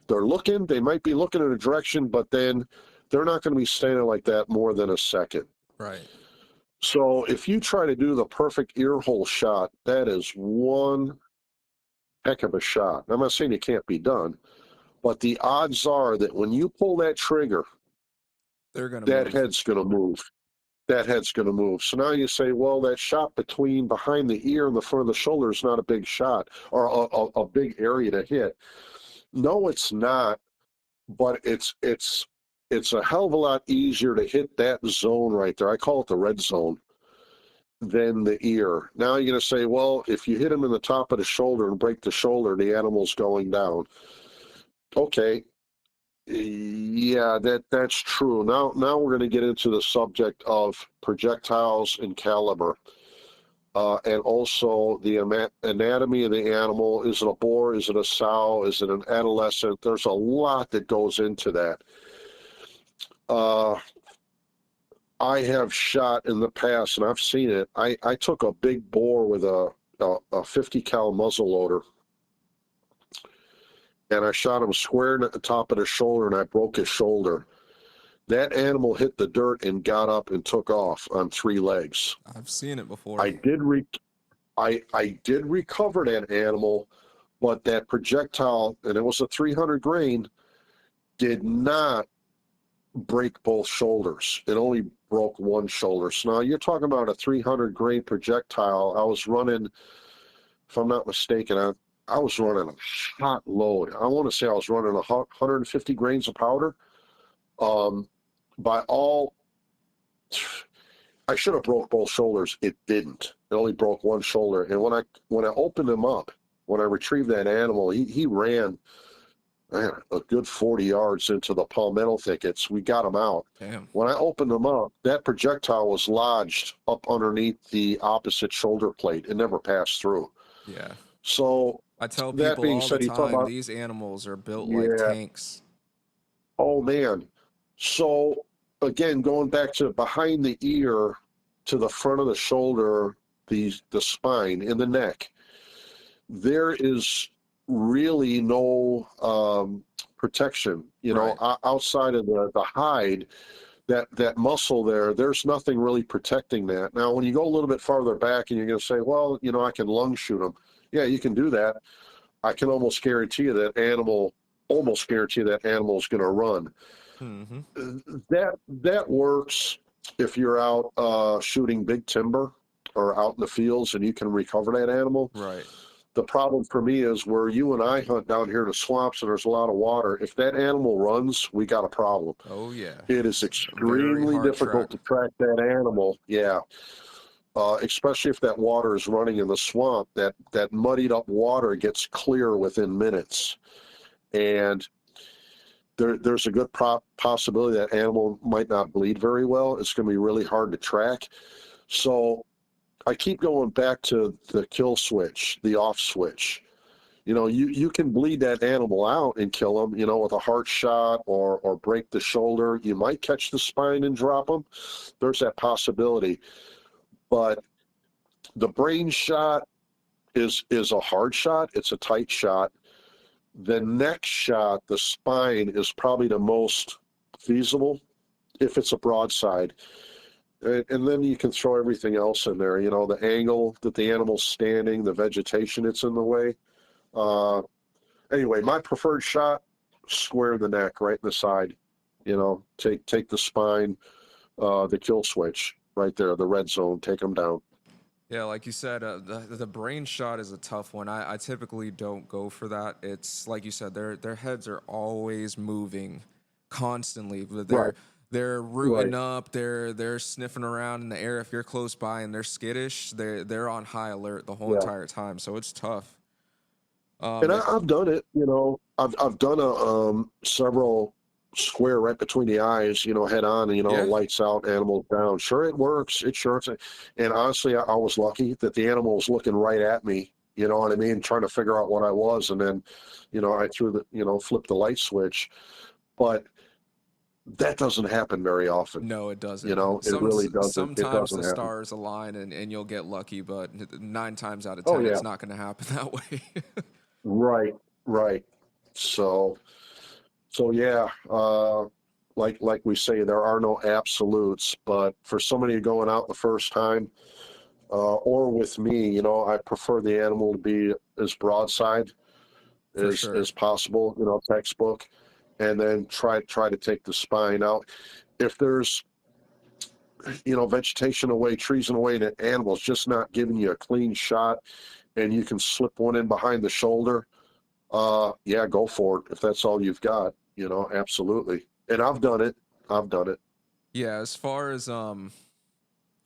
Speaker 2: They might be looking in a direction, but then they're not going to be standing like that more than a second.
Speaker 1: Right.
Speaker 2: So if you try to do the perfect ear hole shot, that is one heck of a shot. I'm not saying it can't be done, but the odds are that when you pull that trigger, that head's going to move. That head's going to move. So now you say, well, that shot behind the ear and the front of the shoulder is not a big shot or a big area to hit. No, it's not, but it's a hell of a lot easier to hit that zone right there. I call it the red zone than the ear. Now you're going to say, well, if you hit him in the top of the shoulder and break the shoulder, the animal's going down. Okay. Yeah, that's true. Now we're going to get into the subject of projectiles and caliber, and also the anatomy of the animal. Is it a boar? Is it a sow? Is it an adolescent? There's a lot that goes into that. I have shot in the past, and I've seen it. I took a big boar with a 50 cal muzzle loader, and I shot him square at the top of the shoulder, and I broke his shoulder. That animal hit the dirt and got up and took off on 3 legs.
Speaker 1: I've seen it before.
Speaker 2: I did recover that animal, but that projectile, and it was a 300 grain, did not break both shoulders. It only broke one shoulder. So now you're talking about a 300 grain projectile. I was running, if I'm not mistaken, I was running a hot load. I want to say I was running 150 grains of powder. By all, I should have broke both shoulders. It didn't. It only broke one shoulder. And when I opened him up, when I retrieved that animal, he ran, man, a good 40 yards into the palmetto thickets. We got him out.
Speaker 1: Damn.
Speaker 2: When I opened him up, that projectile was lodged up underneath the opposite shoulder plate. It never passed through.
Speaker 1: Yeah.
Speaker 2: So
Speaker 1: I tell people all the time, these animals are built like tanks.
Speaker 2: Oh, man. So, again, going back to behind the ear to the front of the shoulder, the spine and the neck, there is really no protection, outside of the hide, that muscle there's nothing really protecting that. Now, when you go a little bit farther back and you're going to say, well, I can lung shoot them. Yeah, you can do that. I can almost guarantee you that animal is going to run. Mm-hmm. That works if you're out shooting big timber or out in the fields and you can recover that animal.
Speaker 1: Right.
Speaker 2: The problem for me is where you and I hunt down here in the swamps and there's a lot of water. If that animal runs, we got a problem.
Speaker 1: Oh, yeah.
Speaker 2: It is extremely difficult to track that animal. Yeah. especially if that water is running in the swamp, that muddied up water gets clear within minutes. And there's a good possibility that animal might not bleed very well. It's going to be really hard to track. So I keep going back to the kill switch, the off switch. You can bleed that animal out and kill them, with a heart shot or break the shoulder. You might catch the spine and drop them. There's that possibility. But the brain shot is a hard shot. It's a tight shot. The neck shot, the spine, is probably the most feasible if it's a broadside. And then you can throw everything else in there, the angle that the animal's standing, the vegetation that's in the way. Anyway, my preferred shot, square in the neck, right in the side. Take the spine, the kill switch right there, the red zone, take them down.
Speaker 1: Yeah, like you said, the brain shot is a tough one. I typically don't go for that. It's like you said, their heads are always moving constantly. They're rooting up, they're sniffing around in the air. If you're close by and they're skittish, they're on high alert the whole entire time. So it's tough.
Speaker 2: And I've done it, I've done several square right between the eyes, head on, and, lights out, animals down. Sure, it works. It sure. And honestly, I was lucky that the animal was looking right at me, you know what I mean? Trying to figure out what I was. And then, I flipped the light switch. But that doesn't happen very often.
Speaker 1: No, it doesn't.
Speaker 2: It really doesn't.
Speaker 1: Sometimes the stars align and you'll get lucky, but 9 times out of 10, it's not going to happen that way.
Speaker 2: Right. So yeah, like we say, there are no absolutes, but for somebody going out the first time, or with me, I prefer the animal to be as broadside as possible, textbook, and then try to take the spine out. If there's, vegetation away, trees in the way, and the animal's just not giving you a clean shot, and you can slip one in behind the shoulder, go for it. If that's all you've got, absolutely. And I've done it.
Speaker 1: Yeah, as far as shot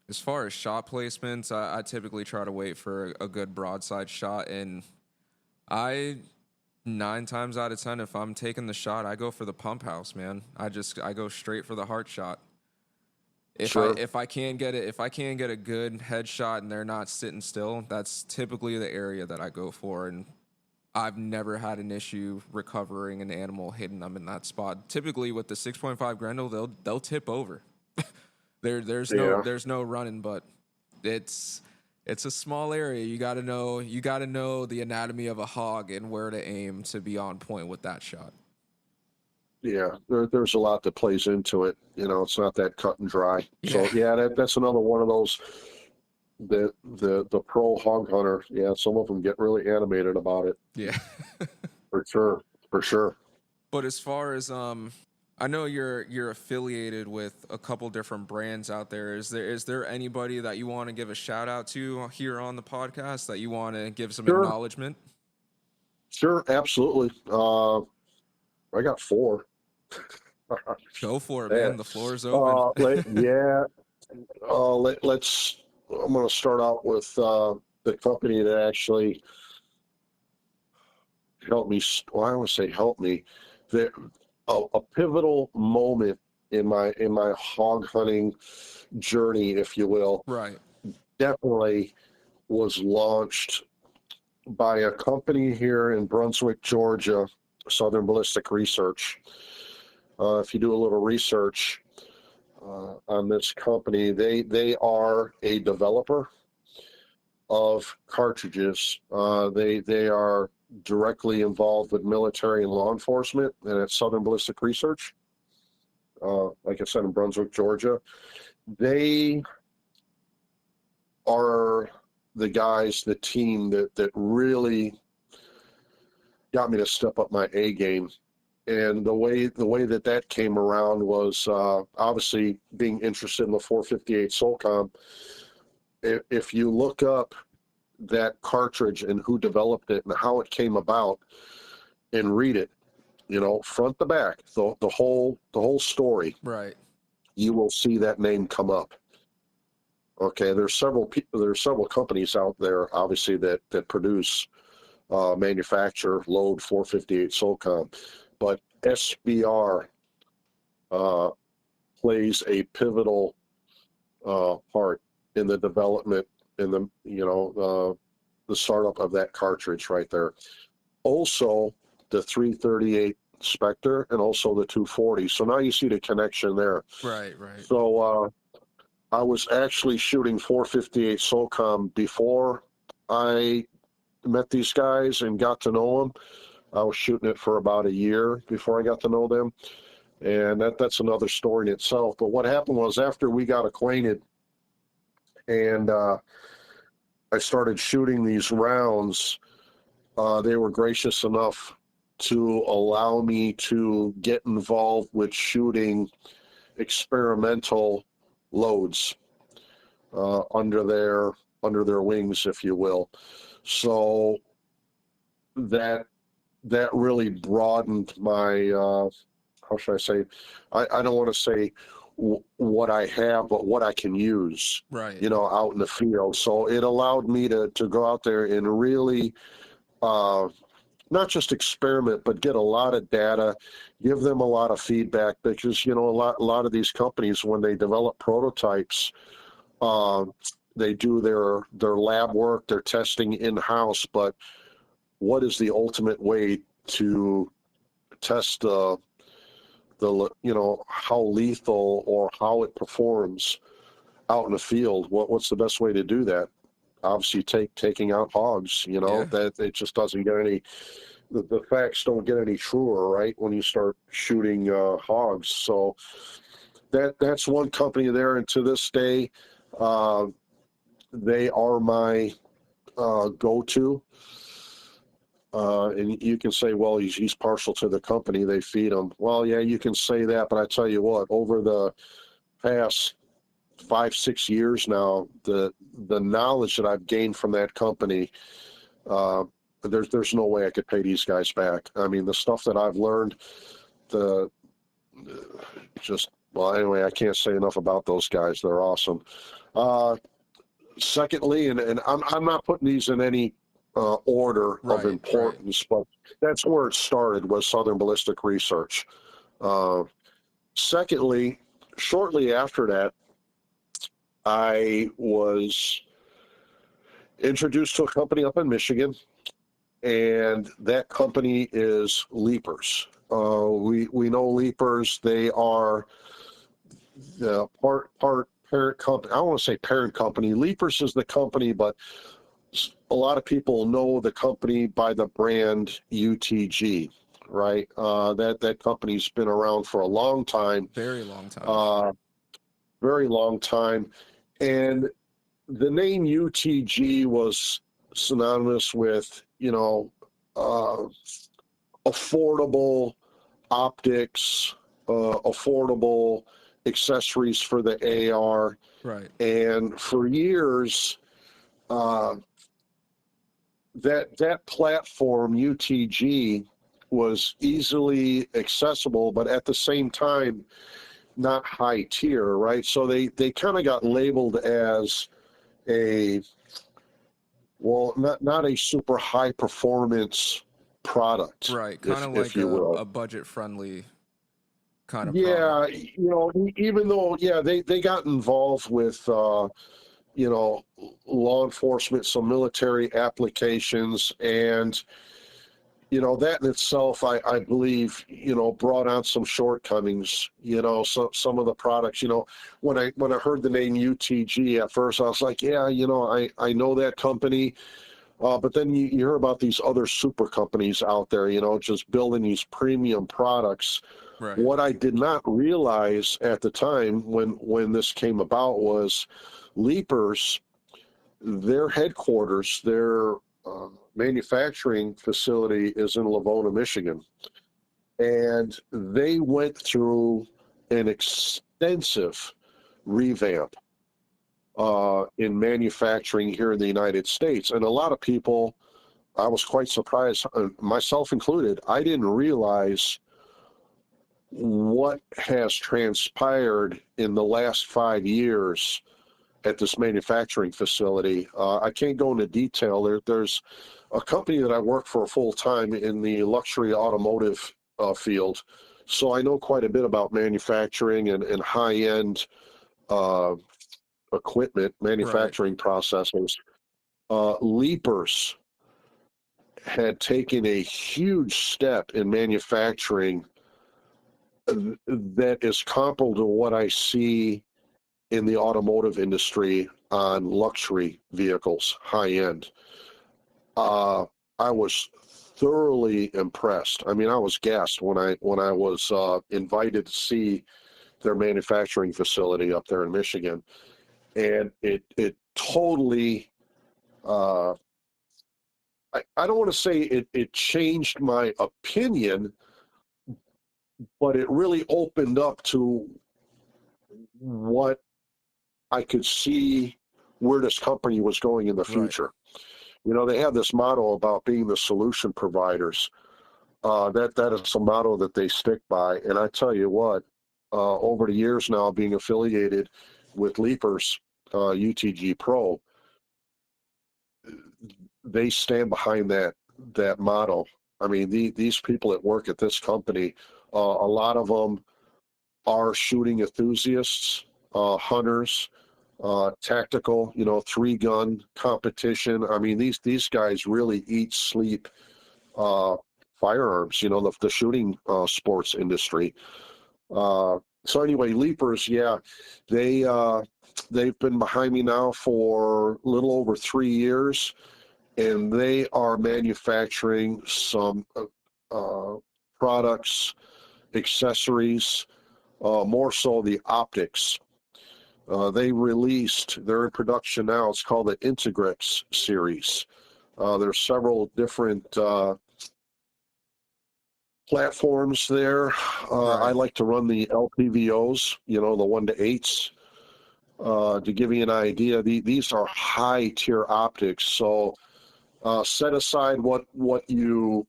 Speaker 1: placements, I typically try to wait for a good broadside shot, and 9 times out of 10, if I'm taking the shot, I go for the pump house, man. I go straight for the heart shot. If I can get a good headshot and they're not sitting still, that's typically the area that I go for, and I've never had an issue recovering an animal, hitting them in that spot. Typically with the 6.5 Grendel, they'll tip over. There's no running, but it's a small area. You got to know the anatomy of a hog and where to aim to be on point with that shot.
Speaker 2: Yeah, there's a lot that plays into it. It's not that cut and dry. So that's another one of those. The pro hog hunter, some of them get really animated about it.
Speaker 1: Yeah,
Speaker 2: for sure.
Speaker 1: But as far as I know you're affiliated with a couple different brands out there. Is there anybody that you want to give a shout out to here on the podcast that you want to give some acknowledgement?
Speaker 2: Sure, absolutely. I got 4.
Speaker 1: Go for it, man. The floor is open.
Speaker 2: Let's. I'm going to start out with the company that actually helped me. Well, I don't want to say help me. A pivotal moment in my hog hunting journey, if you will.
Speaker 1: Right.
Speaker 2: Definitely was launched by a company here in Brunswick, Georgia, Southern Ballistic Research. If you do a little research on this company, they are a developer of cartridges. They are directly involved with military and law enforcement, and at Southern Ballistic Research, like I said, in Brunswick, Georgia. They are the team that really got me to step up my A game. And the way that came around was obviously being interested in the 458 SOCOM. If you look up that cartridge and who developed it and how it came about and read it, front to back, the whole story,
Speaker 1: right,
Speaker 2: you will see that name come up. Okay, there's several people, there's several companies out there, obviously, that produce, manufacture, load 458 SOCOM, but SBR uh, plays a pivotal part in the development, in the startup of that cartridge right there. Also, the 338 Spectre and also the 240. So now you see the connection there.
Speaker 1: Right.
Speaker 2: So I was actually shooting 458 SOCOM before I met these guys and got to know them. I was shooting it for about a year before I got to know them. And that's another story in itself. But what happened was, after we got acquainted and I started shooting these rounds, they were gracious enough to allow me to get involved with shooting experimental loads under their wings, if you will. So that really broadened my, how should I say? I don't want to say what I have, but what I can use.
Speaker 1: Right.
Speaker 2: Out in the field. So it allowed me to go out there and really, not just experiment, but get a lot of data, give them a lot of feedback, because a lot of these companies, when they develop prototypes, they do their lab work, their testing in-house, but what is the ultimate way to test how lethal or how it performs out in the field? What's the best way to do that? Obviously, taking out hogs. That it just doesn't get any. The facts don't get any truer, right, when you start shooting hogs. So that's one company there, and to this day, they are my go-to. And you can say, well, he's partial to the company, they feed him. Well, yeah, you can say that, but I tell you what, over the past 5-6 years now, the knowledge that I've gained from that company, there's no way I could pay these guys back. I mean, the stuff that I've learned, anyway, I can't say enough about those guys. They're awesome. Secondly, and I'm not putting these in any order of importance, but that's where it started, was Southern Ballistic Research. Secondly, shortly after that, I was introduced to a company up in Michigan, and that company is Leapers. We know Leapers. They are part parent company. I don't want to say parent company. Leapers is the company, but a lot of people know the company by the brand UTG, right? That company's been around for a long time.
Speaker 1: Very long time.
Speaker 2: Very long time. And the name UTG was synonymous with, affordable optics, affordable accessories for the AR.
Speaker 1: Right.
Speaker 2: And for years, that platform, UTG, was easily accessible, but at the same time, not high tier, right? So they kind of got labeled as not a super high performance product,
Speaker 1: right? Kind of like
Speaker 2: you will.
Speaker 1: a budget friendly kind of
Speaker 2: product. Even though they got involved with law enforcement, some military applications, and that in itself, I believe, brought on some shortcomings. Some of the products, when I heard the name UTG at first, I was like, I know that company. But then you hear about these other super companies out there, just building these premium products.
Speaker 1: Right.
Speaker 2: What I did not realize at the time when this came about was Leapers, their headquarters, their manufacturing facility is in Lavona, Michigan. And they went through an extensive revamp in manufacturing here in the United States. And a lot of people, I was quite surprised, myself included, I didn't realize what has transpired in the last 5 years at this manufacturing facility. I can't go into detail. There's a company that I work for full time in the luxury automotive field, so I know quite a bit about manufacturing and high end equipment, manufacturing processes. Leapers had taken a huge step in manufacturing that is comparable to what I see in the automotive industry on luxury vehicles, high end. I was thoroughly impressed. I mean, I was gassed when I was invited to see their manufacturing facility up there in Michigan, and it totally. I don't want to say it changed my opinion, but it really opened up to what I could see where this company was going in the future. Right. You know, they have this motto about being the solution providers. That is a motto that they stick by. And I tell you what, over the years now being affiliated with Leapers, UTG Pro, they stand behind that motto. I mean, these people that work at this company, a lot of them are shooting enthusiasts, hunters, tactical, 3-gun competition. I mean, these guys really eat, sleep firearms, the shooting sports industry. So anyway, Leapers, yeah, they've been behind me now for a little over 3 years, and they are manufacturing some products, accessories, more so the optics. They released, they're in production now, it's called the Integrex series. There's several different platforms there. Right. I like to run the LPVOs, the 1-8s. To give you an idea, these are high tier optics. So set aside what you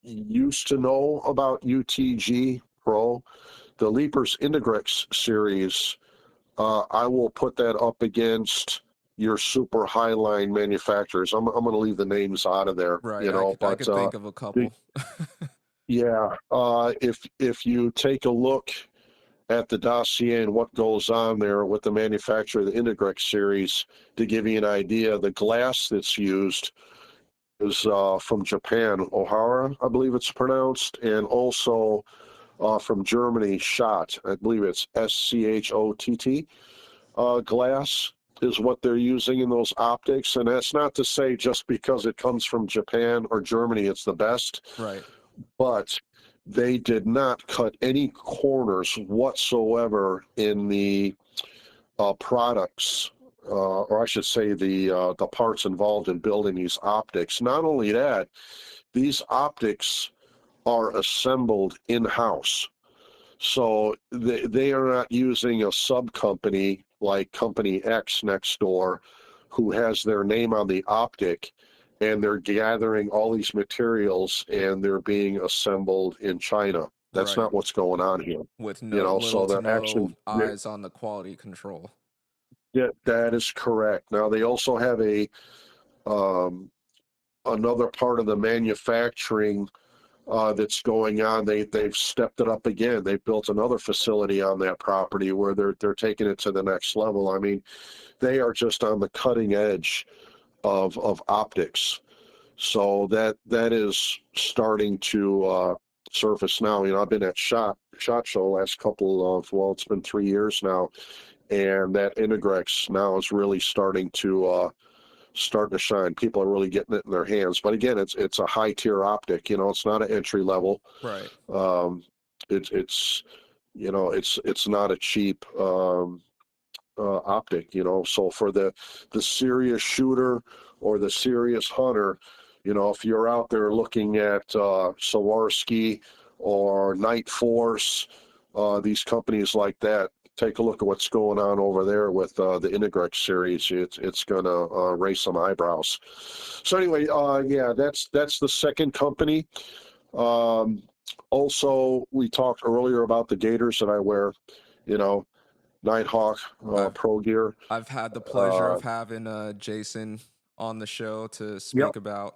Speaker 2: used to know about UTG Pro, the Leapers Integrex series. I will put that up against your super high-line manufacturers. I'm going to leave the names out of there.
Speaker 1: Right. I could think of a couple.
Speaker 2: Yeah. If you take a look at the dossier and what goes on there with the manufacturer of the Integrex series, to give you an idea, the glass that's used is from Japan, Ohara, I believe it's pronounced, and also from Germany, Schott. I believe it's SCHOTT. Glass is what they're using in those optics, and that's not to say just because it comes from Japan or Germany it's the best.
Speaker 1: Right.
Speaker 2: But they did not cut any corners whatsoever in the products, or I should say the parts involved in building these optics. Not only that, these optics are assembled in-house. So they are not using a sub-company like Company X next door who has their name on the optic, and they're gathering all these materials and they're being assembled in China. That's not what's going on here.
Speaker 1: With no eyes on the quality control.
Speaker 2: Yeah, that is correct. Now they also have another part of the manufacturing that's going on. They've stepped it up again. They've built another facility on that property where they're taking it to the next level. I mean, they are just on the cutting edge of optics. So that is starting to surface now. I've been at SHOT Show last it's been 3 years now, and that Integrex now is really starting to shine. People are really getting it in their hands. But again, it's a high tier optic. It's not an entry level.
Speaker 1: Right.
Speaker 2: It's not a cheap optic. So for the serious shooter or the serious hunter, if you're out there looking at Swarovski or Night Force, these companies like that, take a look at what's going on over there with the Integrex series. It's going to raise some eyebrows. So anyway, that's the second company. Also, we talked earlier about the gaiters that I wear. Nighthawk
Speaker 1: I've
Speaker 2: Pro Gear.
Speaker 1: I've had the pleasure of having Jason on the show to
Speaker 2: Yep,
Speaker 1: speak about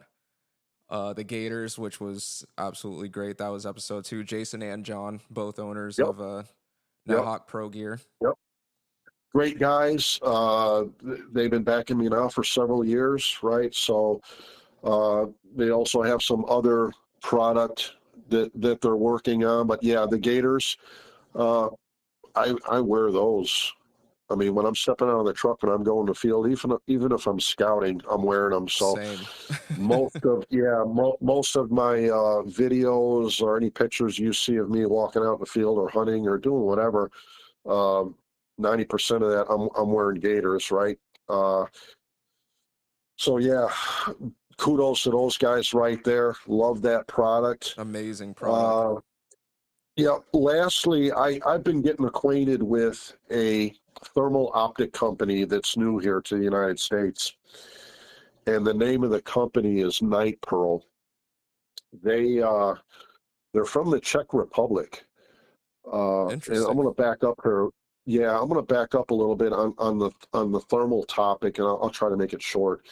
Speaker 1: the Gators, which was absolutely great. That was episode 2. Jason and John, both owners
Speaker 2: yep,
Speaker 1: of
Speaker 2: yep,
Speaker 1: Nighthawk Pro Gear.
Speaker 2: yep. Great guys. They've been backing me now for several years, right? So they also have some other product that they're working on. But yeah, the Gators, uh, I wear those. I mean, when I'm stepping out of the truck and I'm going to field, even if I'm scouting, I'm wearing them. So
Speaker 1: Same.
Speaker 2: most of my videos or any pictures you see of me walking out in the field or hunting or doing whatever, um, 90% of that I'm wearing Gators, right? Uh, so yeah, kudos to those guys right there. Love that product.
Speaker 1: Amazing product.
Speaker 2: Uh, yeah. Lastly, I've been getting acquainted with a thermal optic company that's new here to the United States, and the name of the company is Night Pearl. They're from the Czech Republic, and I'm
Speaker 1: Interesting.
Speaker 2: going to back up here. Yeah, I'm going to back up a little bit on the thermal topic, and I'll try to make it short.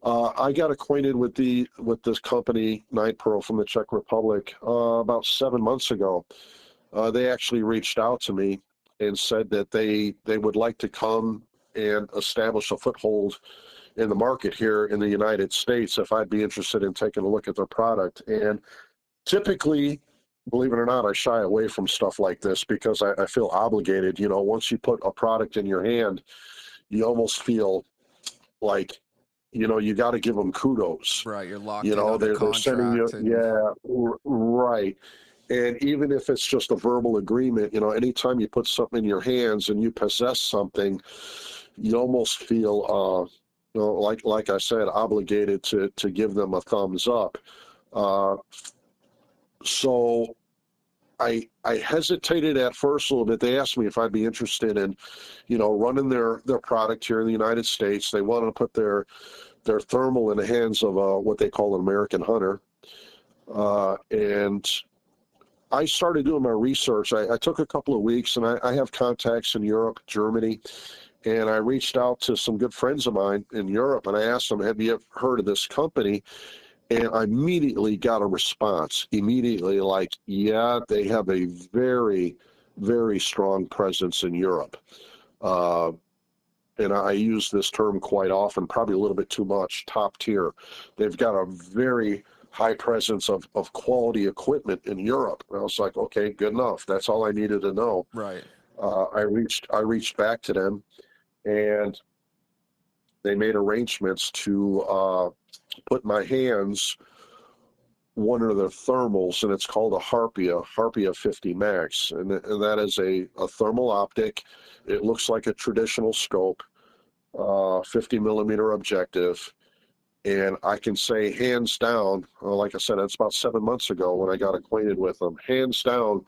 Speaker 2: I got acquainted with this company, Night Pearl, from the Czech Republic, about 7 months ago. They actually reached out to me and said that they would like to come and establish a foothold in the market here in the United States if I'd be interested in taking a look at their product. And typically, believe it or not, I shy away from stuff like this because I feel obligated. You know, once you put a product in your hand, you almost feel like, you know, you got to give them kudos.
Speaker 1: Right, you're locked
Speaker 2: You
Speaker 1: in
Speaker 2: know,
Speaker 1: under
Speaker 2: they're sending you,
Speaker 1: contract and
Speaker 2: yeah, right. And even if it's just a verbal agreement, you know, anytime you put something in your hands and you possess something, you almost feel, you know, like I said, obligated to give them a thumbs up. Uh, so I hesitated at first a little bit. They asked me if I'd be interested in, you know, running their product here in the United States. They wanted to put their thermal in the hands of what they call an American hunter. And I started doing my research. I took a couple of weeks, and I have contacts in Europe, Germany, and I reached out to some good friends of mine in Europe, and I asked them, "Have you ever heard of this company?" And I immediately got a response. Immediately, like, yeah, they have a very, very strong presence in Europe. Uh, and I use this term quite often, probably a little bit too much, top tier. They've got a very high presence of quality equipment in Europe. And I was like, okay, good enough. That's all I needed to know.
Speaker 1: right.
Speaker 2: I reached back to them, and they made arrangements to put in my hands one of their thermals, and it's called a Harpia 50 Max, and that is a thermal optic. It looks like a traditional scope, 50 millimeter objective, and I can say hands down, like I said, it's about 7 months ago when I got acquainted with them. Hands down,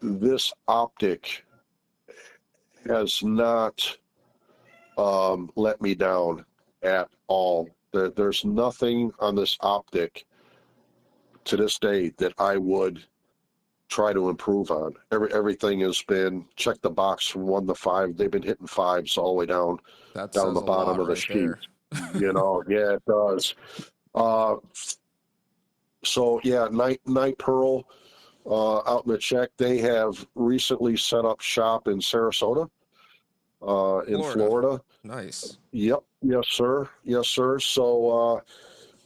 Speaker 2: this optic has not let me down at all. There's nothing on this optic to this day that I would try to improve on. Everything has been check the box from 1 to 5. They've been hitting fives all the way
Speaker 1: That
Speaker 2: down
Speaker 1: says
Speaker 2: the
Speaker 1: a
Speaker 2: bottom
Speaker 1: lot
Speaker 2: of the
Speaker 1: right
Speaker 2: sheet.
Speaker 1: there.
Speaker 2: You know, yeah, it does. Uh, so yeah, Night Pearl out in the Czech. They have recently set up shop in Sarasota, in
Speaker 1: Florida.
Speaker 2: Florida.
Speaker 1: Nice.
Speaker 2: Yep, yes sir, yes sir. So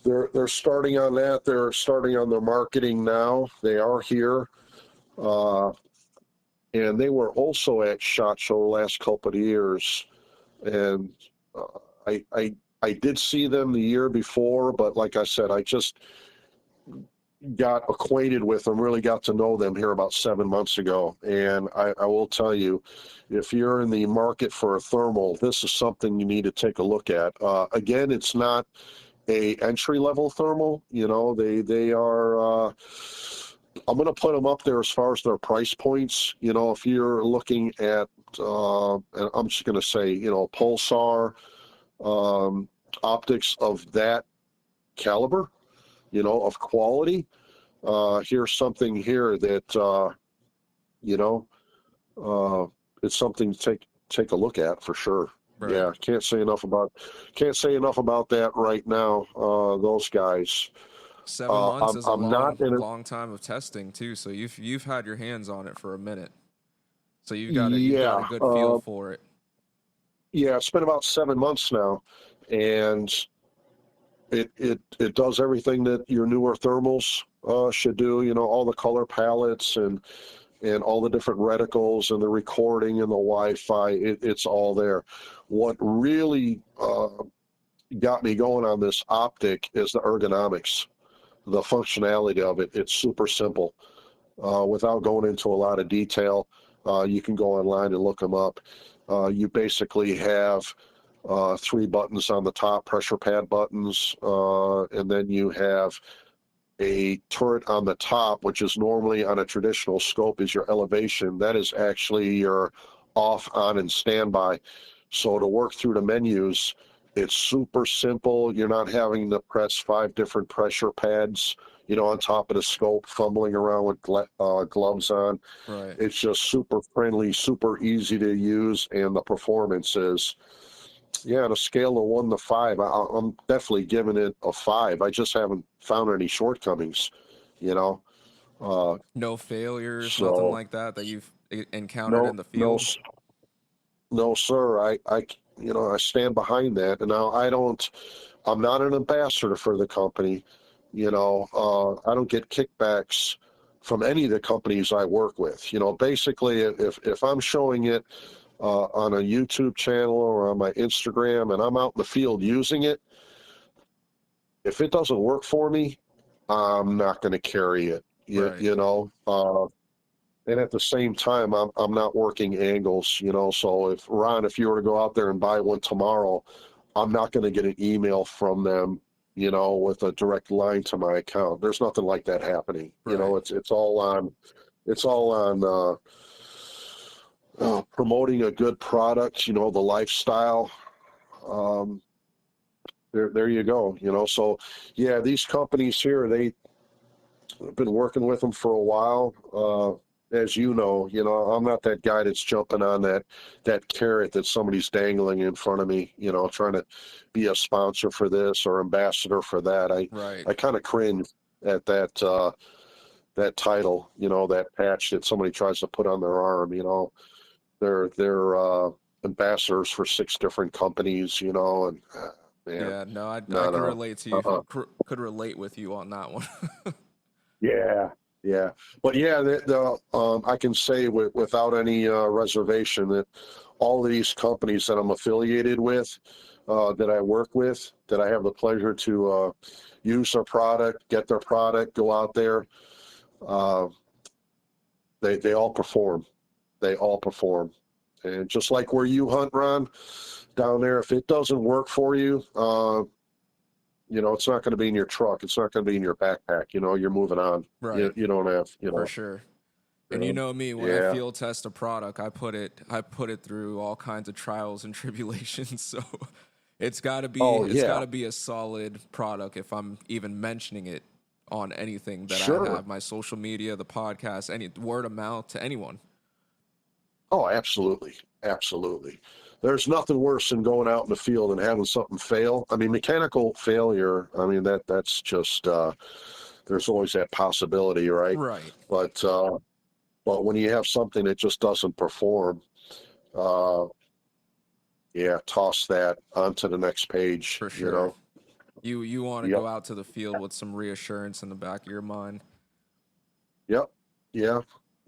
Speaker 2: they're starting on that. They're starting on their marketing now. They are here. Uh, and they were also at SHOT Show the last couple of years. And uh, I did see them the year before, but like I said, I just got acquainted with them, really got to know them here about 7 months ago. And I will tell you, if you're in the market for a thermal, this is something you need to take a look at. Again, it's not a entry level thermal. You know, they are. I'm going to put them up there as far as their price points. You know, if you're looking at, and I'm just going to say, you know, Pulsar optics of that caliber, you know, of quality. Here's something here that, you know, uh, it's something to take a look at for sure.
Speaker 1: Right.
Speaker 2: Yeah, can't say enough about that right now. Those guys.
Speaker 1: 7 months is a
Speaker 2: I'm not in it.
Speaker 1: long time of testing too. So you've had your hands on it for a minute. So you've got a
Speaker 2: Yeah,
Speaker 1: good feel for it.
Speaker 2: yeah. It's been about 7 months now, and it does everything that your newer thermals should do. You know, all the color palettes and all the different reticles and the recording and the Wi-Fi. It's all there. What really got me going on this optic is the ergonomics, the functionality of it. It's super simple. Without going into a lot of detail, you can go online and look them up. You basically have 3 buttons on the top, pressure pad buttons, and then you have a turret on the top, which is normally on a traditional scope is your elevation. That is actually your off, on, and standby. So to work through the menus, it's super simple. You're not having to press 5 different pressure pads, you know, on top of the scope, fumbling around with gloves on.
Speaker 1: Right.
Speaker 2: It's just super friendly, super easy to use, and the performance is, yeah, on a scale of 1 to 5, I'm definitely giving it a 5. I just haven't found any shortcomings, you know.
Speaker 1: No failures, nothing
Speaker 2: So
Speaker 1: like that you've encountered
Speaker 2: no,
Speaker 1: in the
Speaker 2: no,
Speaker 1: field.
Speaker 2: no, sir. You know, I stand behind that. And now I'm not an ambassador for the company. You know, I don't get kickbacks from any of the companies I work with. You know, basically, if I'm showing it on a YouTube channel or on my Instagram and I'm out in the field using it, if it doesn't work for me, I'm not going to carry it.
Speaker 1: Right.
Speaker 2: You know, and at the same time, I'm not working angles. You know, so if you were to go out there and buy one tomorrow, I'm not going to get an email from them, you know, with a direct line to my account. There's nothing like that happening. You
Speaker 1: Right.
Speaker 2: know, it's all on promoting a good product. You know, the lifestyle. Um, there you go. You know, so yeah, these companies here, I've been working with them for a while. As you know, I'm not that guy that's jumping on that carrot that somebody's dangling in front of me, you know, trying to be a sponsor for this or ambassador for that.
Speaker 1: Right.
Speaker 2: I kind of cringe at that title, you know, that patch that somebody tries to put on their arm. You know, they're ambassadors for 6 different companies, you know, and man,
Speaker 1: Yeah, no, I
Speaker 2: no,
Speaker 1: can
Speaker 2: no.
Speaker 1: relate to you.
Speaker 2: Uh-uh.
Speaker 1: Could relate with you on that one.
Speaker 2: Yeah, yeah, but yeah, I can say without any reservation that all of these companies that I'm affiliated with, that I work with, that I have the pleasure to use their product, get their product, go out there, uh, they all perform. They all perform, and just like where you hunt, Ron, down there, if it doesn't work for you, you know, it's not going to be in your truck. It's not going to be in your backpack. You know, you're moving on.
Speaker 1: Right.
Speaker 2: You don't have,
Speaker 1: For sure. And you
Speaker 2: um,
Speaker 1: know me, when I
Speaker 2: yeah.
Speaker 1: field test a product, I put it through all kinds of trials and tribulations. So
Speaker 2: Oh,
Speaker 1: it's
Speaker 2: yeah.
Speaker 1: gotta be a solid product if I'm even mentioning it on anything that I
Speaker 2: Sure.
Speaker 1: have, my social media, the podcast, any word of mouth to anyone.
Speaker 2: Oh, absolutely. Absolutely. There's nothing worse than going out in the field and having something fail. I mean, mechanical failure, I mean, that's just, there's always that possibility, right?
Speaker 1: Right.
Speaker 2: But, uh, but when you have something that just doesn't perform, uh, yeah, toss that onto the next page,
Speaker 1: For
Speaker 2: you
Speaker 1: sure.
Speaker 2: know?
Speaker 1: You want to
Speaker 2: Yep.
Speaker 1: go out to the field with some reassurance in the back of your mind.
Speaker 2: Yep. Yeah.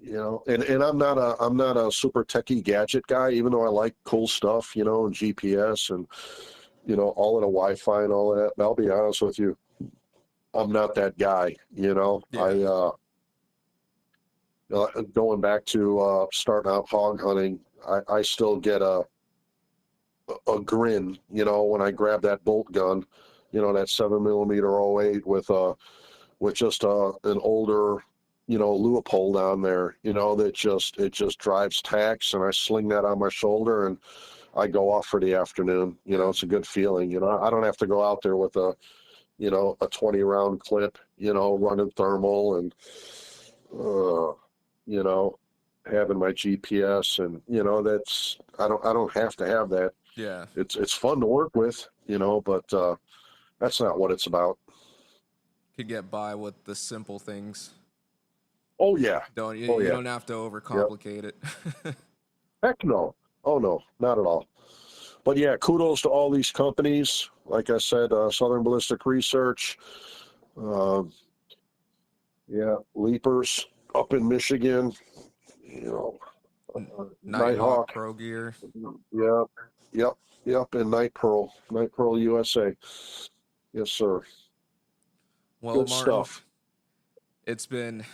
Speaker 2: You know, and I'm not a super techie gadget guy, even though I like cool stuff, you know, and GPS and, you know, all of the Wi-Fi and all that. And I'll be honest with you, I'm not that guy, you know.
Speaker 1: Yeah.
Speaker 2: Going back to starting out hog hunting, I still get a grin, you know, when I grab that bolt gun, you know, that 7mm '08 with just an older, you know, Leupold on there, you know, it just drives tacks, and I sling that on my shoulder and I go off for the afternoon. You know,
Speaker 1: Yeah.
Speaker 2: it's a good feeling. You know, I don't have to go out there with you know, a 20 round clip, you know, running thermal and, you know, having my GPS, and that's I don't have to have that.
Speaker 1: Yeah.
Speaker 2: It's fun to work with, but that's not what it's about.
Speaker 1: Could get by with the simple things.
Speaker 2: Oh yeah.
Speaker 1: Don't you?
Speaker 2: Oh
Speaker 1: You
Speaker 2: yeah.
Speaker 1: don't have to
Speaker 2: Yep.
Speaker 1: overcomplicate it.
Speaker 2: Heck no. Oh no, not at all. But yeah, kudos to all these companies. Like I said, Southern Ballistic Research, uh, yeah, Leapers up in Michigan, you know,
Speaker 1: Nighthawk
Speaker 2: Nighthawk,
Speaker 1: Pro Gear.
Speaker 2: yeah, yep, yep, and Night Pearl USA. Yes, sir.
Speaker 1: Well,
Speaker 2: Good
Speaker 1: Martin,
Speaker 2: stuff.
Speaker 1: it's been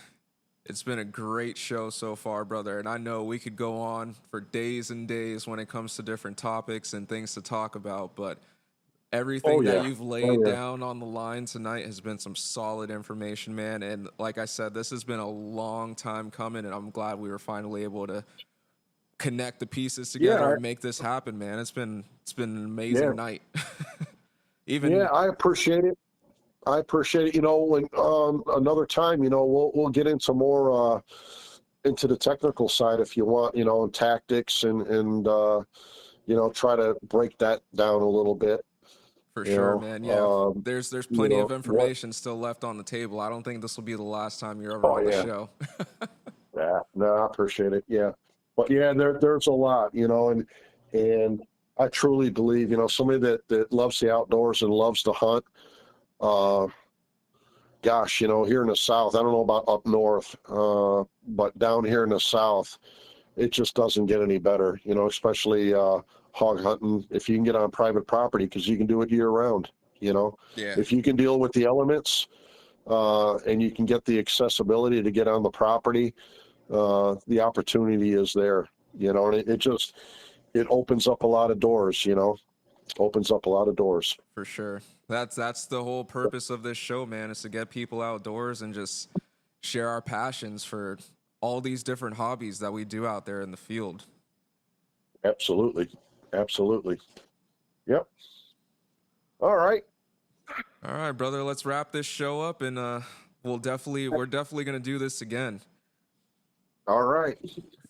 Speaker 1: it's been a great show so far, brother, and I know we could go on for days and days when it comes to different topics and things to talk about, but
Speaker 2: Oh
Speaker 1: everything that
Speaker 2: yeah.
Speaker 1: you've
Speaker 2: Oh
Speaker 1: laid
Speaker 2: yeah.
Speaker 1: down on the line tonight has been some solid information, man. And like I said, this has been a long time coming, and I'm glad we were finally able to connect the pieces together
Speaker 2: Yeah.
Speaker 1: and make this happen, man. It's been an
Speaker 2: Yeah.
Speaker 1: amazing night. Even
Speaker 2: Yeah. I appreciate it. I appreciate it. When another time, we'll get into more into the technical side if you want, and tactics and try to break that down a little bit.
Speaker 1: for
Speaker 2: You
Speaker 1: sure,
Speaker 2: know,
Speaker 1: man. Yeah.
Speaker 2: um,
Speaker 1: There's
Speaker 2: you
Speaker 1: plenty of
Speaker 2: know what?
Speaker 1: information still left on the table. I don't think this will be the last time you're ever
Speaker 2: Oh
Speaker 1: on the
Speaker 2: yeah,
Speaker 1: show.
Speaker 2: yeah. No, I appreciate it. Yeah, but yeah, there's a lot, and I truly believe, somebody that loves the outdoors and loves to hunt. Uh, Gosh, here in the South, I don't know about up north, but down here in the South, it just doesn't get any better, especially hog hunting. If you can get on private property, because you can do it year round,
Speaker 1: Yeah,
Speaker 2: if you can deal with the elements and you can get the accessibility to get on the property, the opportunity is there, and it opens up a lot of doors, opens up a lot of doors.
Speaker 1: for sure. That's the whole purpose of this show, man, is to get people outdoors and just share our passions for all these different hobbies that we do out there in the field.
Speaker 2: Absolutely. Absolutely. Yep. All right.
Speaker 1: All right, brother, let's wrap this show up and we're definitely going to do this again.
Speaker 2: All right.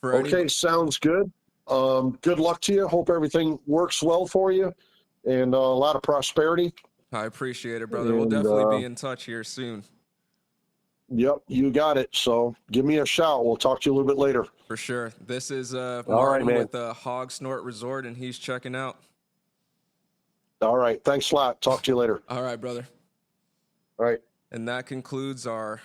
Speaker 1: For any
Speaker 2: Okay, sounds good. Good luck to you. Hope everything works well for you, and a lot of prosperity.
Speaker 1: I appreciate it, brother. We'll
Speaker 2: And
Speaker 1: definitely be in touch here soon.
Speaker 2: yep, you got it. So give me a shout. We'll talk to you a little bit later.
Speaker 1: For sure. This is
Speaker 2: All right,
Speaker 1: Martin
Speaker 2: man.
Speaker 1: with Hog Snort Resort, and he's checking out.
Speaker 2: All right. Thanks a lot. Talk to you later.
Speaker 1: All right, brother.
Speaker 2: All right.
Speaker 1: And that concludes our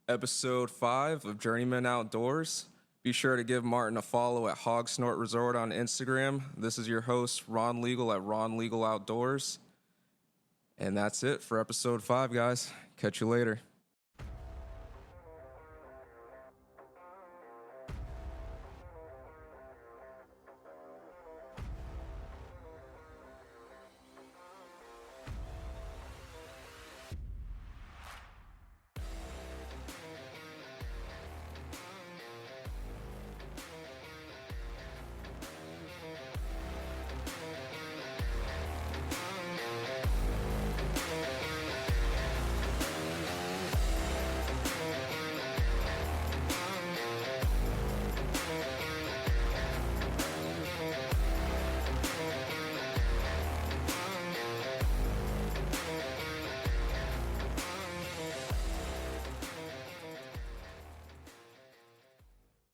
Speaker 1: episode 5 of Journeyman Outdoors. Be sure to give Martin a follow at Hog Snort Resort on Instagram. This is your host, Ron Legal at Ron Legal Outdoors. And that's it for episode 5, guys. Catch you later.